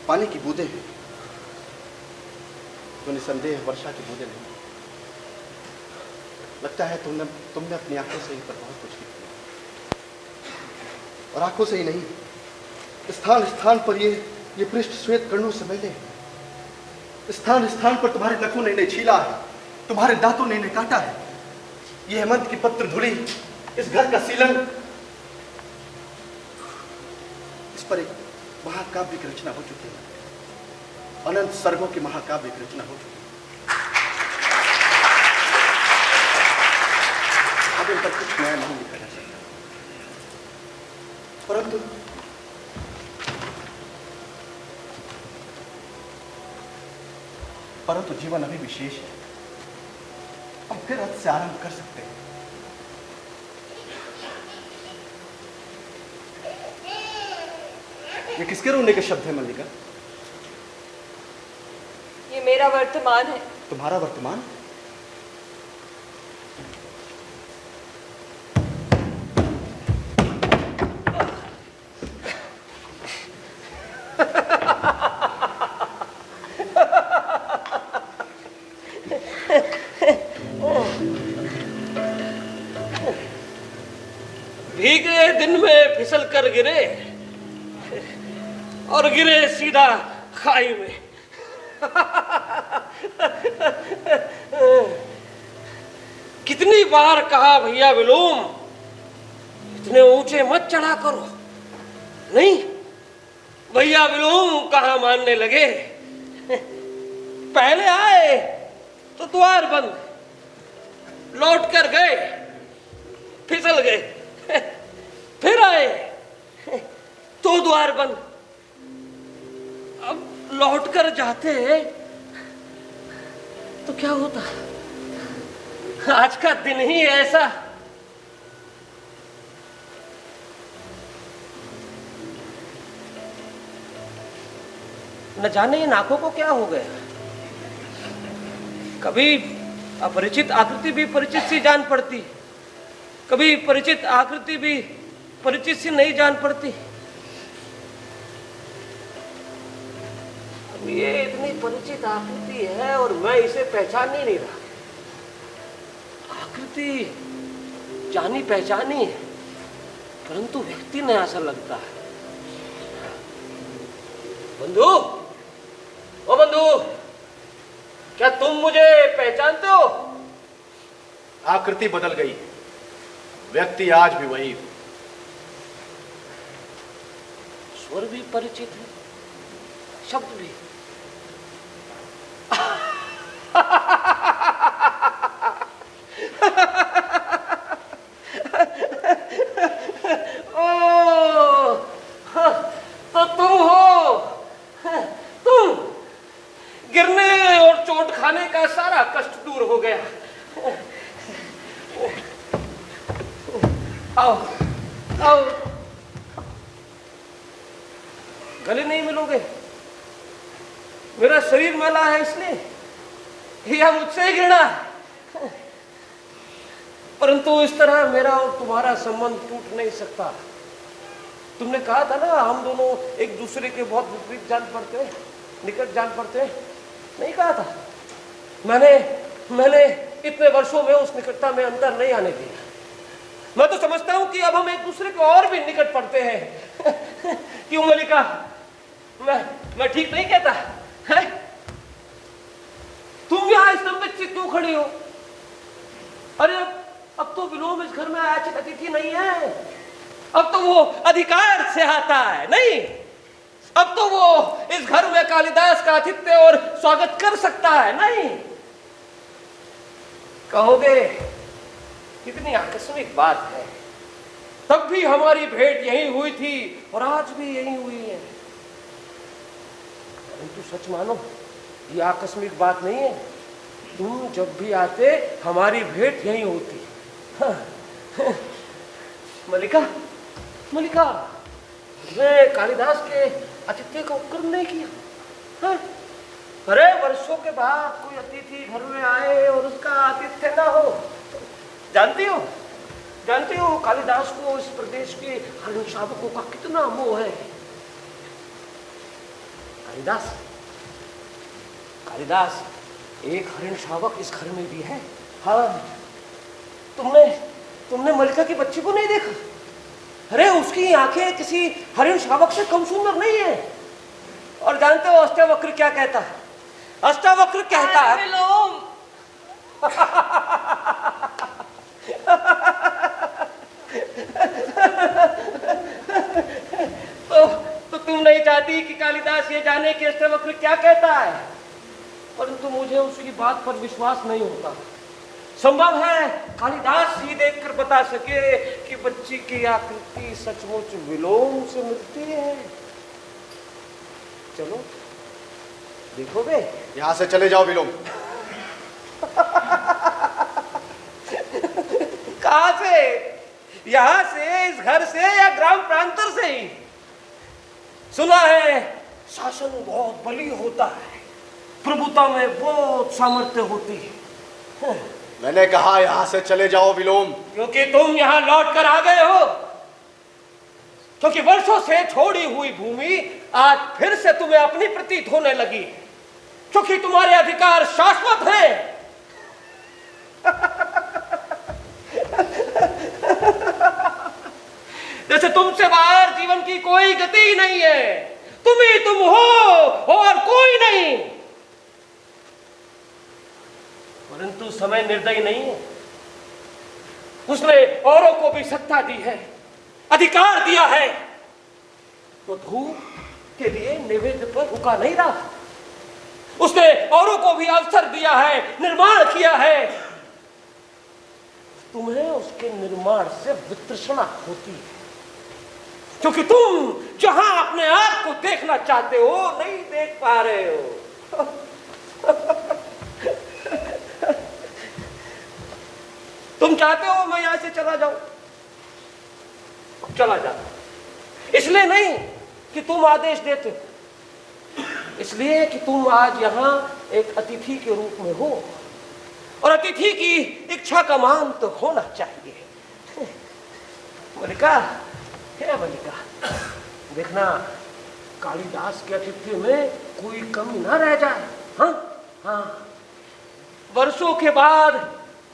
पानी की बूंदें हैं, जो निसंदेह वर्षा की बूंदें नहीं। लगता है तुमने अपनी आंखों से इन पर बहुत कुछ लिख दिया, और आंखों से ही नहीं, स्थान स्थान पर ये पृष्ठ श्वेत कर्णों से मैले, स्थान स्थान पर तुम्हारे नखों ने इन्हें छीला है, तुम्हारे दांतों ने इन्हें काटा है। ये हेमंत की पत्र धुली, इस घर का सीलन, इस पर एक महाकाव्य की रचना हो चुकी है, अनंत सर्गों की महाकाव्य की रचना हो चुकी है। अब इन पर कुछ नया नहीं लिखा जा सकता, परंतु जीवन अभी विशेष है, हम फिर आज से आरंभ कर सकते हैं। ये किसके रोने के शब्द है मल्लिका? ये मेरा वर्तमान है। तुम्हारा वर्तमान? भीगे दिन में फिसल कर गिरे और गिरे सीधा खाई में। कितनी बार कहा भैया विलोम, इतने ऊंचे मत चढ़ा करो। नहीं, भैया विलोम कहाँ मानने लगे। पहले आए तो द्वार बंद, लौट कर गए फिसल गए, फिर आए तो द्वार बंद। अब लौट कर जाते तो क्या होता? आज का दिन ही ऐसा। न जाने इन आंखों को क्या हो गया। कभी अपरिचित आकृति भी परिचित सी जान पड़ती, कभी परिचित आकृति भी परिचित सी नहीं जान पड़ती। अब ये इतनी परिचित आकृति है और मैं इसे पहचान ही नहीं रहा। आकृति जानी पहचानी है, परंतु व्यक्ति नहीं ऐसा लगता है। बंधु, ओ बंधु, क्या तुम मुझे पहचानते हो? आकृति बदल गई, व्यक्ति आज भी वही। स्वर भी परिचित है, शब्द भी। ओ, तो तुम हो, तुम। गिरने और चोट खाने का सारा कष्ट दूर हो गया। आओ आओ, गले नहीं मिलोगे? मेरा शरीर मैला है इसलिए, या मुझसे ही घृणा है? परंतु इस तरह मेरा और तुम्हारा संबंध टूट नहीं सकता। तुमने कहा था ना हम दोनों एक दूसरे के बहुत विपरीत जान पड़ते हैं, निकट जान पड़ते हैं। नहीं कहा था? मैंने इतने वर्षों में उस निकटता में अंतर नहीं आने दिया। मैं तो समझता हूं कि अब हम एक दूसरे को और भी निकट पड़ते हैं। क्यों मल्लिका, मैं ठीक नहीं कहता है? तुम यहां स्तंभित सी क्यों खड़ी हो? अरे अब तो विलोम इस घर में आयाचित अतिथि नहीं है, अब तो वो अधिकार से आता है। नहीं, अब तो वो इस घर में कालिदास का आतिथ्य और स्वागत कर सकता है। नहीं, कहोगे कितनी आकस्मिक बात है, तब भी हमारी भेंट यही हुई थी और आज भी यही हुई है। परंतु सच मानो, ये आकस्मिक बात नहीं है। तुम जब भी आते हमारी भेंट यही होती। मल्लिका, मल्लिका, तुमने कालिदास के आतिथ्य का उपक्रम नहीं किया? हाँ? अरे वर्षों के बाद कोई अतिथि घर में आए और उसका आतिथ्य ना हो। जानती हो कालिदास को इस प्रदेश के हरिण शावकों का कितना मोह है। कालिदास एक हरिण शावक इस घर में भी है। हाँ, तुमने मलिका की बच्ची को नहीं देखा? अरे उसकी आंखें किसी हरिण शावक से कम सुंदर नहीं है। और जानते हो अष्टावक्र क्या कहता है? अष्टावक्र कहता है विलोम। तो तुम नहीं चाहती कि कालिदास ये जाने कि अष्टावक्र क्या कहता है, परंतु मुझे उसकी बात पर विश्वास नहीं होता। संभव है कालिदास ही देखकर बता सके कि बच्ची की आकृति सचमुच विलोम से मिलती है। चलो देखोगे? यहां से चले जाओ विलोम। कहां से? यहां से, इस घर से, या ग्राम प्रांतर से ही? सुना है शासन बहुत बली होता है, प्रभुता में बहुत सामर्थ्य होती है। मैंने कहा यहां से चले जाओ विलोम। क्योंकि तुम यहां लौट कर आ गए हो, क्योंकि वर्षों से छोड़ी हुई भूमि आज फिर से तुम्हें अपनी प्रतीत होने लगी, क्योंकि तुम्हारे अधिकार शाश्वत हैं। जैसे तुमसे बाहर जीवन की कोई गति ही नहीं है, तुम ही तुम हो और कोई नहीं। परंतु समय निर्दयी नहीं है, उसने औरों को भी सत्ता दी है, अधिकार दिया है, तो धूप के लिए निवेद्य पर रुका नहीं रहा। उसने औरों को भी अवसर दिया है, निर्माण किया है। तुम्हें उसके निर्माण से वितृष्णा होती है, क्योंकि तुम जहां अपने आप को देखना चाहते हो नहीं देख पा रहे हो। तुम चाहते हो मैं यहां से चला जाऊं, चला जाता। इसलिए नहीं कि तुम आदेश देते हो, इसलिए कि तुम आज यहां एक अतिथि के रूप में हो, और अतिथि की इच्छा का मान तो होना चाहिए। मलिका, हे मलिका, देखना कालिदास के अतिथि में कोई कमी ना रह जाए। हाँ हाँ, वर्षों के बाद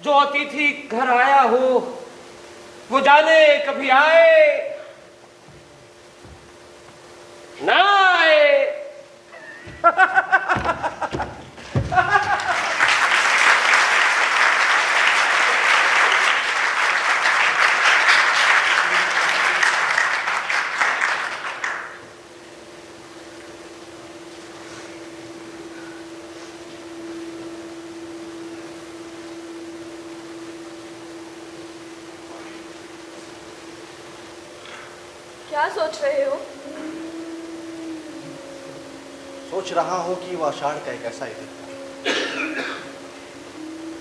जो अतिथि घर आया हो वो जाने कभी आए ना आए। क्या सोच रहे हो? सोच रहा हूं कि वह आषाढ़ का एक ऐसा ही दिन था,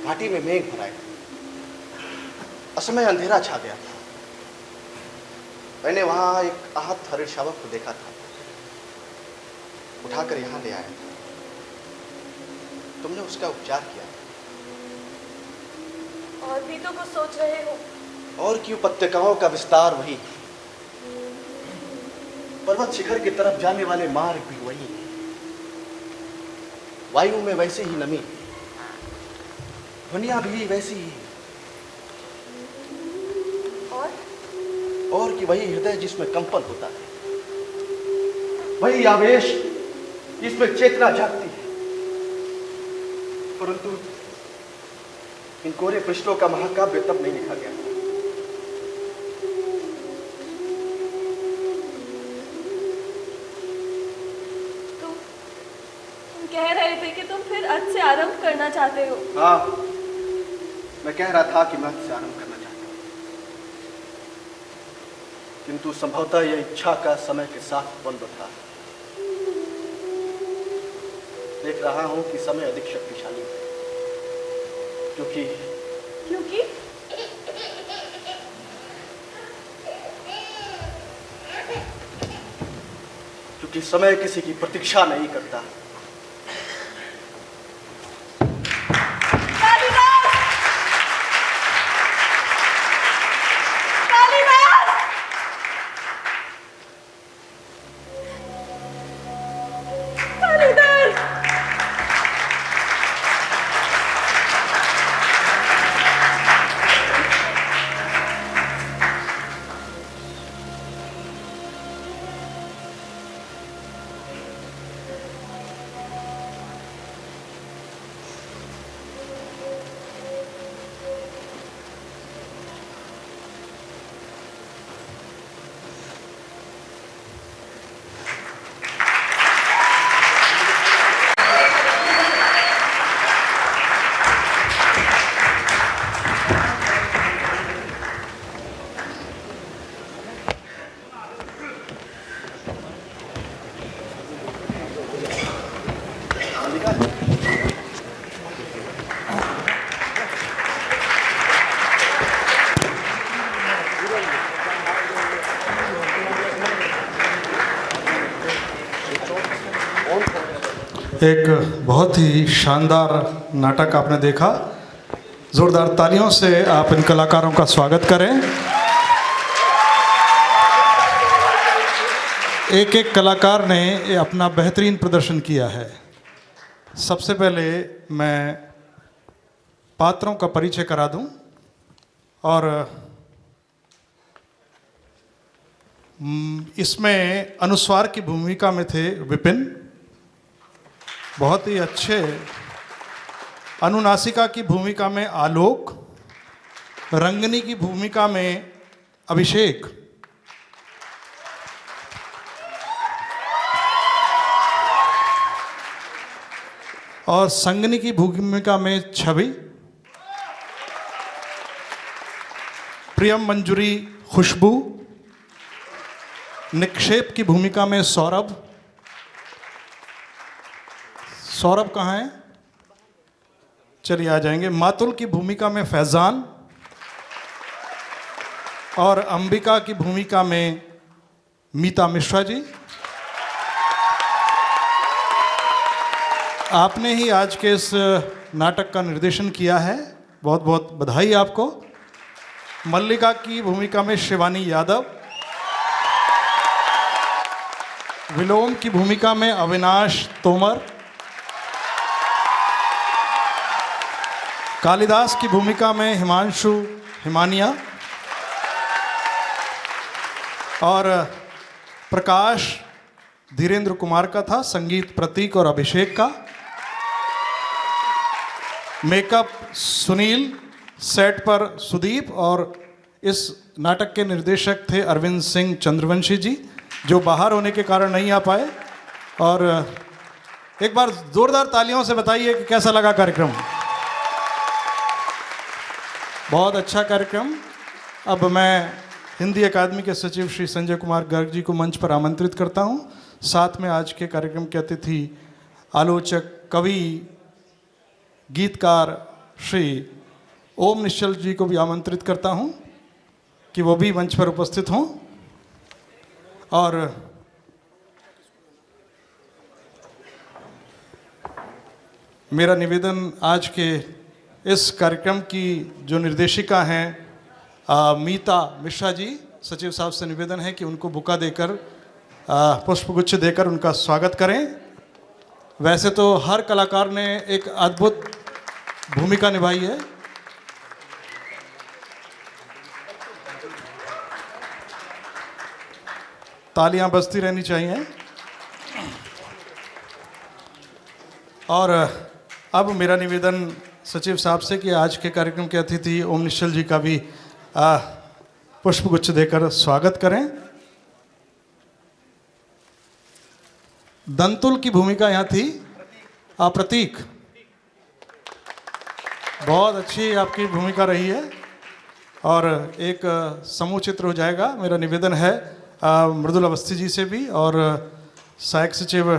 घाटी में मेघ भराए, असमय अंधेरा छा गया था। मैंने वहां एक आहत हरिण शावक को देखा था, उठाकर यहां ले आया था। तुमने उसका उपचार किया। और भी तो कुछ सोच रहे हो? और की उपत्यकाओं का विस्तार वही, पर्वत शिखर की तरफ जाने वाले मार्ग भी वही है, वायु में वैसे ही नमी, ध्वनियां भी वैसी ही, और कि वही हृदय जिसमें कंपन होता है, वही आवेश जिसमें चेतना जागती है। परंतु इन कोरे पृष्ठों का महाकाव्य तब नहीं लिखा गया। कह रहे थे कि तुम फिर आज से आरंभ करना चाहते हो। हाँ, मैं कह रहा था कि मैं आज से आरंभ करना चाहता हूँ, किंतु संभवतः यह इच्छा का समय के साथ बंद था। देख रहा हूं कि समय अधिक शक्तिशाली है, क्योंकि समय किसी की प्रतीक्षा नहीं करता। एक बहुत ही शानदार नाटक आपने देखा। जोरदार तालियों से आप इन कलाकारों का स्वागत करें। एक एक कलाकार ने अपना बेहतरीन प्रदर्शन किया है। सबसे पहले मैं पात्रों का परिचय करा दूं और इसमें अनुस्वार की भूमिका में थे विपिन, बहुत ही अच्छे। अनुनासिका की भूमिका में आलोक, रंगनी की भूमिका में अभिषेक, और संगनी की भूमिका में छवि, प्रियम मंजूरी खुशबू, निक्षेप की भूमिका में सौरभ। सौरभ कहाँ है? चलिए आ जाएंगे। मातुल की भूमिका में फैजान और अंबिका की भूमिका में मीता मिश्रा जी। आपने ही आज के इस नाटक का निर्देशन किया है, बहुत बहुत बधाई आपको। मल्लिका की भूमिका में शिवानी यादव, विलोम की भूमिका में अविनाश तोमर, कालिदास की भूमिका में हिमांशु हिमानिया और प्रकाश धीरेन्द्र कुमार का था, संगीत प्रतीक और अभिषेक का, मेकअप सुनील, सेट पर सुदीप और इस नाटक के निर्देशक थे अरविंद सिंह चंद्रवंशी जी, जो बाहर होने के कारण नहीं आ पाए। और एक बार जोरदार तालियों से बताइए कि कैसा लगा कार्यक्रम। बहुत अच्छा कार्यक्रम। अब मैं हिंदी अकादमी के सचिव श्री संजय कुमार गर्ग जी को मंच पर आमंत्रित करता हूं। साथ में आज के कार्यक्रम के अतिथि आलोचक, कवि, गीतकार श्री ओम निश्चल जी को भी आमंत्रित करता हूं कि वो भी मंच पर उपस्थित हों। और मेरा निवेदन आज के इस कार्यक्रम की जो निर्देशिका हैं मीता मिश्रा जी, सचिव साहब से निवेदन है कि उनको बुका देकर, पुष्पगुच्छ देकर उनका स्वागत करें। वैसे तो हर कलाकार ने एक अद्भुत भूमिका निभाई है। तालियां बजती रहनी चाहिए। और अब मेरा निवेदन सचिव साहब से कि आज के कार्यक्रम के अतिथि ओम निश्चल जी का भी पुष्पगुच्छ देकर स्वागत करें। दंतुल की भूमिका यहाँ थी प्रतीक, बहुत अच्छी आपकी भूमिका रही है और एक समूह चित्र हो जाएगा। मेरा निवेदन है मृदुल अवस्थी जी से भी और सहायक सचिव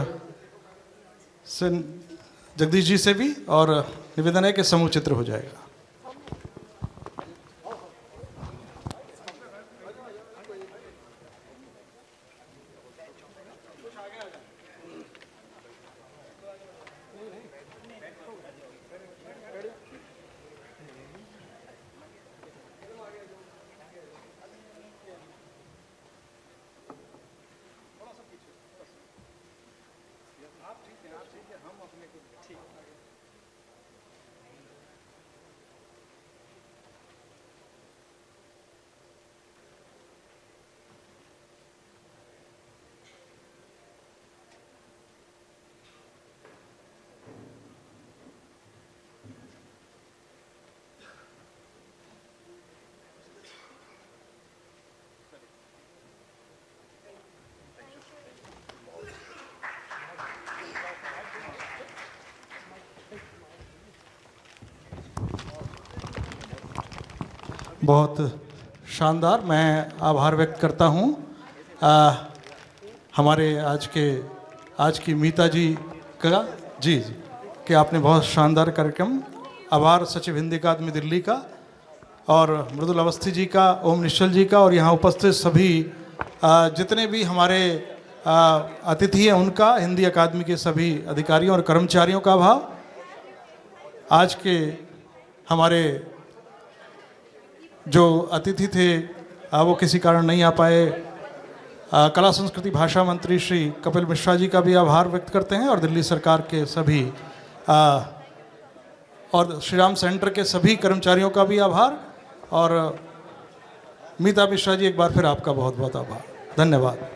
जगदीश जी से भी, और निवेदन है कि समूह चित्र हो जाएगा। बहुत शानदार। मैं आभार व्यक्त करता हूँ हमारे आज की मीता जी का जी कि आपने बहुत शानदार कार्यक्रम। आभार सचिव हिंदी अकादमी दिल्ली का और मृदुल अवस्थी जी का, ओम निश्चल जी का और यहाँ उपस्थित सभी जितने भी हमारे अतिथि हैं उनका, हिंदी अकादमी के सभी अधिकारियों और कर्मचारियों का आभार। आज के हमारे जो अतिथि थे वो किसी कारण नहीं आ पाए। कला संस्कृति भाषा मंत्री श्री कपिल मिश्रा जी का भी आभार व्यक्त करते हैं और दिल्ली सरकार के सभी और श्री राम सेंटर के सभी कर्मचारियों का भी आभार। और मीता मिश्रा जी, एक बार फिर आपका बहुत बहुत आभार, धन्यवाद।